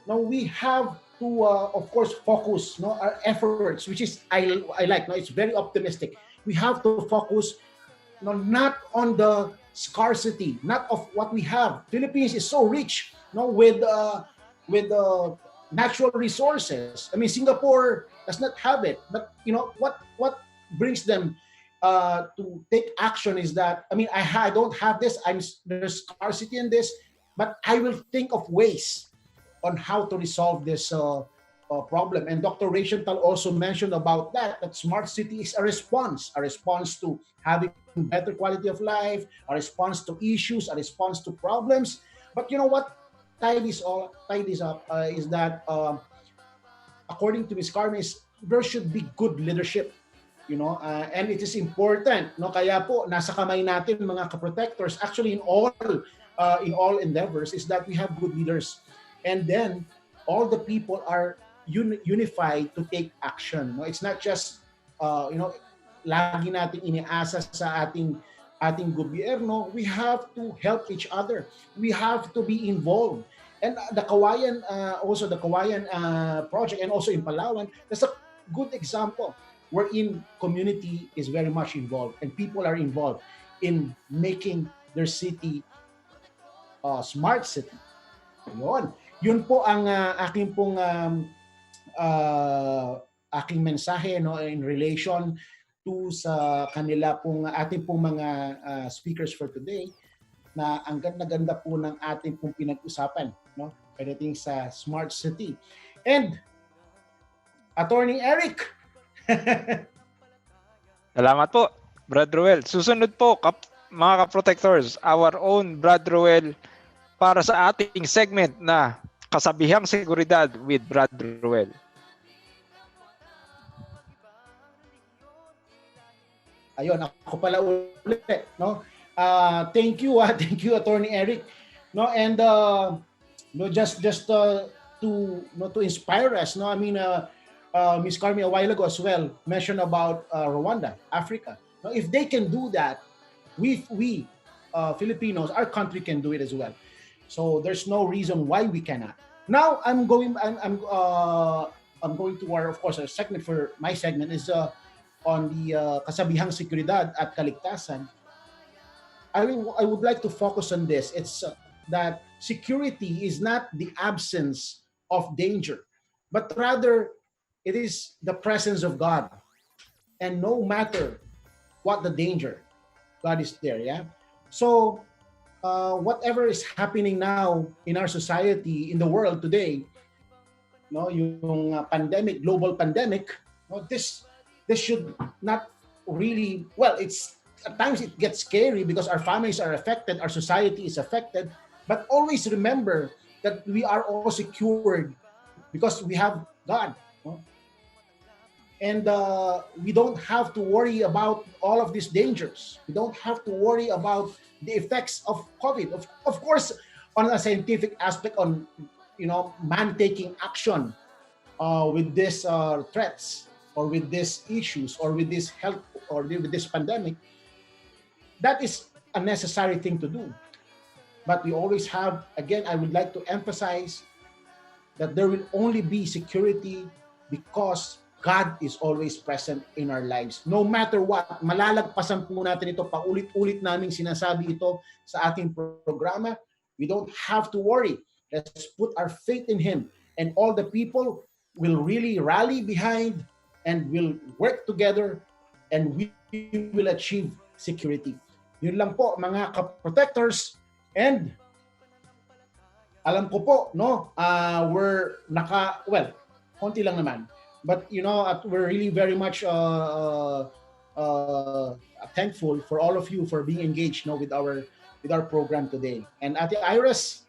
now we have to of course focus, no, our efforts, which is I like, no, it's very optimistic. We have to focus, no, not on the scarcity, not of what we have. Philippines is so rich, no, with natural resources. I mean, Singapore does not have it, but what brings them to take action is that, I mean, I don't have this. There's scarcity in this, but I will think of ways on how to resolve this problem. And Dr. Rachental also mentioned about that smart city is a response to having better quality of life, a response to issues, a response to problems. But you know what? Tie this up is that according to Ms. Carmen, there should be good leadership. And it is important, no, kaya po nasa kamay natin mga ka-protectors, actually in all endeavors, is that we have good leaders, and then all the people are unified to take action, no. It's not just lagi natin iniasa sa ating gobyerno. We have to help each other, we have to be involved. And the Kawayan project, and also in Palawan, that's a good example wherein community is very much involved and people are involved in making their city smart city. Yun po ang aking mensahe, no, in relation to sa kanila pong ating pong mga speakers for today, na ang ganda-ganda po ng ating pong pinag-usapan, no, pagdating sa smart city. And Attorney Eric. Salamat po, Brad Ruel. Susunod po, mga ka-protectors, our own Brad Ruel para sa ating segment na Kasabihang Seguridad with Brad Ruel. Ayun, ako pala ulit, no? Thank you, Attorney Eric. No, and just to inspire us, no? I mean, Ms. Carmi a while ago as well mentioned about Rwanda, Africa. Now, if they can do that, we Filipinos, our country can do it as well. So there's no reason why we cannot. Now I'm going to of course, our segment for my segment is on the kasabihang seguridad at kaligtasan. I would like to focus on this. It's that security is not the absence of danger, but rather it is the presence of God. And no matter what the danger, God is there, yeah? So, whatever is happening now in our society, in the world today, no, yung pandemic, global pandemic, no, this should not really, well, it's at times it gets scary because our families are affected, our society is affected, but always remember that we are all secured because we have God. No? And we don't have to worry about all of these dangers. We don't have to worry about the effects of COVID. Of course, on a scientific aspect, on man taking action with these threats or with these issues or with this health or with this pandemic, that is a necessary thing to do. But we always have, again, I would like to emphasize that there will only be security because God is always present in our lives. No matter what, malalagpasan po natin ito, paulit-ulit naming sinasabi ito sa ating programa. We don't have to worry. Let's put our faith in Him. And all the people will really rally behind and will work together and we will achieve security. Yun lang po, mga ka-protectors. And alam ko po, no, we're konti lang naman. But we're really very much thankful for all of you for being engaged, with our program today. And Ate Iris.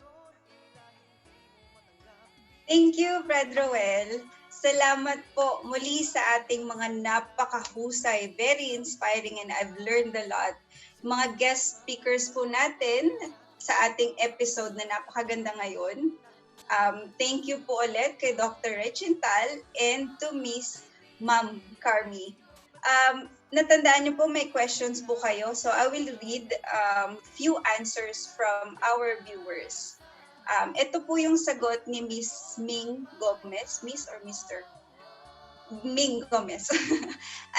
Thank you, Brad Roel. Salamat po muli sa ating mga napakahusay, very inspiring, and I've learned a lot. Mga guest speakers po natin sa ating episode na napakaganda ngayon. Thank you po ulit kay Dr. Rechintal and to Miss Ma'am Carmi. Natandaan niyo po may questions po kayo, so I will read few answers from our viewers. Ito po yung sagot ni Miss Ming Gomez, Miss or Mr. Ming Gomez.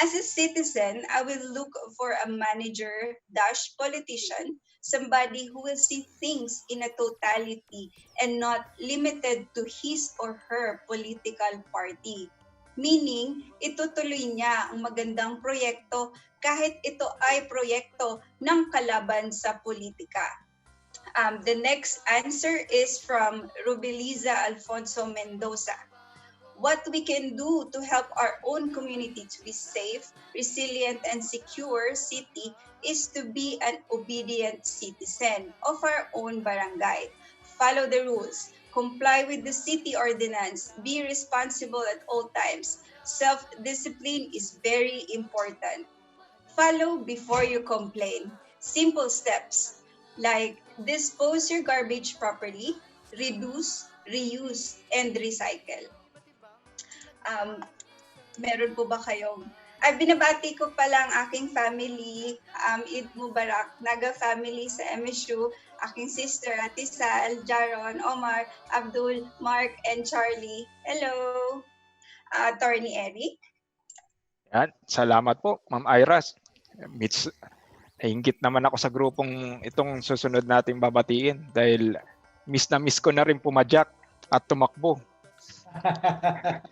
As a citizen, I will look for a manager-politician, somebody who will see things in a totality and not limited to his or her political party. Meaning, itutuloy niya ang magandang proyekto kahit ito ay proyekto ng kalaban sa politika. The next answer is from Rubeliza Alfonso Mendoza. What we can do to help our own community to be safe, resilient, and secure city is to be an obedient citizen of our own barangay. Follow the rules, comply with the city ordinance, be responsible at all times, Self-discipline is very important. Follow before you complain. Simple steps like dispose your garbage properly, reduce, reuse, and recycle. Um, Meron po ba kayong binabati ko pala ang aking family, Eid Mubarak, Naga family sa MSU, aking sister, Ate Sal, Jaron, Omar, Abdul, Mark, and Charlie. Hello, Attorney Eric. Yan. Salamat po, Ma'am Iras. Nainggit naman ako sa grupong itong susunod nating babatiin dahil miss na miss ko na rin pumadyak at tumakbo.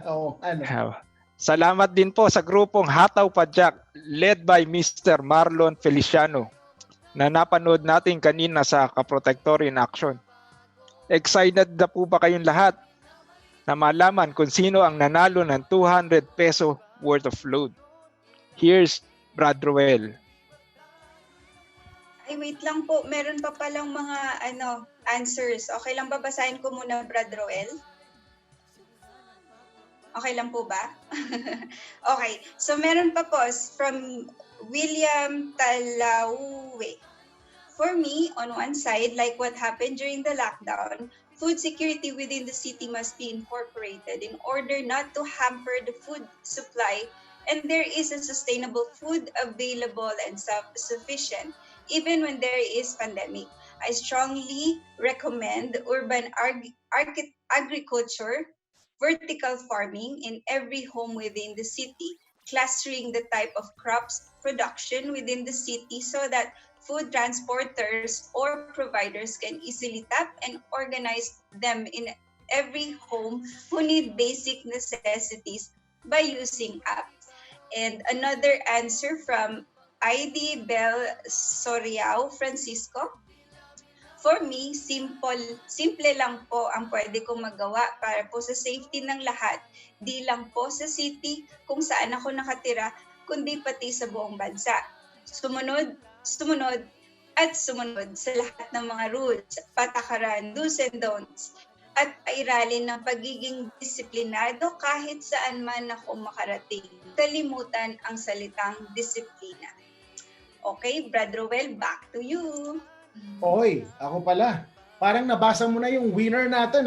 Oo, ano. Salamat din po sa grupong Hataw Padyak led by Mr. Marlon Feliciano na napanood natin kanina sa Kaprotector in Action. Excited na po ba kayong lahat na malaman kung sino ang nanalo ng 200 peso worth of load? Here's Brad Roel. Ay, wait lang po. Meron pa palang mga answers. Okay lang ba basahin ko muna, Brad Roel? Okay lang po ba? Okay. So, meron pa po from William Talauwe. For me, on one side, like what happened during the lockdown, food security within the city must be incorporated in order not to hamper the food supply, and there is a sustainable food available and self-sufficient even when there is pandemic. I strongly recommend urban agriculture, vertical farming in every home within the city, clustering the type of crops production within the city so that food transporters or providers can easily tap and organize them in every home who need basic necessities by using apps. And another answer from ID Bel Soriao Francisco. For me, simple lang po ang pwede kong magawa para po sa safety ng lahat. Di lang po sa city kung saan ako nakatira, kundi pati sa buong bansa. Sumunod sa lahat ng mga rules, patakaran, do's and don'ts, at pairalin ng pagiging disiplinado kahit saan man ako makarating. Kalimutan ang salitang disiplina. Okay, Brad Roel, back to you. Oy, ako pala. Parang nabasa mo na yung winner natin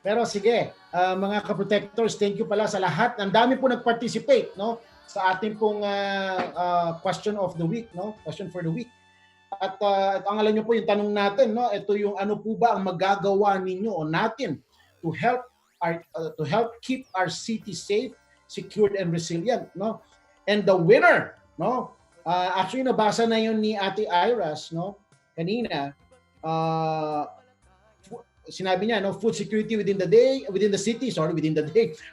Pero sige, mga ka-protectors, thank you pala sa lahat. Ang dami po nag-participate sa ating pong question of the week, question for the week. At ang alam niyo po yung tanong natin, ito yung ano po ba ang magagawa ninyo o natin to help keep our city safe, secured and resilient, And the winner, actually nabasa na yun ni Ate Iras, kanina, sinabi niya, food security within the city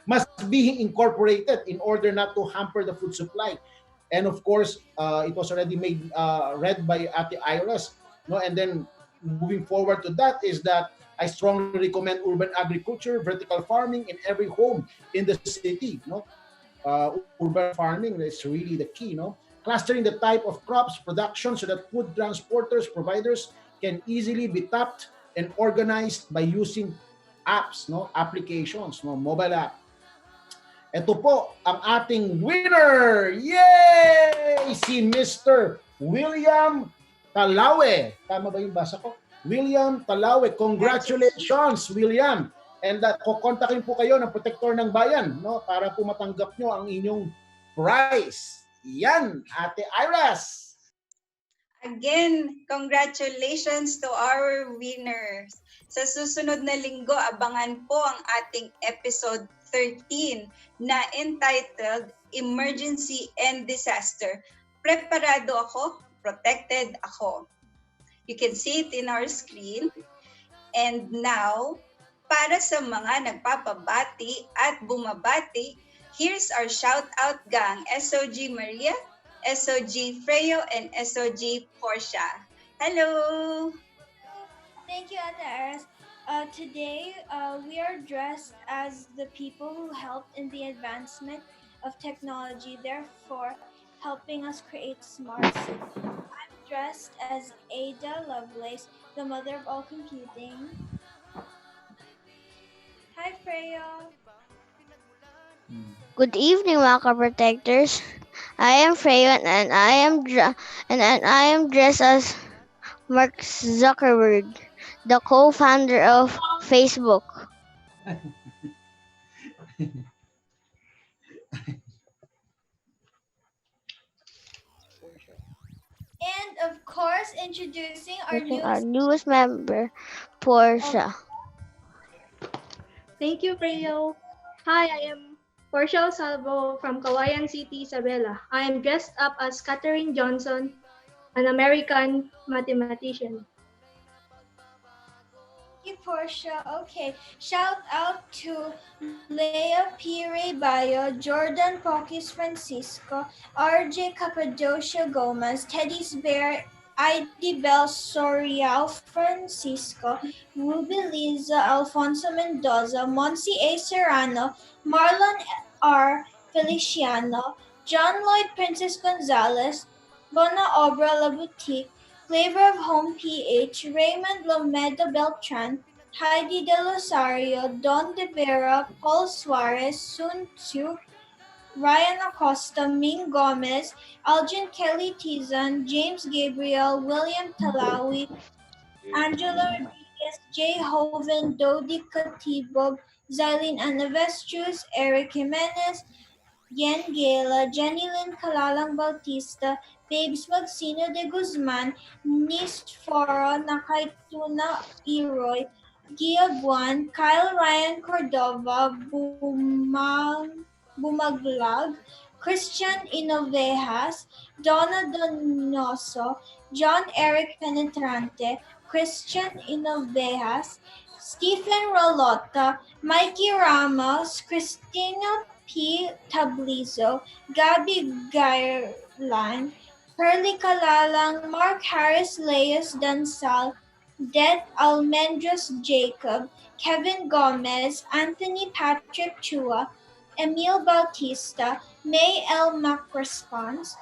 must be incorporated in order not to hamper the food supply. And of course, it was already read by Ate Iras, and then moving forward to that is that I strongly recommend urban agriculture, vertical farming in every home in the city. Urban farming is really the key. Clustering the type of crops production so that food transporters, providers can easily be tapped and organized by using apps, applications, mobile app. Ito po ang ating winner! Yay! Si Mr. William Talawe. Tama ba yung basa ko? William Talawe. Congratulations, William! And kukontakin po kayo ng Protector ng Bayan, para po matanggap nyo ang inyong prize. Yan, Ate Iras. Again, congratulations to our winners. Sa susunod na linggo, abangan po ang ating episode 13 na entitled Emergency and Disaster. Preparado ako, protected ako. You can see it in our screen. And now, para sa mga nagpapabati at bumabati, here's our shout-out gang, SOG Maria, SOG Freyo, and SOG Portia. Hello! Thank you, Ate Aras. Today, we are dressed as the people who helped in the advancement of technology, therefore helping us create smart cities. I'm dressed as Ada Lovelace, the mother of all computing. Hi, Freyo. Good evening, mga ka-protectors. I am Freyon and I am dressed as Mark Zuckerberg, the co-founder of Facebook. And of course, introducing our Our newest member, Portia. Thank you, Freyo. Hi, I am Portia Salvo from Kawayan City, Isabela. I am dressed up as Katherine Johnson, an American mathematician. Thank you, Portia. Okay, shout out to Leah P. Bayo, Jordan Pokis Francisco, RJ Cappadocia Gomez, Teddy's Bear, ID Bell Sorial Francisco, Ruby Liza, Alfonso Mendoza, Monsi A. Serrano, Marlon R. Feliciano, John Lloyd Princess Gonzalez, Bona Obra La Boutique, Flavor of Home PH, Raymond Lomeda Beltran, Heidi De Rosario, Don De Vera, Paul Suarez, Sun Tzu, Ryan Acosta, Ming Gomez, Algin Kelly Tizan, James Gabriel, William Talawi, Angela Rodriguez, Jay Hoven, Dodi Katibog, Zylene Anavestruz, Eric Jimenez, Yen Gala, Jenny Lynn Calalang Bautista, Babes Magsino de Guzman, Nist Foro, Nakaituna Eroy, Gia Buan, Kyle Ryan Cordova, Bumaglag, Christian Inovejas, Donna Donoso, John Eric Penetrante, Christian Inovejas, Stephen Rolota, Mikey Ramos, Cristina P. Tablizo, Gabby Gairlan, Pearly Kalalang, Mark Harris Leas Dansal, Det Almendras Jacob, Kevin Gomez, Anthony Patrick Chua, Emil Bautista, May L. Macresponse,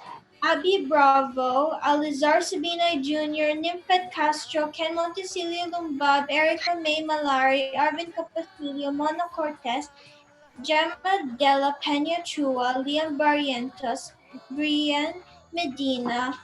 Abby Bravo, Alizar Sabinoy Jr., Nymphet Castro, Ken Montesilio Lumbab, Erica May Malari, Arvin Capasilio, Mona Cortez, Gemma Della Peña Chua, Liam Barrientos, Brian Medina,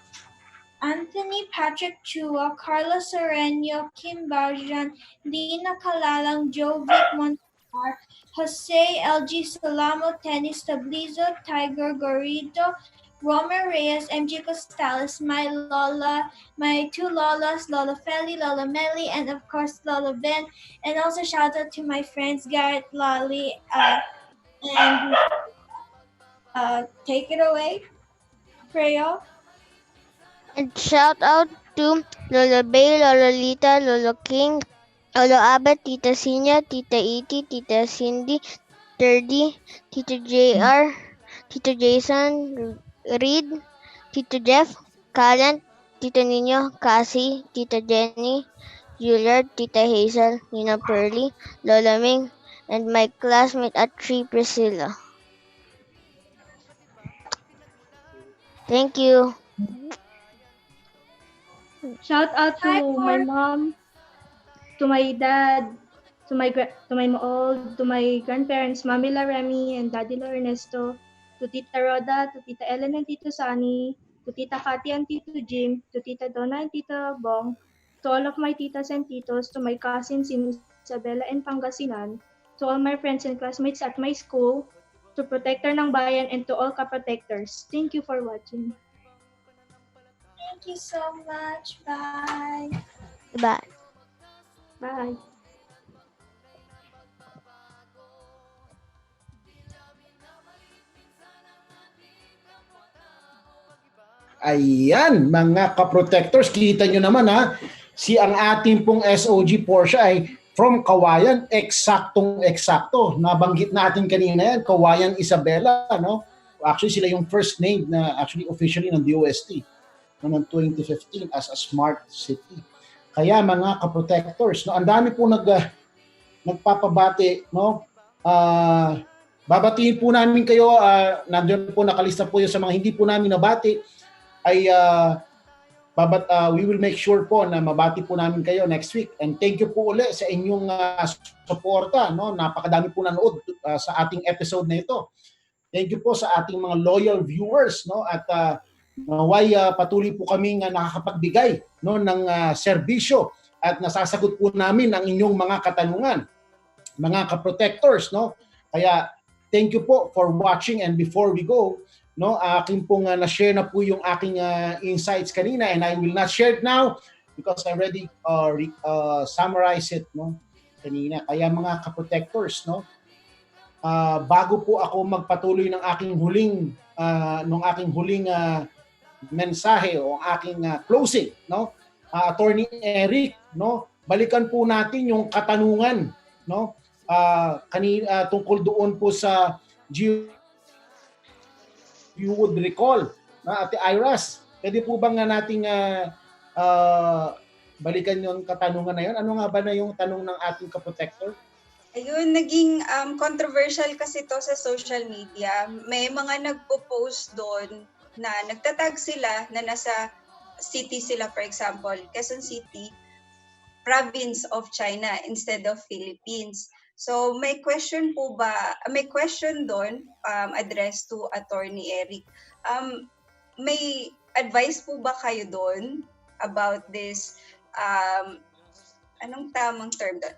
Anthony Patrick Chua, Carla Sereno, Kim Bajan, Lina Kalalang, Jovic Montar, Jose LG Salamo, Tennis Tablizo, Tiger Gorito, Romer Reyes, MJ Costales, my Lola, my two Lolas, Lola Feli, Lola Melly, and of course Lola Ben. And also shout out to my friends Garrett, Lolly, and take it away, Freyo. And shout out to Lolo Bay, Lolo Lita, Lolo King, Lolo Abet, Tita Sinya, Tita Iti, Tita Cindy, Terdy, Tito JR, Tito Jason, Reed, Tito Jeff, Callan, Tito Nino, Cassie, Tita Jenny, Juilliard, Tita Hazel, Nina Pearly, Lola Ming, and my classmate at 3 Priscilla. Thank you. Shout out to my mom, to my dad, to my old, to my grandparents, Mami La Remy and Daddy La Ernesto, to Tita Roda, to Tita Ellen and Tito Sani, to Tita Cathy and Tito Jim, to Tita Donna and Tita Bong, to all of my titas and titos, to my cousins in Isabela and Pangasinan, to all my friends and classmates at my school, to Protector ng Bayan and to all ka-protectors. Thank you for watching. Thank you so much. Bye. Bye. Bye. Ayan, mga ka-protectors, kita nyo naman ha, ang ating pong SOG Portia ay from Kawayan, eksaktong-eksakto. Nabanggit natin kanina yan, Kawayan Isabela, no? Actually, sila yung first name na actually officially ng DOST noong 2015 as a smart city. Kaya mga ka-protectors, no, ang dami po nagpapabati, no? Babatiin po namin kayo, nandiyan po nakalista po yun sa mga hindi po namin nabati, ay But we will make sure po na mabati po namin kayo next week. And thank you po ulit sa inyong suporta. No? Napakadami po nanood sa ating episode na ito. Thank you po sa ating mga loyal viewers. No? At naway patuloy po kaming nakakapagbigay no, ng serbisyo at nasasagot po namin ang inyong mga katanungan, mga ka-protectors. No? Kaya thank you po for watching, and before we go, no, akin pong na-share na po yung aking insights kanina, and I will not share it now because I already summarized it no kanina. Kaya mga ka-protectors, no, bago po ako magpatuloy ng aking huling mensahe o aking closing, no, Attorney Eric, no, balikan po natin yung katanungan, no, kanina tungkol doon po sa you would recall na Ate Iras, pwede po bang nating balikan yung katanungan na yun? Ano nga ba na yung tanong ng ating ka-protector? Ayun, naging controversial kasi to sa social media. May mga nagpo-post doon na nagtatag sila na nasa city sila, for example, Quezon City, province of China instead of Philippines. So may question doon addressed to Attorney Eric. May advice po ba kayo doon about this anong tamang term doon?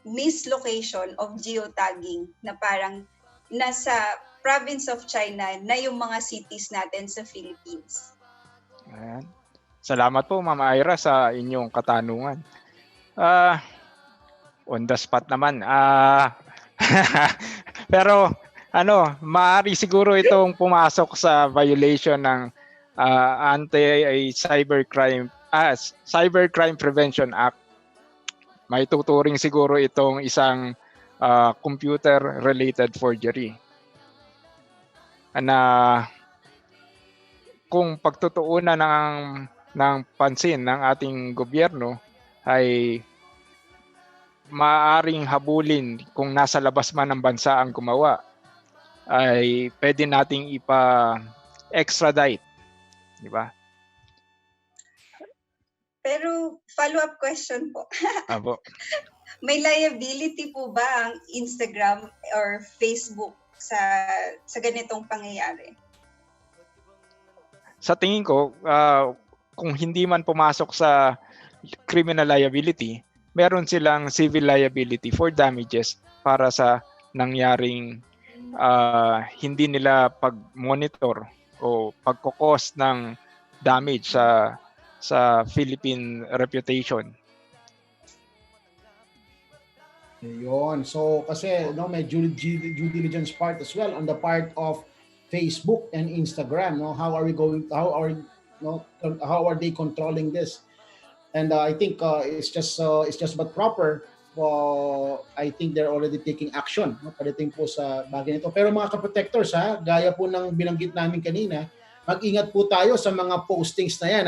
Mislocation of geotagging na parang nasa province of China na yung mga cities natin sa Philippines. Ayan. Salamat po Ma'am Ira sa inyong katanungan. On the spot naman. Pero maaari siguro itong pumasok sa violation ng Cybercrime Prevention Act. May tuturing siguro itong isang computer-related forgery. Na kung pagtutuunan ng pansin ng ating gobyerno ay maaaring habulin kung nasa labas man ng bansa ang gumawa, ay pwede nating ipa-extradite, di ba? Pero follow-up question po. Abo. May liability po ba ang Instagram or Facebook sa ganitong pangyayari? Sa tingin ko, kung hindi man pumasok sa criminal liability, meron silang civil liability for damages para sa nangyaring hindi nila pag-monitor o pagkukos ng damage sa Philippine reputation. Ayun. So kasi may due diligence part as well on the part of Facebook and Instagram. No, how are they controlling this? And I think it's just but proper. I think they're already taking action pagdating po sa bagay nito. Pero mga ka-protectors, gaya po ng binanggit namin kanina, mag-ingat po tayo sa mga postings na yan.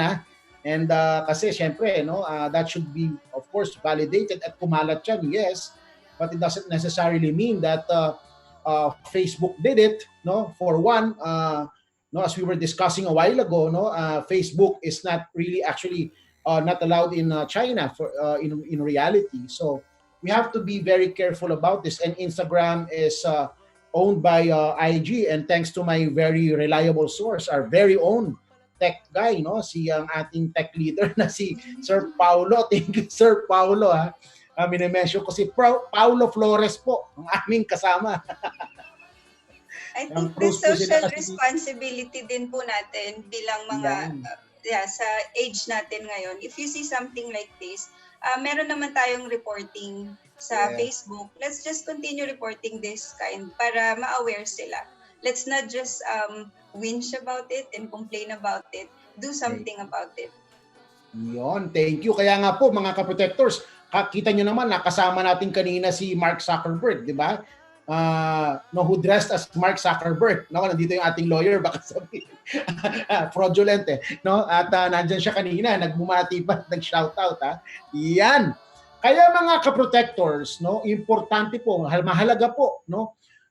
And kasi syempre, that should be of course validated at kumalat yan, yes. But it doesn't necessarily mean that Facebook did it. For one, as we were discussing a while ago, Facebook is not really actually not allowed in China in reality. So we have to be very careful about this. And Instagram is owned by IG, and thanks to my very reliable source, our very own tech guy, si ang ating tech leader na si Sir Paulo. Thank you, Sir Paulo. Minimension ko si Paulo Flores po, ang aming kasama. I think the social responsibility din po natin bilang mga sa age natin ngayon. If you see something like this, meron naman tayong reporting sa Facebook. Let's just continue reporting this kind para ma-aware sila. Let's not just whinge about it and complain about it. Do something about it. Yon, thank you. Kaya nga po mga ka-protectors, kita nyo naman nakasama natin kanina si Mark Zuckerberg, di ba? Who dressed as Mark Zuckerberg. Nandito yung ating lawyer, baka sabihin. Fraudulent At nandyan siya kanina, nagbumati pa, nag-shoutout Yan. Kaya mga ka-protectors, importante po, mahalaga po,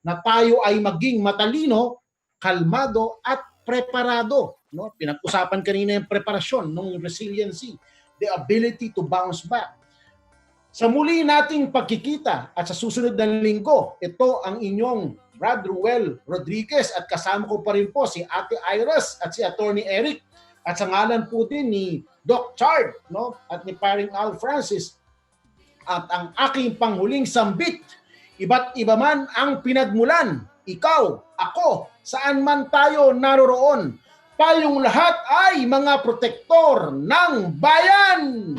na tayo ay maging matalino, kalmado at preparado no? Pinag-usapan kanina yung preparasyon ng resiliency, the ability to bounce back. Sa muli nating pagkikita at sa susunod na linggo, ito ang inyong Brad Ruel Rodriguez at kasama ko pa rin po si Ate Iris at si Attorney Eric at sa ngalan po din ni Doc Chard, no? At ni Paring Al Francis at ang aking panghuling sambit, iba't iba man ang pinagmulan, ikaw, ako, saan man tayo naroroon, tayong lahat ay mga protektor ng bayan!